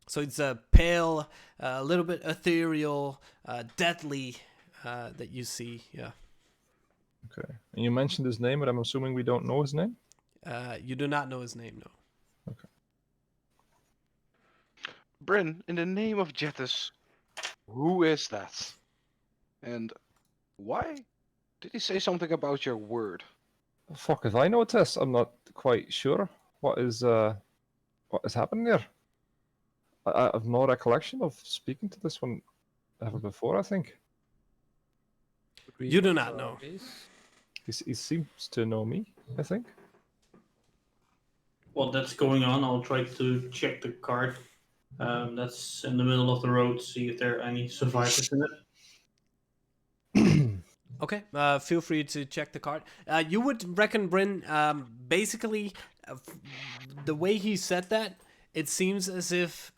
Speaker 1: So it's a pale, a little bit ethereal, deathly that you see. Yeah.
Speaker 2: Okay. And you mentioned his name, but I'm assuming we don't know his name?
Speaker 1: You do not know his name, no.
Speaker 2: Okay.
Speaker 4: Bryn, in the name of Jettis, who is that? And why did he say something about your word?
Speaker 2: Fuck if I know this. I'm not quite sure what is happening there. I have no recollection of speaking to this one ever before, I think.
Speaker 1: You do not know.
Speaker 2: He seems to know me, I think.
Speaker 3: While that's going on, I'll try to check the cart that's in the middle of the road, see if there are any survivors in it.
Speaker 1: Okay, feel free to check the card. You would reckon, Bryn, basically, the way he said that, it seems as if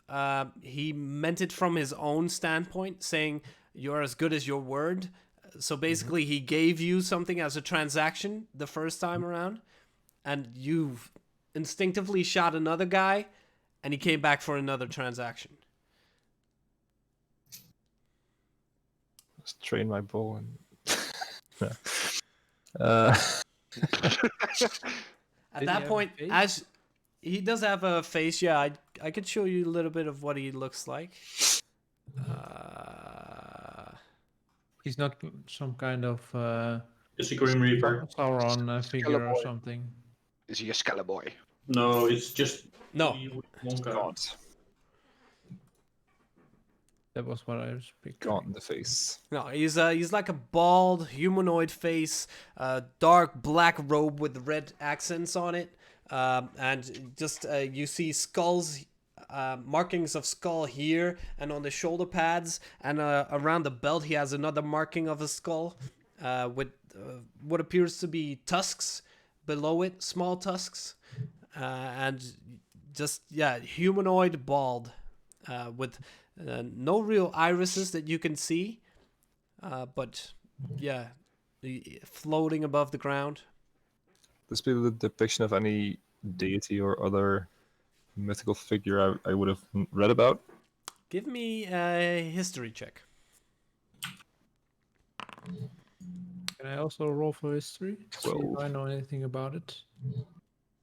Speaker 1: he meant it from his own standpoint, saying, "You're as good as your word." So basically, he gave you something as a transaction the first time around, and you instinctively shot another guy, and he came back for another transaction.
Speaker 2: Let's train my bow and...
Speaker 1: At that point, as he does have a face, yeah, I could show you a little bit of what he looks like.
Speaker 5: He's not some kind of
Speaker 3: It's a Grim Reaper.
Speaker 5: Sauron figure or
Speaker 4: Skeletor.
Speaker 5: something.
Speaker 4: Is he a Skeletor?
Speaker 3: No, it's just
Speaker 1: No.
Speaker 3: one guy.
Speaker 5: That was what I was picturing.
Speaker 2: Gaunt in the face.
Speaker 1: No, he's like a bald humanoid face, dark black robe with red accents on it, and just you see skulls, markings of skull here and on the shoulder pads, and around the belt he has another marking of a skull, with what appears to be tusks below it, small tusks, and just humanoid bald, with no real irises that you can see, but floating above the ground.
Speaker 2: This be the depiction of any deity or other mythical figure I would have read about.
Speaker 1: Give me a history check.
Speaker 5: Can I also roll for history? See if
Speaker 2: 12.
Speaker 5: I know anything about it.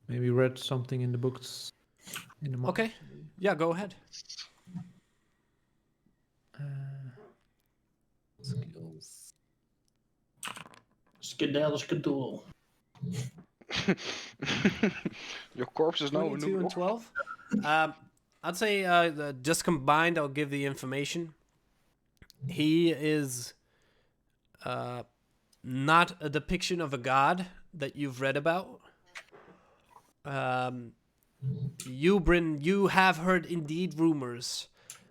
Speaker 5: Maybe read something in the books. In the
Speaker 1: Okay, yeah, go ahead.
Speaker 5: Skills.
Speaker 3: Skedaddle.
Speaker 4: Your corpse is now
Speaker 1: 22 and 12. I'd say just combined, I'll give the information. He is not a depiction of a god that you've read about. You, Bryn, you have heard indeed rumors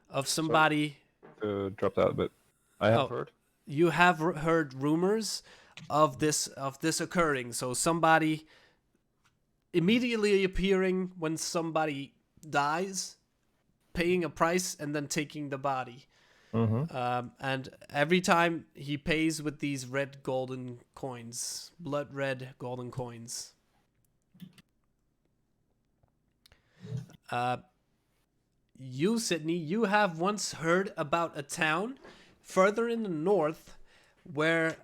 Speaker 1: of somebody.
Speaker 2: Dropped out a bit. I have heard.
Speaker 1: You have heard rumors of this occurring. So somebody immediately appearing when somebody dies, paying a price, and then taking the body. And every time he pays with these red golden coins, blood red golden coins. You, Sydney, you have once heard about a town further in the north where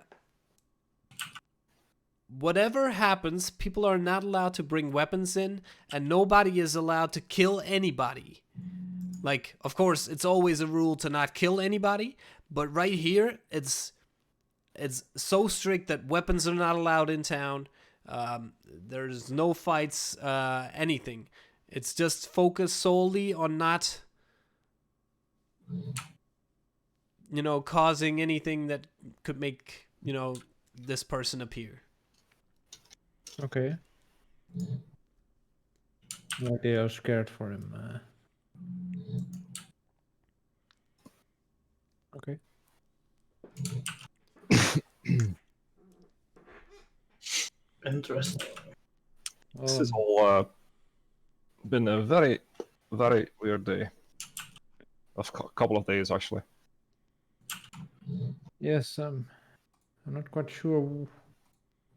Speaker 1: whatever happens, people are not allowed to bring weapons in, and nobody is allowed to kill anybody. Like, of course, it's always a rule to not kill anybody, but right here, it's so strict that weapons are not allowed in town. There's no fights, anything. It's just focused solely on not, causing anything that could make, this person appear.
Speaker 5: Okay. Like they are scared for him. Okay.
Speaker 3: Interesting.
Speaker 2: This has all been a very, very weird day. A couple of days, actually.
Speaker 5: Yes, I'm not quite sure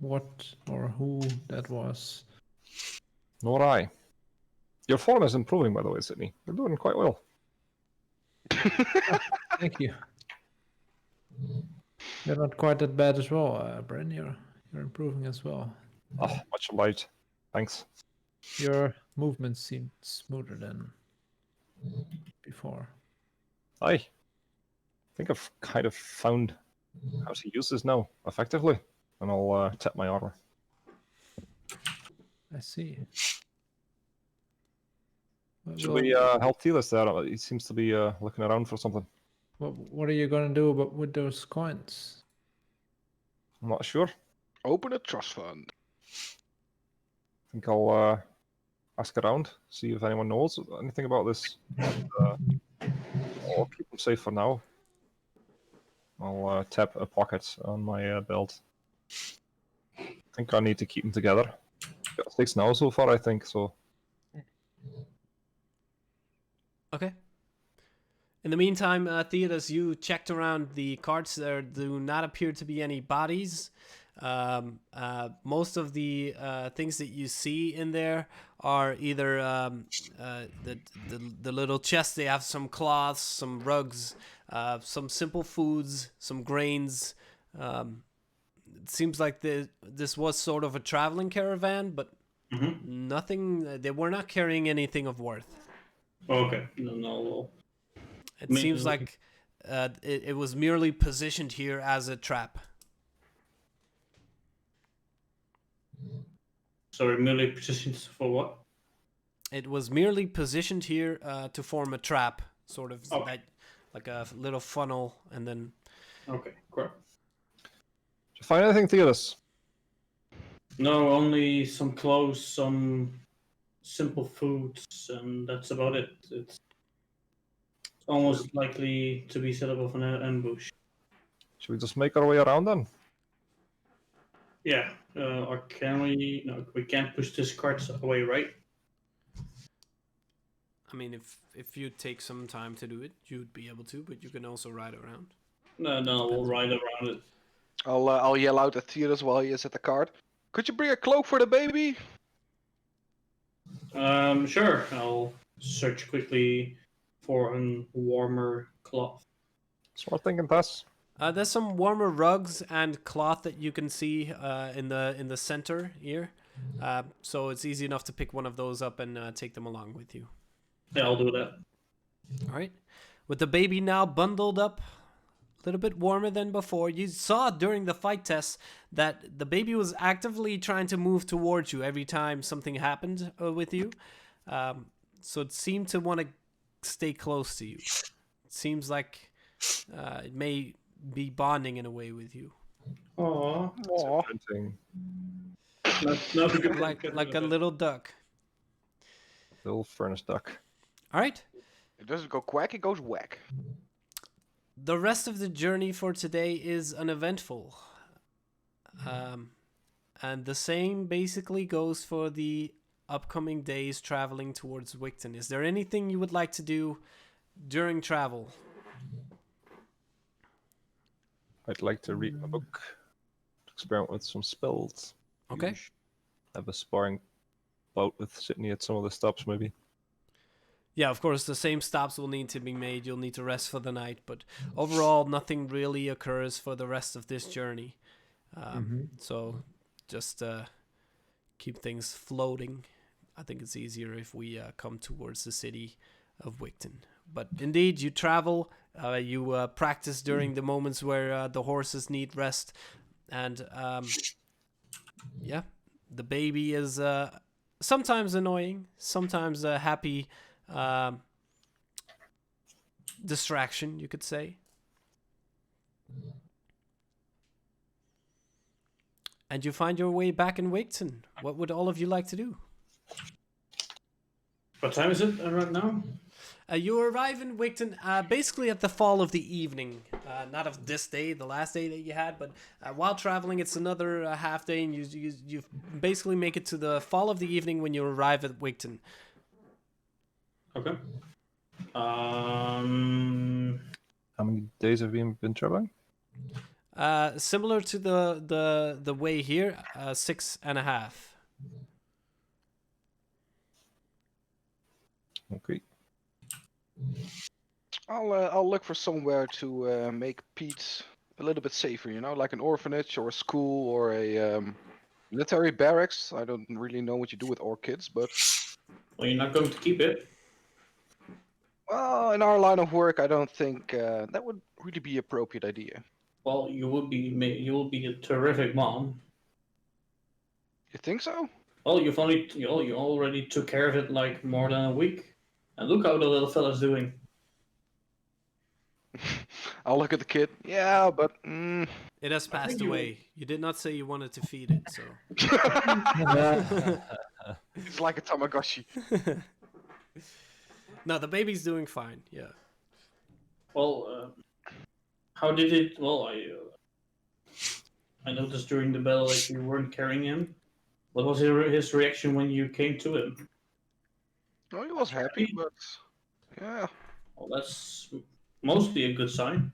Speaker 5: what or who that was.
Speaker 2: Nor I. Your form is improving, by the way, Sydney. You're doing quite well.
Speaker 5: Thank you. You're not quite that bad as well, Bren. You're improving as well.
Speaker 2: Oh, much obliged. Thanks.
Speaker 5: Your movements seem smoother than before.
Speaker 2: I think I've kind of found how to use this now effectively, and I'll tap my armor.
Speaker 5: I see.
Speaker 2: Should we help Telis there? He seems to be looking around for something.
Speaker 5: What are you gonna do with those coins?
Speaker 2: I'm not sure.
Speaker 4: Open a trust fund.
Speaker 2: I think I'll ask around, see if anyone knows anything about this. And, I'll keep them safe for now. I'll tap a pocket on my belt. I think I need to keep them together. Got 6 now so far, I think, so...
Speaker 1: Okay. In the meantime, Theodos, you checked around the carts. There do not appear to be any bodies. Most of the things that you see in there are either the little chests. They have some cloths, some rugs, some simple foods, some grains. It seems like this was sort of a traveling caravan, but nothing. They were not carrying anything of worth.
Speaker 3: Okay. No.
Speaker 1: It seems like it was merely positioned here as a trap.
Speaker 3: Sorry, merely positions for what?
Speaker 1: It was merely positioned here to form a trap, sort of,
Speaker 3: Okay.
Speaker 1: like a little funnel, and then
Speaker 3: Okay, great.
Speaker 2: Did you find anything, Theodus?
Speaker 3: No, only some clothes, some simple foods, and that's about it. It's almost likely to be set up of an ambush.
Speaker 2: Should we just make our way around then?
Speaker 3: Yeah, or can we? No, we can't push this cart away, right?
Speaker 1: I mean, if you take some time to do it, you'd be able to, but you can also ride around.
Speaker 3: No, we'll ride around it.
Speaker 4: I'll yell out at Theodus while he is at the cart. Could you bring a cloak for the baby?
Speaker 3: Sure. I'll search quickly for a warmer cloth.
Speaker 2: Smart thinking, Tess.
Speaker 1: There's some warmer rugs and cloth that you can see in the center here, so it's easy enough to pick one of those up and take them along with you.
Speaker 3: Yeah, I'll do that.
Speaker 1: All right. With the baby now bundled up, a little bit warmer than before, you saw during the fight test that the baby was actively trying to move towards you every time something happened with you. So it seemed to want to stay close to you. It seems like it may be bonding in a way with you.
Speaker 3: Aww.
Speaker 4: Aw.
Speaker 2: Printing.
Speaker 1: Like a little duck.
Speaker 2: Little furnace duck.
Speaker 1: All right.
Speaker 4: It doesn't go quack, it goes whack.
Speaker 1: The rest of the journey for today is uneventful. And the same basically goes for the upcoming days traveling towards Wigton. Is there anything you would like to do during travel?
Speaker 2: I'd like to read my book, experiment with some spells.
Speaker 1: Okay.
Speaker 2: Have a sparring bout with Sydney at some of the stops, maybe.
Speaker 1: Yeah, of course, the same stops will need to be made. You'll need to rest for the night, but overall, nothing really occurs for the rest of this journey. So just keep things floating. I think it's easier if we come towards the city of Wigton. But indeed, you travel, you practice during the moments where the horses need rest, and yeah, the baby is sometimes annoying, sometimes a happy distraction, you could say. And you find your way back in Wigton. What would all of you like to do?
Speaker 3: What time is it right now?
Speaker 1: You arrive in Wigton basically at the fall of the evening. Not of this day, the last day that you had, but while traveling, it's another half day, and you basically make it to the fall of the evening when you arrive at Wigton.
Speaker 3: Okay.
Speaker 2: How many days have you been traveling?
Speaker 1: Similar to the way here, 6.5.
Speaker 2: Okay.
Speaker 4: I'll look for somewhere to make Pete a little bit safer, you know, like an orphanage or a school or a military barracks. I don't really know what you do with orchids, but
Speaker 3: Well, you're not going to keep it.
Speaker 4: well, in our line of work, I don't think that would really be an appropriate idea.
Speaker 3: Well, you will be a terrific mom.
Speaker 4: You think so?
Speaker 3: Well, you already took care of it like more than a week, and look how the little fella's doing.
Speaker 4: I'll look at the kid. Yeah, but
Speaker 1: It has passed away. You did not say you wanted to feed it, so.
Speaker 4: it's like a Tamagotchi.
Speaker 1: No, the baby's doing fine. Yeah.
Speaker 3: Well, how did it? Well, I noticed during the battle that you weren't carrying him. What was his reaction when you came to him?
Speaker 4: No, he was happy, but yeah,
Speaker 3: Well, that's mostly a good sign.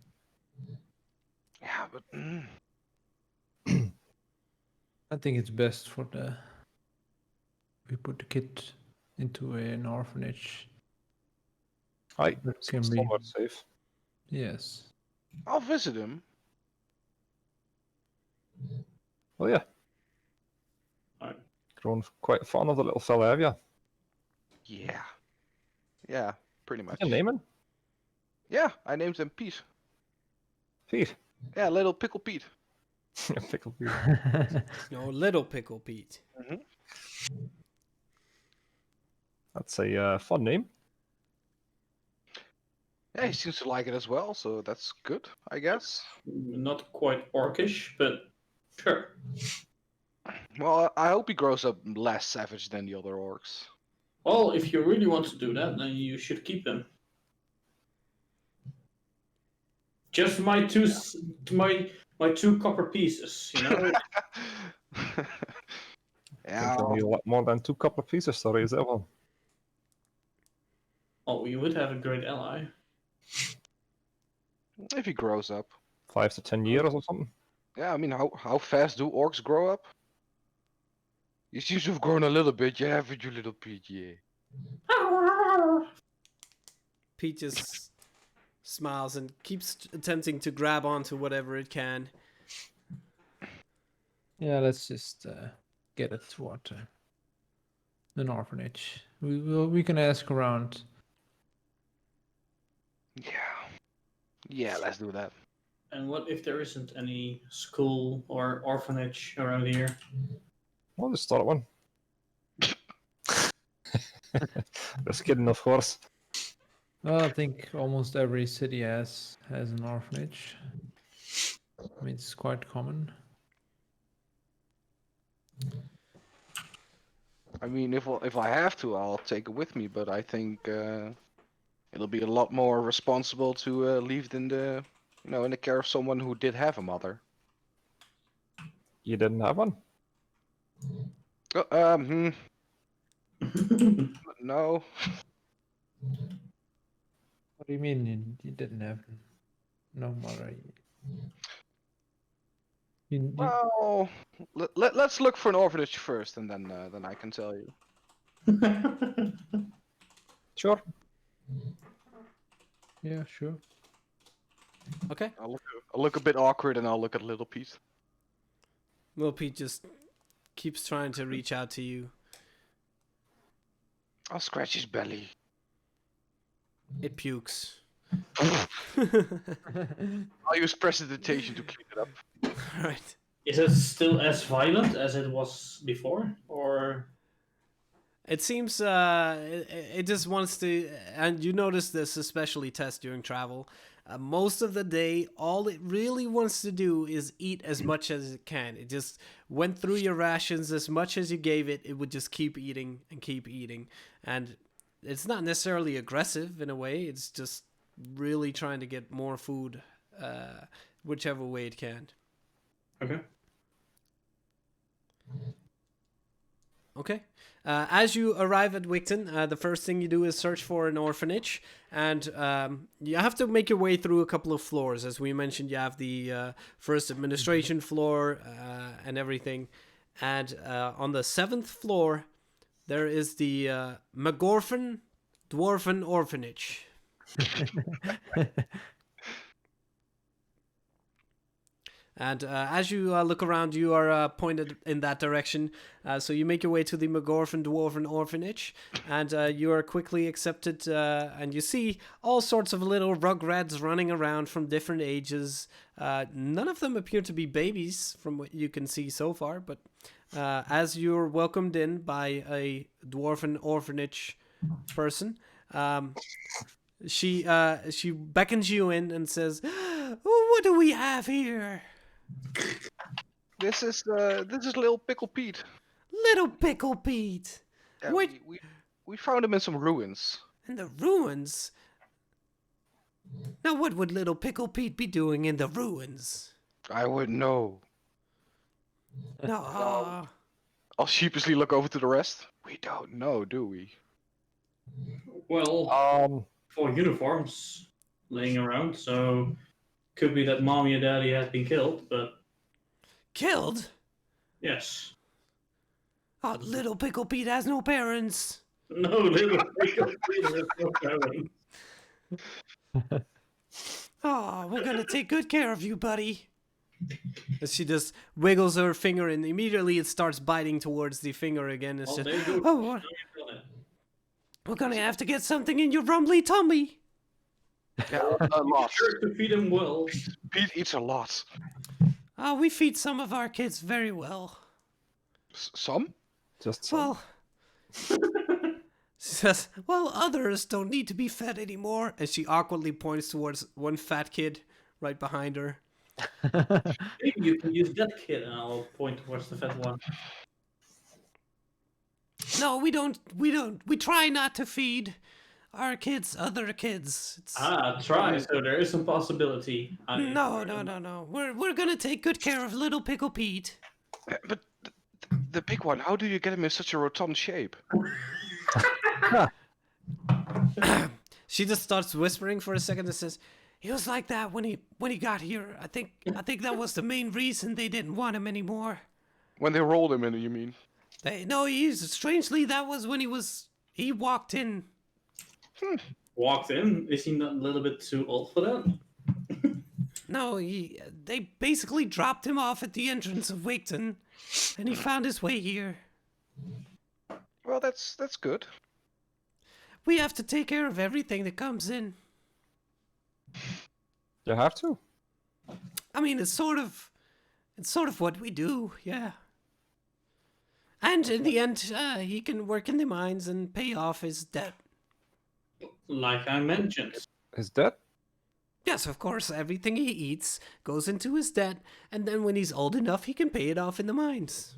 Speaker 4: yeah, but
Speaker 5: I think it's best for we put the kid into an orphanage.
Speaker 2: Hi.
Speaker 5: That can be
Speaker 2: Somewhat safe.
Speaker 5: yes.
Speaker 4: I'll visit him.
Speaker 2: Oh yeah.
Speaker 3: Alright.
Speaker 2: Grown quite fond of the little fella, have you?
Speaker 4: Yeah, pretty much.
Speaker 2: What's your name him?
Speaker 4: Yeah, I named him Pete.
Speaker 2: Pete.
Speaker 4: Yeah, little pickle Pete.
Speaker 2: Pickle Pete.
Speaker 1: No, Little Pickle Pete.
Speaker 2: That's a fun name.
Speaker 4: Yeah, he seems to like it as well, so that's good, I guess.
Speaker 3: Not quite orcish, but sure.
Speaker 4: Well, I hope he grows up less savage than the other orcs.
Speaker 3: Well, if you really want to do that, then you should keep him. Just my two copper pieces, you know.
Speaker 2: I
Speaker 4: Yeah,
Speaker 2: think only a lot more than 2 copper pieces to raise that one.
Speaker 3: Oh, you would have a great ally.
Speaker 4: if he grows up.
Speaker 2: 5 to 10 years or something.
Speaker 4: Yeah, I mean, how fast do orcs grow up? You seem to have grown a little bit, yeah, haven't you, little Pete? Yeah.
Speaker 1: Pete just smiles and keeps attempting to grab onto whatever it can.
Speaker 5: Yeah, let's just get it toward an orphanage. We can ask around.
Speaker 4: Yeah, let's do that.
Speaker 3: And what if there isn't any school or orphanage around here?
Speaker 2: Well, just start one. Just kidding, of course.
Speaker 5: Well, I think almost every city has an orphanage. I mean, it's quite common.
Speaker 4: I mean, if I have to, I'll take it with me. But I think it'll be a lot more responsible to leave it in the, in the care of someone who did have a mother.
Speaker 2: You didn't have one?
Speaker 4: No.
Speaker 5: What do you mean you didn't have no mother?
Speaker 4: Well, let's look for an orphanage first, and then I can tell you.
Speaker 2: Sure.
Speaker 5: Yeah, sure.
Speaker 1: Okay.
Speaker 4: I'll look a bit awkward, and I'll look at little Pete.
Speaker 1: Little Pete just keeps trying to reach out to you.
Speaker 4: I'll scratch his belly.
Speaker 1: It pukes.
Speaker 4: I'll use prestidigitation to clean it up.
Speaker 1: Right.
Speaker 3: Is it still as violent as it was before, or?
Speaker 1: It seems it just wants to, and you notice this especially Tess during travel. Most of the day, all it really wants to do is eat as much as it can. It just went through your rations as much as you gave it. It would just keep eating and keep eating, and it's not necessarily aggressive in a way. It's just really trying to get more food, whichever way it can.
Speaker 3: Okay.
Speaker 1: Okay. As you arrive at Wigton, the first thing you do is search for an orphanage, and you have to make your way through a couple of floors. As we mentioned, you have the first administration floor and everything, and on the 7th floor, there is the McGorfin Dwarfen Orphanage. And as you look around, you are pointed in that direction. So you make your way to the McGorfin Dwarven Orphanage, and you are quickly accepted. And you see all sorts of little rugrats running around from different ages. None of them appear to be babies, from what you can see so far. But as you're welcomed in by a Dwarven Orphanage person, she beckons you in and says, "What do we have here?"
Speaker 4: This is little Pickle Pete.
Speaker 1: Little Pickle Pete.
Speaker 4: Yeah,
Speaker 1: Wait.
Speaker 4: we found him in some ruins.
Speaker 1: In the ruins? Now what would little Pickle Pete be doing in the ruins?
Speaker 4: I wouldn't know.
Speaker 1: No.
Speaker 4: I'll sheepishly look over to the rest. We don't know, do we?
Speaker 3: Well, 4 uniforms laying around, so could be that mommy and daddy has been killed, but
Speaker 1: Killed?
Speaker 3: yes.
Speaker 1: Oh, little Pickle Pete has no parents.
Speaker 3: No, little Pickle Pete has no parents.
Speaker 1: Oh, we're gonna take good care of you, buddy. As she just wiggles her finger and immediately it starts biting towards the finger again. It's
Speaker 3: Well,
Speaker 1: just,
Speaker 3: there you go.
Speaker 1: oh, what? We're gonna have to get something in your rumbly tummy.
Speaker 4: Yeah, a lot.
Speaker 3: Sure to feed him well.
Speaker 4: Pete eats a lot.
Speaker 1: We feed some of our kids very well.
Speaker 4: Some?
Speaker 2: Just
Speaker 1: Well, She says, well, others don't need to be fed anymore. And she awkwardly points towards one fat kid right behind her.
Speaker 3: Maybe you can use that kid, and I'll point towards the fat one.
Speaker 1: No, we don't. We try not to feed our kids other kids.
Speaker 3: Try. So there is some possibility.
Speaker 1: No. We're gonna take good care of little Pickle Pete.
Speaker 4: But the big one, how do you get him in such a rotund shape?
Speaker 1: She just starts whispering for a second and says, "He was like that when he got here. I think that was the main reason they didn't want him anymore.
Speaker 4: When they rolled him in, you mean?
Speaker 1: He's strangely that was when he walked in.
Speaker 3: Walked in. Is he not a little bit too old for that?
Speaker 1: No, they basically dropped him off at the entrance of Wigton, and he found his way here.
Speaker 4: Well, that's good.
Speaker 1: We have to take care of everything that comes in.
Speaker 2: You have to.
Speaker 1: I mean, it's sort of what we do, yeah. And in the end, he can work in the mines and pay off his debt.
Speaker 3: Like I mentioned.
Speaker 2: Is that?
Speaker 1: Yes, of course, everything he eats goes into his debt, and then when he's old enough, he can pay it off in the mines.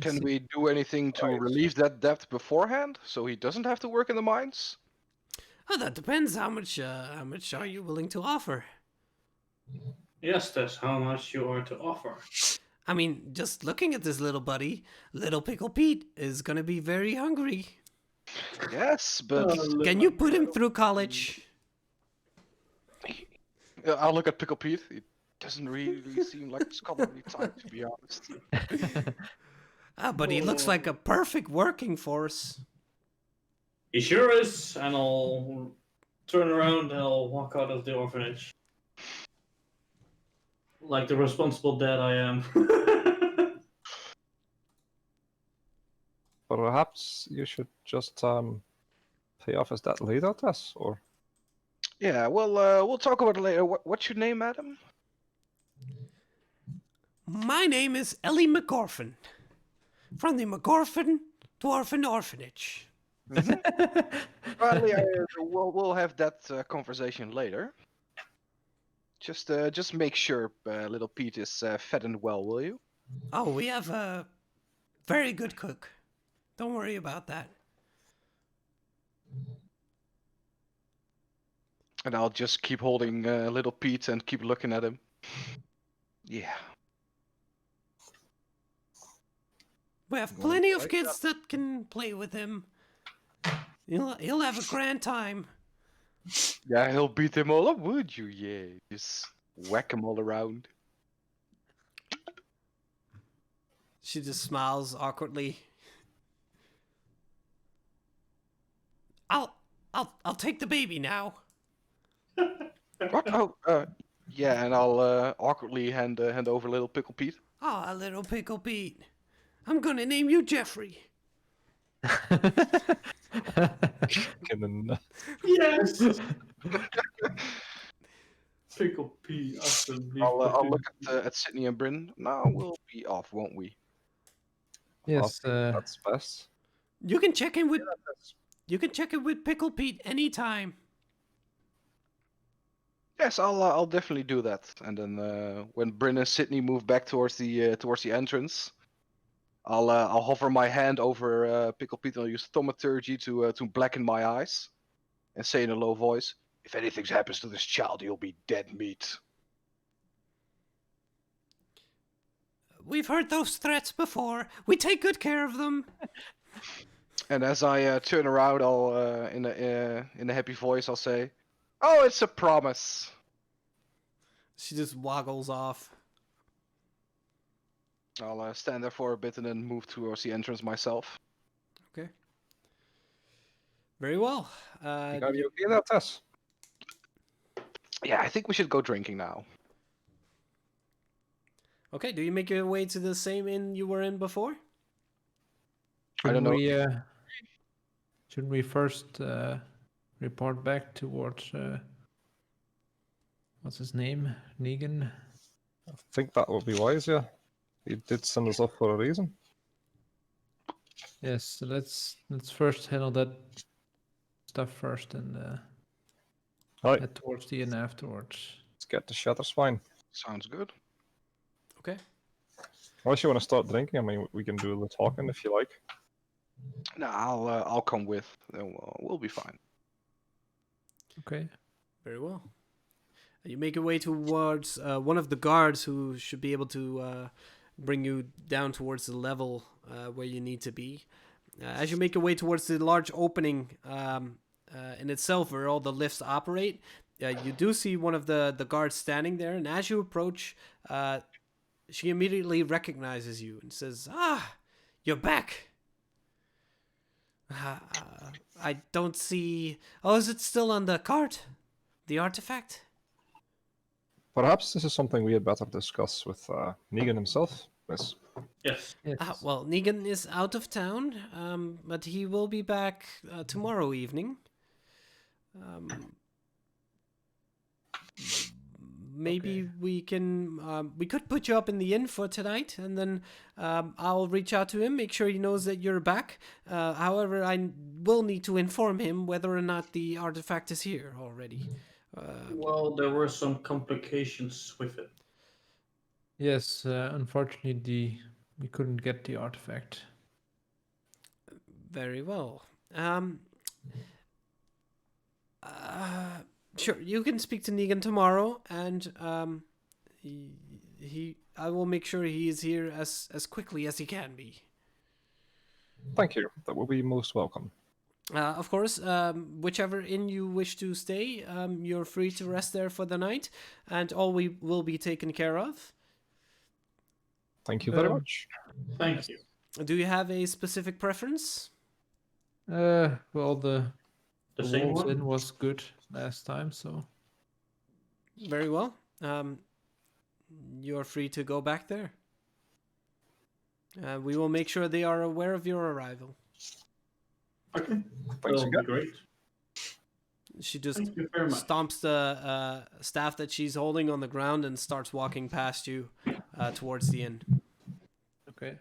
Speaker 4: Can we do anything to relieve that debt beforehand, so he doesn't have to work in the mines?
Speaker 1: Oh, that depends. How much are you willing to offer?
Speaker 3: Yes, that's how much you are to offer.
Speaker 1: I mean, just looking at this little buddy, little Pickle Pete is gonna be very hungry.
Speaker 4: Yes, but
Speaker 1: Can you put him through college?
Speaker 4: I'll look at Pickle Pete. It doesn't really seem like it's scholarly type, to be honest.
Speaker 1: But he looks like a perfect working force.
Speaker 3: He sure is, and I'll turn around and I'll walk out of the orphanage. Like the responsible dad I am.
Speaker 2: Perhaps you should just pay off his debt later, Tess, or...
Speaker 4: Yeah, well, we'll talk about it later. What's your name, madam?
Speaker 1: My name is Ellie McGorfin, from the McGorfin Dwarfen Orphanage.
Speaker 4: Riley, we'll have that conversation later. Just make sure little Pete is fed and well, will you?
Speaker 1: Oh, we have a very good cook. Don't worry about that.
Speaker 4: And I'll just keep holding little Pete and keep looking at him. Yeah.
Speaker 1: We have plenty of kids that can play with him. He'll have a grand time.
Speaker 4: Yeah, he'll beat them all up, would you? Yeah, just whack them all around.
Speaker 1: She just smiles awkwardly. I'll take the baby now.
Speaker 4: What? Oh, yeah, and I'll awkwardly hand over little Pickle Pete.
Speaker 1: Ah, little Pickle Pete. I'm gonna name you Jeffrey.
Speaker 3: Yes! Pickle Pete after beef.
Speaker 4: I'll look at Sydney and Bryn. Now we'll be off, won't we?
Speaker 5: Yes,
Speaker 2: That's best.
Speaker 1: You can check in with Pickle Pete anytime.
Speaker 4: Yes, I'll definitely do that. And then when Bryn and Sydney move back towards the entrance, I'll hover my hand over Pickle Pete and I'll use thaumaturgy to blacken my eyes, and say in a low voice, "If anything happens to this child, he'll be dead meat."
Speaker 1: We've heard those threats before. We take good care of them.
Speaker 4: And as I turn around, I'll in a happy voice, I'll say, "Oh, it's a promise."
Speaker 1: She just waggles off.
Speaker 4: I'll stand there for a bit and then move towards the entrance myself.
Speaker 1: Okay. Very well.
Speaker 2: Are you okay there, Tess?
Speaker 4: Yeah, I think we should go drinking now.
Speaker 1: Okay, do you make your way to the same inn you were in before?
Speaker 4: I don't know.
Speaker 5: Shouldn't we first report back towards what's his name? Negan?
Speaker 2: I think that would be wise, yeah. He did send us off for a reason.
Speaker 5: Yes, so let's first handle that stuff first and
Speaker 2: Alright,
Speaker 5: head towards the inn afterwards.
Speaker 2: let's get the shutters fine.
Speaker 4: Sounds good.
Speaker 1: Okay.
Speaker 2: Unless you want to start drinking, I mean, we can do a little talking if you like.
Speaker 4: No, I'll come with. Then we'll be fine.
Speaker 5: Okay.
Speaker 1: Very well. You make your way towards one of the guards who should be able to bring you down towards the level where you need to be. As you make your way towards the large opening in itself where all the lifts operate, you do see one of the guards standing there, and as you approach, she immediately recognizes you and says, "Ah, you're back." I don't see... Oh, is it still on the cart? The artifact?
Speaker 2: Perhaps this is something we had better discuss with Negan himself. Yes.
Speaker 3: Yes.
Speaker 5: Yes.
Speaker 1: Well, Negan is out of town, but he will be back tomorrow evening. Maybe we could put you up in the inn for tonight, and then I'll reach out to him, make sure he knows that you're back. However, I will need to inform him whether or not the artifact is here already.
Speaker 3: Well, there were some complications with it.
Speaker 5: Yes, unfortunately, we couldn't get the artifact.
Speaker 1: Very well. Sure, you can speak to Negan tomorrow, and I will make sure he is here as quickly as he can be.
Speaker 2: Thank you. That will be most welcome.
Speaker 1: Of course, whichever inn you wish to stay, you're free to rest there for the night, and all will be taken care of.
Speaker 2: Thank you very much.
Speaker 3: Thank you.
Speaker 1: Do you have a specific preference?
Speaker 5: Well, the
Speaker 3: Same
Speaker 5: Wolves
Speaker 3: one?
Speaker 5: Inn was good last time, so
Speaker 1: Very well. You're free to go back there. We will make sure they are aware of your arrival.
Speaker 3: Okay.
Speaker 2: Thanks
Speaker 3: That'll be
Speaker 2: again.
Speaker 3: great.
Speaker 1: She just
Speaker 3: Thank you very much.
Speaker 1: stomps the staff that she's holding on the ground and starts walking past you towards the inn.
Speaker 5: okay.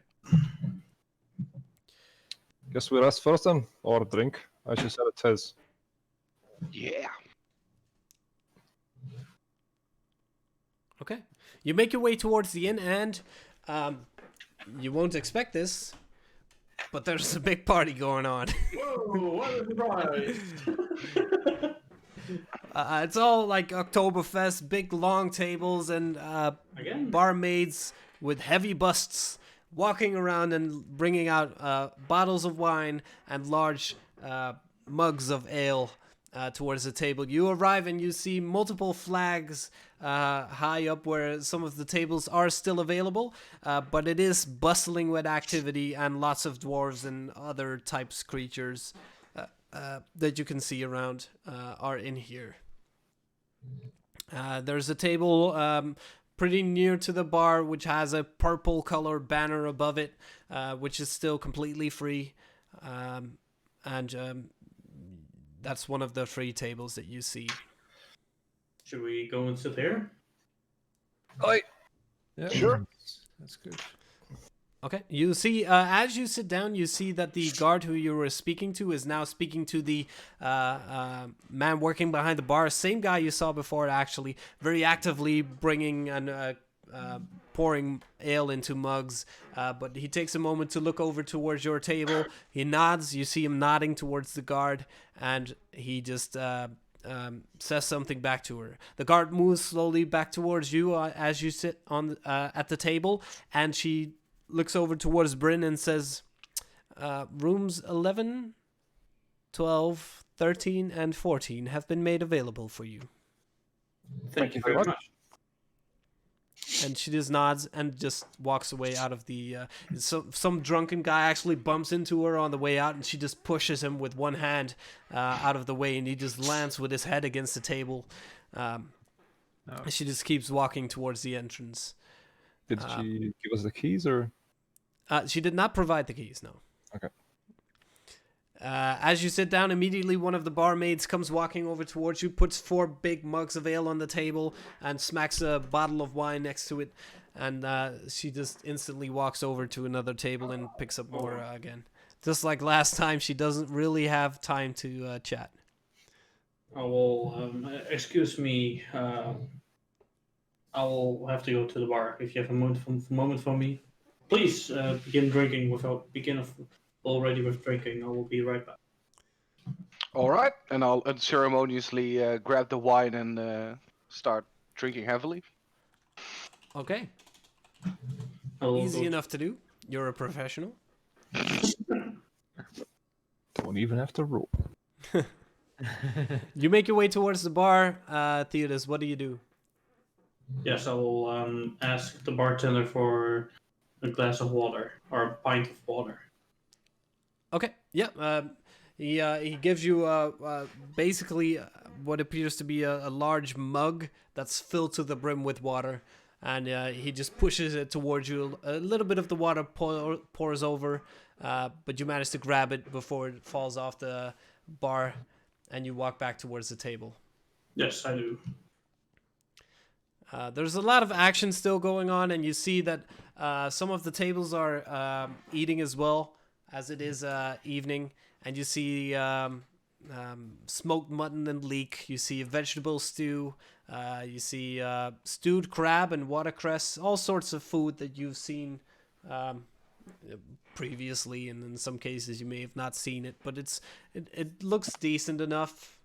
Speaker 2: Guess we rest first then, or drink, as you said it is.
Speaker 4: Yeah.
Speaker 1: Okay. You make your way towards the inn, and you won't expect this, but there's a big party going on.
Speaker 3: Whoa, what a surprise!
Speaker 1: It's all like Oktoberfest, big long tables, and
Speaker 3: Again?
Speaker 1: barmaids with heavy busts walking around and bringing out bottles of wine and large mugs of ale towards the table. You arrive and you see multiple flags high up where some of the tables are still available, but it is bustling with activity, and lots of dwarves and other types creatures that you can see around are in here. There's a table pretty near to the bar which has a purple color banner above it, which is still completely free, and that's one of the free tables that you see.
Speaker 3: Should we go and sit there?
Speaker 5: Yeah,
Speaker 2: Sure.
Speaker 5: That's good.
Speaker 1: Okay. You see, as you sit down, you see that the guard who you were speaking to is now speaking to the man working behind the bar. Same guy you saw before, actually, very actively bringing and pouring ale into mugs. But he takes a moment to look over towards your table. He nods. You see him nodding towards the guard, and he just says something back to her. The guard moves slowly back towards you as you sit on at the table, and she looks over towards Bryn and says, rooms 11, 12, 13, and 14 have been made available for you.
Speaker 3: Thank you very much.
Speaker 1: And she just nods and just walks away out of the... some drunken guy actually bumps into her on the way out, and she just pushes him with one hand out of the way, and he just lands with his head against the table. She just keeps walking towards the entrance.
Speaker 2: Did she give us the keys, or?
Speaker 1: She did not provide the keys, no.
Speaker 2: Okay.
Speaker 1: As you sit down, immediately one of the barmaids comes walking over towards you, puts 4 big mugs of ale on the table, and smacks a bottle of wine next to it. And she just instantly walks over to another table and picks up more again. Just like last time, she doesn't really have time to chat.
Speaker 3: I will, excuse me, I will have to go to the bar. If you have a moment for me, please begin drinking already with drinking. I will be right back.
Speaker 4: All right, and I'll unceremoniously grab the wine and start drinking heavily.
Speaker 1: Okay.
Speaker 3: I will
Speaker 1: Easy
Speaker 3: go
Speaker 1: enough to do. You're a professional.
Speaker 2: Don't even have to roll.
Speaker 1: You make your way towards the bar. Theodos, what do you do?
Speaker 3: Yes, I will ask the bartender for a glass of water or a pint of water.
Speaker 1: Okay. Yeah. He gives you basically what appears to be a large mug that's filled to the brim with water, and he just pushes it towards you. A little bit of the water pours over, but you manage to grab it before it falls off the bar, and you walk back towards the table.
Speaker 3: Yes, I do.
Speaker 1: There's a lot of action still going on, and you see that some of the tables are eating as well, as it is evening, and you see smoked mutton and leek, you see vegetable stew, you see stewed crab and watercress, all sorts of food that you've seen previously, and in some cases you may have not seen it, but it looks decent enough.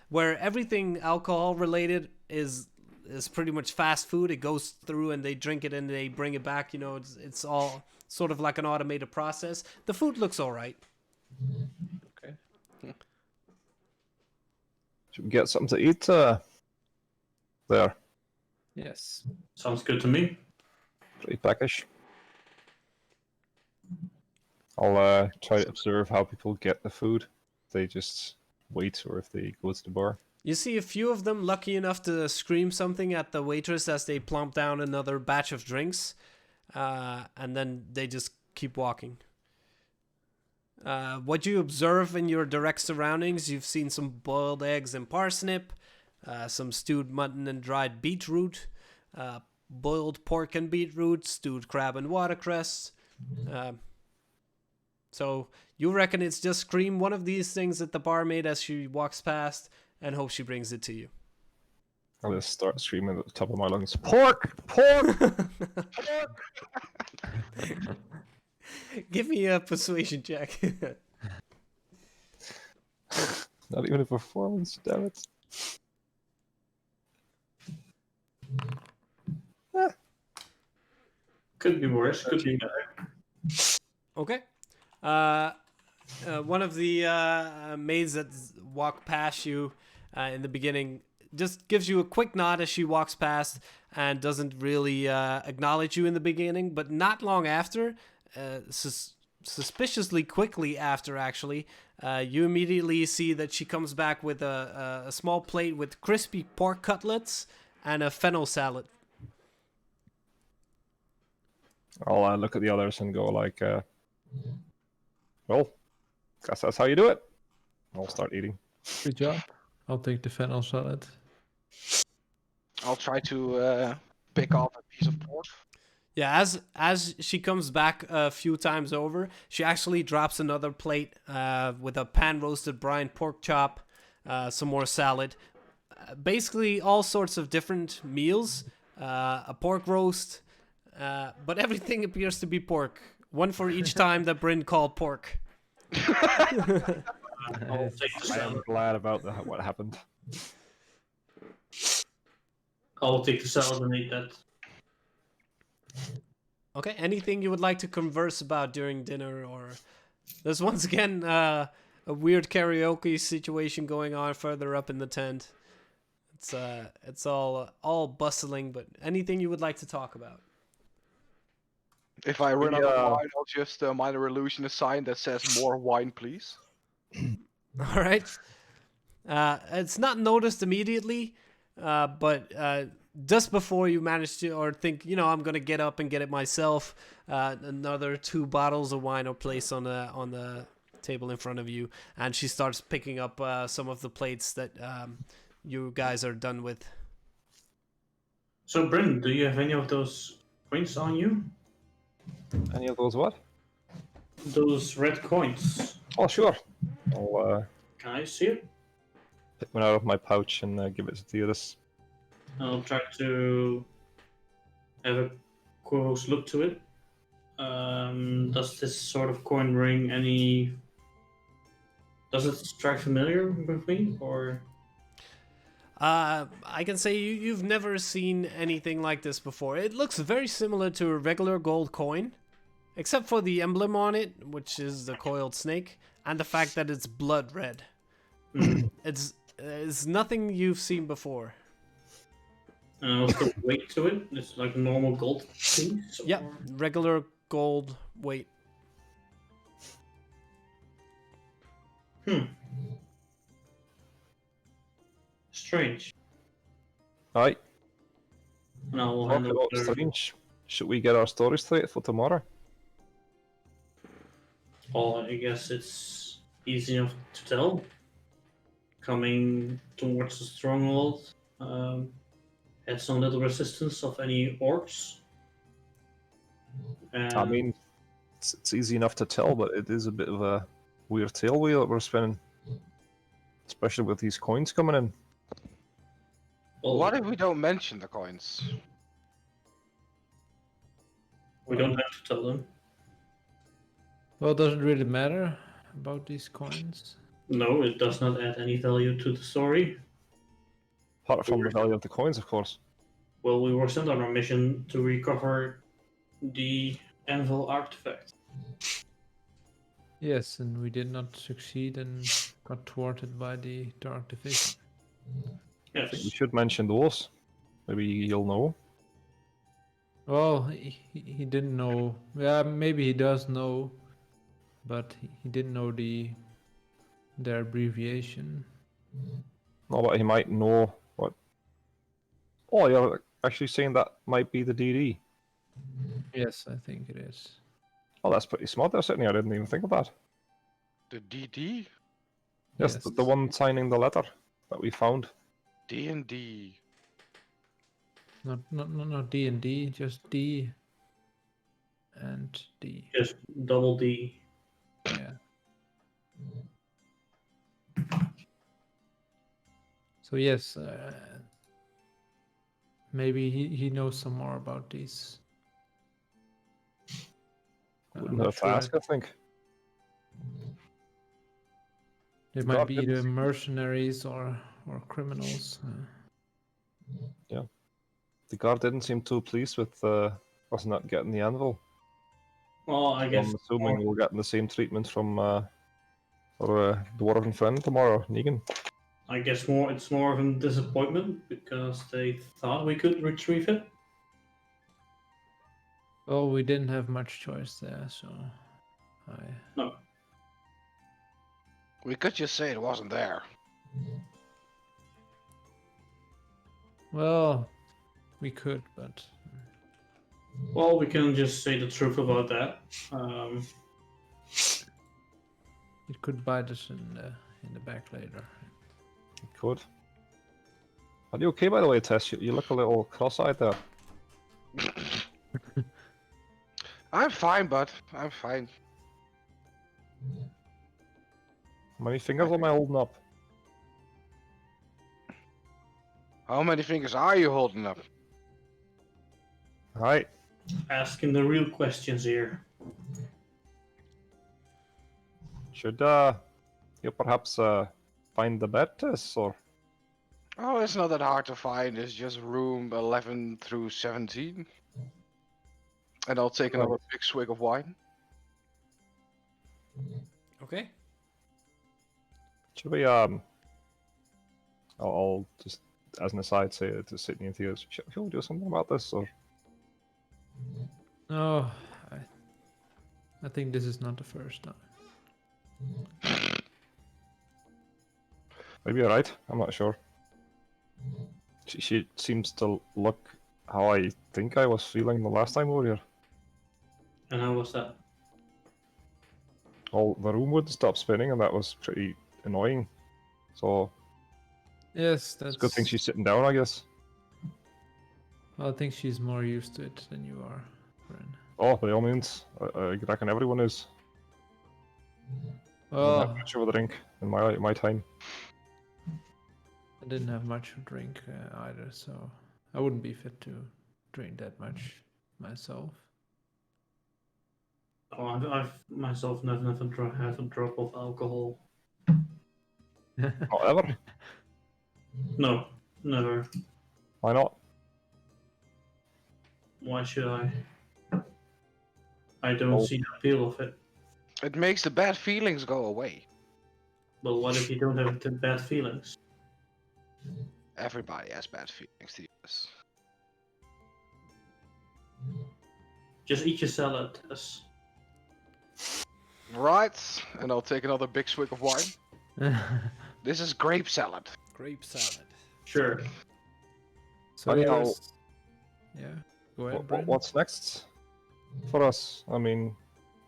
Speaker 1: Where everything alcohol related is pretty much fast food. It goes through and they drink it and they bring it back. It's all sort of like an automated process. The food looks all right.
Speaker 4: Okay.
Speaker 2: Should we get something to eat there?
Speaker 5: Yes.
Speaker 3: Sounds good to me.
Speaker 2: Pretty packish. I'll try to observe how people get the food. If they just wait or if they go to the bar.
Speaker 1: You see a few of them lucky enough to scream something at the waitress as they plump down another batch of drinks, and then they just keep walking. What you observe in your direct surroundings, you've seen some boiled eggs and parsnip, some stewed mutton and dried beetroot, boiled pork and beetroot, stewed crab and watercress. So you reckon it's just scream one of these things at the barmaid as she walks past, and hope she brings it to you.
Speaker 2: I'll just start screaming at the top of my lungs, "Pork! Pork! Pork!"
Speaker 1: Give me a persuasion check.
Speaker 2: Not even a performance, damn it.
Speaker 3: Could be worse. Could be better.
Speaker 1: Okay. One of the maids that walk past you in the beginning just gives you a quick nod as she walks past and doesn't really acknowledge you in the beginning, but not long after, suspiciously quickly after actually, you immediately see that she comes back with a small plate with crispy pork cutlets and a fennel salad.
Speaker 2: I'll look at the others and go like, well, guess that's how you do it. I'll start eating.
Speaker 5: Good job. I'll take the fennel salad.
Speaker 4: I'll try to pick off a piece of pork.
Speaker 1: Yeah, as she comes back a few times over, she actually drops another plate with a pan-roasted brine pork chop, some more salad, basically all sorts of different meals, a pork roast, but everything appears to be pork. One for each time that Bryn called pork.
Speaker 3: I'll take the
Speaker 2: I am
Speaker 3: salad.
Speaker 2: glad about what happened.
Speaker 3: I'll take the salad and eat that.
Speaker 1: Okay, anything you would like to converse about during dinner, or there's once again a weird karaoke situation going on further up in the tent. It's all bustling, but anything you would like to talk about?
Speaker 4: If I run out
Speaker 2: Yeah.
Speaker 4: of wine, I'll just minor illusion a sign that says "more wine, please."
Speaker 1: All right. It's not noticed immediately, but just before you manage to, or think, I'm gonna get up and get it myself, another 2 bottles of wine are placed on the table in front of you, and she starts picking up some of the plates that you guys are done with.
Speaker 3: So, Bryn, do you have any of those coins on you?
Speaker 2: Any of those what?
Speaker 3: Those red coins.
Speaker 2: Oh, sure. I'll
Speaker 3: Can I see it?
Speaker 2: pick one out of my pouch and give it to Theodis.
Speaker 3: I'll try to have a close look to it. Does this sort of coin ring any? Does it strike familiar with me, or?
Speaker 1: I can say you've never seen anything like this before. It looks very similar to a regular gold coin, except for the emblem on it, which is the coiled snake, and the fact that it's blood red. It's nothing you've seen before.
Speaker 3: What's the weight to it? It's like a normal gold piece?
Speaker 1: Yeah,
Speaker 3: or-
Speaker 1: regular gold weight.
Speaker 3: Strange.
Speaker 2: Alright,
Speaker 3: And I'll
Speaker 2: talk
Speaker 3: hand
Speaker 2: about
Speaker 3: over.
Speaker 2: strange. Should we get our stories straight for tomorrow?
Speaker 3: Well, I guess it's easy enough to tell. Coming towards the stronghold, had some little resistance of any orcs.
Speaker 2: I mean, it's easy enough to tell, but it is a bit of a weird tail wheel that we're spinning. Especially with these coins coming in.
Speaker 3: well,
Speaker 4: What if we don't mention the coins?
Speaker 3: we don't have to tell them.
Speaker 5: Well, does it really matter about these coins?
Speaker 3: No, it does not add any value to the story.
Speaker 2: Apart from the value of the coins, of course.
Speaker 3: Well, we were sent on our mission to recover the anvil artifact.
Speaker 5: Yes, and we did not succeed and got thwarted by the Dark Division.
Speaker 2: I think we
Speaker 3: Yes.
Speaker 2: should mention those. Maybe he'll know.
Speaker 5: Well, he didn't know. Yeah, maybe he does know, but he didn't know their abbreviation.
Speaker 2: No, but he might know what. Oh, you're actually saying that might be the DD.
Speaker 5: Yes, I think it is.
Speaker 2: Oh, that's pretty smart there, Sydney. I didn't even think of that.
Speaker 4: The DD?
Speaker 2: Yes,
Speaker 5: Yes.
Speaker 2: the one signing the letter that we found.
Speaker 4: D&D.
Speaker 5: Not D and D, just D and D.
Speaker 3: Just double D.
Speaker 5: Yeah. So yes, maybe he knows some more about these. I'm
Speaker 2: Wouldn't
Speaker 5: not
Speaker 2: have to
Speaker 5: sure.
Speaker 2: ask, I think.
Speaker 5: They
Speaker 2: The
Speaker 5: might
Speaker 2: Dark
Speaker 5: be
Speaker 2: didn't
Speaker 5: either
Speaker 2: seem-
Speaker 5: mercenaries or criminals.
Speaker 2: The guard didn't seem too pleased with us not getting the anvil.
Speaker 3: Well, I guess
Speaker 2: I'm assuming we're getting the same treatment from our dwarven friend tomorrow, Negan.
Speaker 3: it's more of a disappointment because they thought we could retrieve it.
Speaker 5: Well, we didn't have much choice there, so
Speaker 3: No.
Speaker 4: We could just say it wasn't there.
Speaker 5: well, we could, but
Speaker 3: Well, we can just say the truth about that.
Speaker 5: it could bite us in the back later.
Speaker 2: It could. Are you okay, by the way, Tess? You look a little cross-eyed there.
Speaker 4: I'm fine, bud. I'm fine.
Speaker 2: How many fingers am I holding up?
Speaker 4: How many fingers are you holding up?
Speaker 2: Right.
Speaker 3: Asking the real questions here.
Speaker 2: Should you perhaps find the bed, Tess, or?
Speaker 4: Oh, it's not that hard to find. It's just room 11 through 17. And I'll take another big swig of wine.
Speaker 1: Okay.
Speaker 2: Should we I'll just as an aside say to Sydney and Theo, should we do something about this, or?
Speaker 5: No, I think this is not the first time.
Speaker 2: Maybe you're right. I'm not sure. She seems to look how I think I was feeling the last time we were here.
Speaker 3: And how was that?
Speaker 2: Well, the room would stop spinning, and that was pretty annoying. So
Speaker 5: Yes,
Speaker 2: it's
Speaker 5: that's
Speaker 2: a good thing she's sitting down, I guess.
Speaker 5: Well, I think she's more used to it than you are, Bryn.
Speaker 2: Oh, by all means, I reckon everyone is. I haven't had
Speaker 5: Well,
Speaker 2: much of a drink in my time.
Speaker 5: I didn't have much to drink either, so I wouldn't be fit to drink that much myself.
Speaker 3: Oh, I've myself never had a drop of alcohol.
Speaker 2: Not ever.
Speaker 3: No, never.
Speaker 2: Why not?
Speaker 3: Why should I? I don't
Speaker 2: Oh.
Speaker 3: see the appeal of it.
Speaker 4: It makes the bad feelings go away.
Speaker 3: But what if you don't have the bad feelings?
Speaker 4: Everybody has bad feelings to use.
Speaker 3: Just eat your salad, Tess.
Speaker 4: Right, and I'll take another big swig of wine. This is grape salad.
Speaker 1: Grape salad.
Speaker 3: Sure.
Speaker 5: So
Speaker 2: Anyhow,
Speaker 5: there's... Yeah, go ahead, Bryn.
Speaker 2: what's next for us? I mean,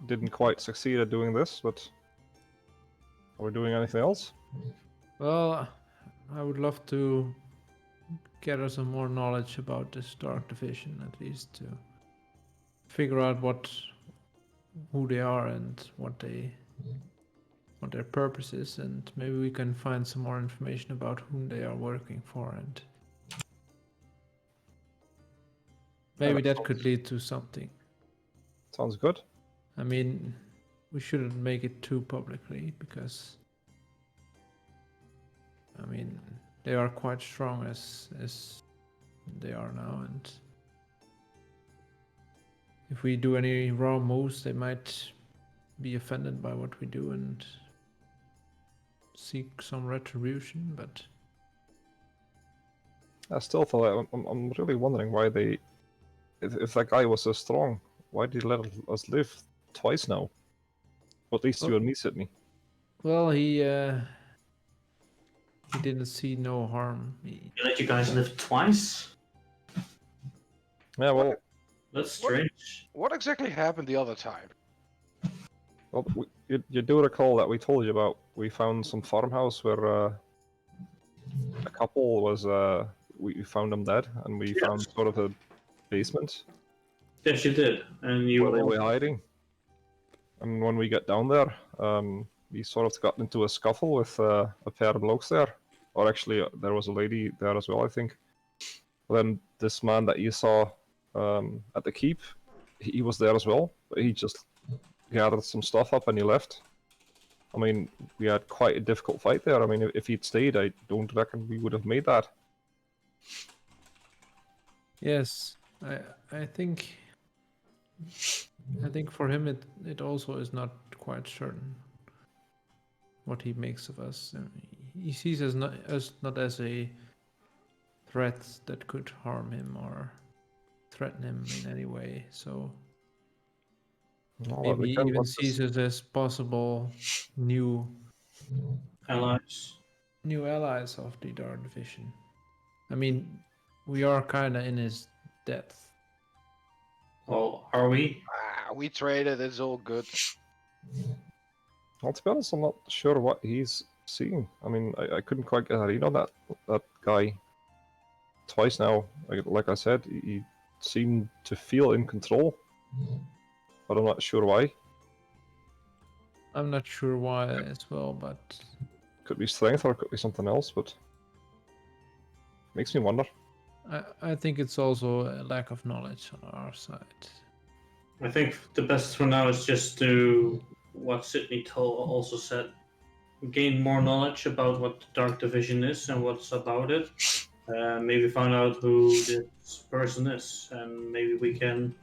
Speaker 2: didn't quite succeed at doing this, but are we doing anything else?
Speaker 5: Well, I would love to gather some more knowledge about this Dark Division, at least to figure out who they are and what their purpose is, and maybe we can find some more information about whom they are working for, and maybe that could lead to something.
Speaker 2: Sounds good.
Speaker 5: I mean, we shouldn't make it too publicly because, I mean, they are quite strong as they are now, and if we do any wrong moves, they might be offended by what we do and seek some retribution. But
Speaker 2: I still thought I'm really wondering why they, if that guy was so strong, why did he let us live twice now? Or at least you and me, Sydney.
Speaker 5: well, he didn't see no harm.
Speaker 3: You let you guys live twice?
Speaker 2: Yeah, well,
Speaker 3: That's strange.
Speaker 4: What exactly happened the other time?
Speaker 2: you do recall that we told you about. We found some farmhouse where a couple was. We found them dead, and we found sort of a basement.
Speaker 3: Yes, you did. And you
Speaker 2: Where they were hiding. And when we get down there, we sort of got into a scuffle with a pair of blokes there. Or actually, there was a lady there as well, I think. Then this man that you saw at the keep, he was there as well. But he just gathered some stuff up and he left. I mean, we had quite a difficult fight there. I mean, if he'd stayed, I don't reckon we would have made that.
Speaker 5: Yes, I think for him it also is not quite certain what he makes of us. He sees us not as a threat that could harm him or threaten him in any way. So maybe he even sees us as possible new
Speaker 3: allies.
Speaker 5: of the Dark Division. I mean, we are kind of in his debt.
Speaker 3: Well, are we?
Speaker 4: We traded, it's all good.
Speaker 2: Well, to be honest, I'm not sure what he's seeing. I mean, I couldn't quite get a read on that guy. Twice now, like I said, he seemed to feel in control, but I'm not sure why.
Speaker 5: I'm not sure why as well, but
Speaker 2: Could be strength or could be something else, but makes me wonder.
Speaker 5: I think it's also a lack of knowledge on our side.
Speaker 3: I think the best for now is just to what Sydney also said. Gain more knowledge about what the Dark Division is and what's about it. Maybe find out who this person is, and maybe we can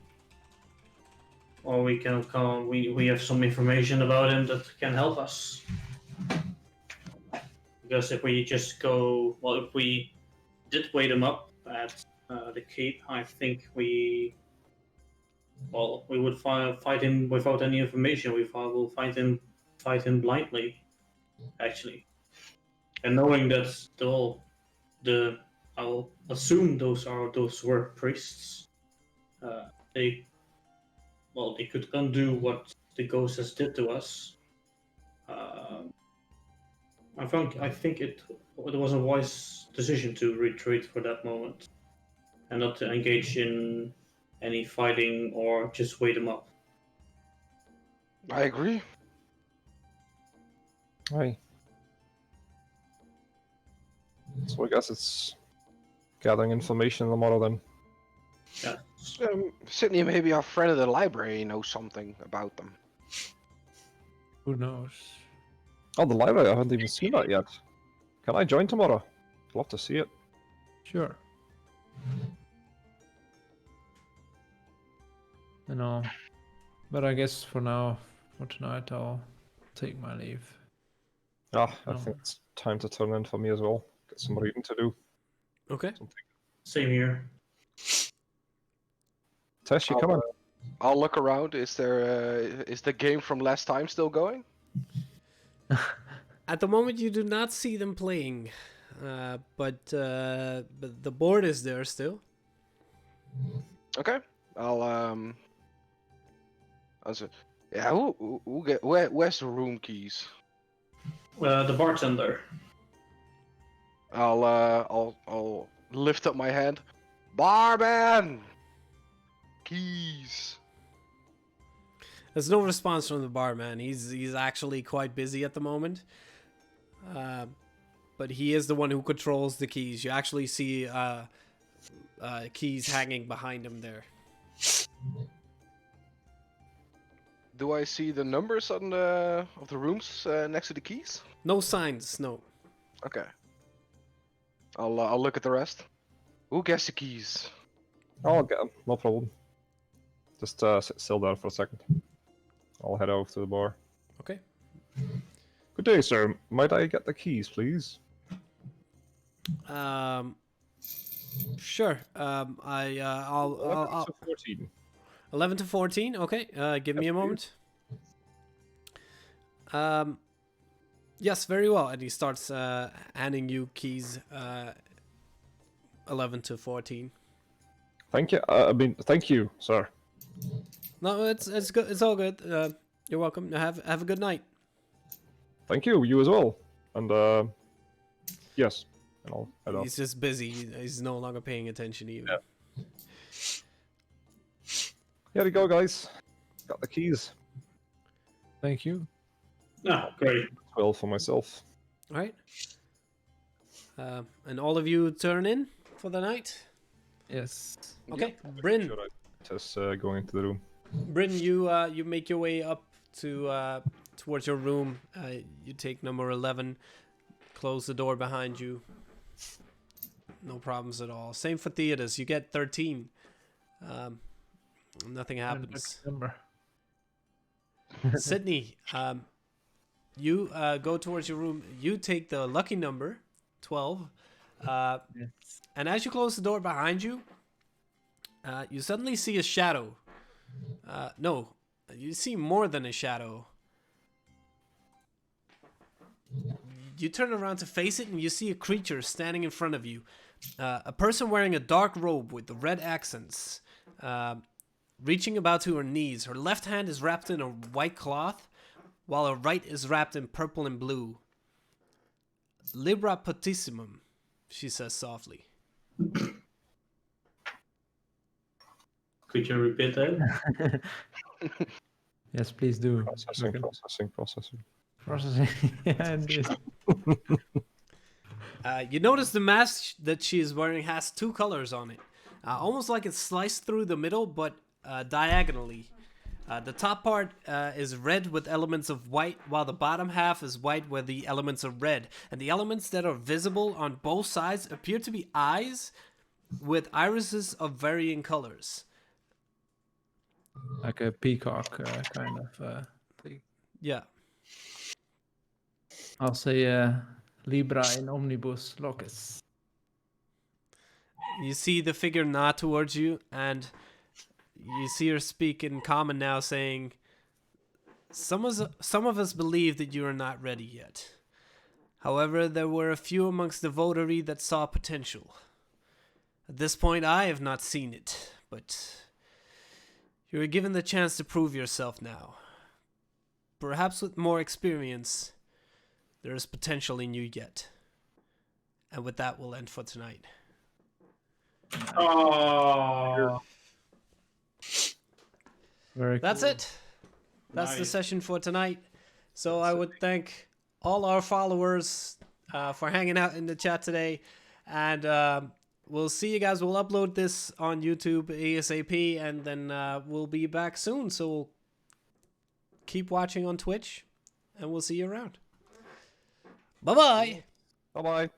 Speaker 3: come. We have some information about him that can help us. Because if we just go, well, if we did wait him up at the keep, I think we would fight him without any information. Will fight him blindly, actually, and knowing that I'll assume those were priests. They could undo what the ghosts did to us, I think it was a wise decision to retreat for that moment and not to engage in any fighting or just wait them up.
Speaker 4: I agree.
Speaker 2: Aye. So I guess it's gathering information in the model then.
Speaker 3: Yeah.
Speaker 4: Sydney, maybe our friend at the library knows something about them.
Speaker 5: Who knows?
Speaker 2: Oh, the library, I haven't even seen that yet. Can I join tomorrow? I'd love to see it.
Speaker 5: Sure. You know, but I guess for now, for tonight, I'll take my leave.
Speaker 2: Ah, I
Speaker 5: No.
Speaker 2: think it's time to turn in for me as well. Get some reading to do.
Speaker 1: Okay.
Speaker 2: Something.
Speaker 3: Same here.
Speaker 2: Tess, you coming?
Speaker 4: I'll look around. Is the game from last time still going?
Speaker 1: At the moment, you do not see them playing, but the board is there still.
Speaker 4: Okay. I'll say, yeah. Where's the room keys?
Speaker 3: The bartender.
Speaker 4: I'll lift up my hand. Barman! Keys.
Speaker 1: There's no response from the barman. He's actually quite busy at the moment. But he is the one who controls the keys. You actually see keys hanging behind him there.
Speaker 4: Do I see the numbers on the of the rooms next to the keys?
Speaker 1: No signs, no.
Speaker 4: Okay. I'll look at the rest. Who gets the keys?
Speaker 2: I'll get them, no problem. Just sit still there for a second. I'll head over to the bar.
Speaker 1: Okay.
Speaker 2: Good day, sir. Might I get the keys, please?
Speaker 1: Sure. I'll
Speaker 2: 14.
Speaker 1: 11 to 14. Okay. Give me a moment. Yes, very well. And he starts handing you keys 11 to 14.
Speaker 2: Thank you. Thank you, sir.
Speaker 1: No, it's good. It's all good. You're welcome. Have a good night.
Speaker 2: Thank you. You as well. And yes. And I'll head off.
Speaker 1: He's just busy. He's no longer paying attention even.
Speaker 2: Yeah. Here we go, guys. Got the keys.
Speaker 5: Thank you.
Speaker 3: Oh, great.
Speaker 2: 12 for myself.
Speaker 1: All right. And all of you turn in for the night.
Speaker 5: Yes.
Speaker 1: Okay, Bryn.
Speaker 2: Should I just go into the room?
Speaker 1: Bryn, you make your way up to towards your room. You take number 11. Close the door behind you. No problems at all. Same for Theodos. You get 13. Nothing happens.
Speaker 5: Number.
Speaker 1: Sydney, you go towards your room. You take the lucky number, 12.
Speaker 5: Yes.
Speaker 1: And as you close the door behind you, you suddenly see a shadow. No, you see more than a shadow. You turn around to face it and you see a creature standing in front of you. A person wearing a dark robe with the red accents. Reaching about to her knees. Her left hand is wrapped in a white cloth, while her right is wrapped in purple and blue. Libra potissimum, she says softly.
Speaker 3: Could you repeat that?
Speaker 5: Yes, please do.
Speaker 2: Processing.
Speaker 5: Processing. Yeah, indeed.
Speaker 1: You notice the mask that she is wearing has two colors on it. Almost like it's sliced through the middle, but diagonally. The top part is red with elements of white, while the bottom half is white where the elements are red. And the elements that are visible on both sides appear to be eyes with irises of varying colors.
Speaker 5: Like a peacock kind of thing.
Speaker 1: Yeah.
Speaker 5: I'll say Libra in omnibus locis.
Speaker 1: You see the figure nod towards you, and you see her speak in common now, saying, Some of us believe that you are not ready yet. However, there were a few amongst the votary that saw potential. At this point, I have not seen it, but you are given the chance to prove yourself now. perhaps with more experience, there is potential in you yet. And with that, we'll end for tonight.
Speaker 3: Oh,
Speaker 5: Very
Speaker 1: That's
Speaker 5: cool.
Speaker 1: it. That's the
Speaker 3: Nice.
Speaker 1: session for tonight. So
Speaker 2: That's
Speaker 1: I
Speaker 2: it.
Speaker 1: would thank all our followers for hanging out in the chat today. And we'll see you guys. We'll upload this on YouTube ASAP. And then we'll be back soon. So keep watching on Twitch. And we'll see you around. Bye-bye.
Speaker 2: Bye bye.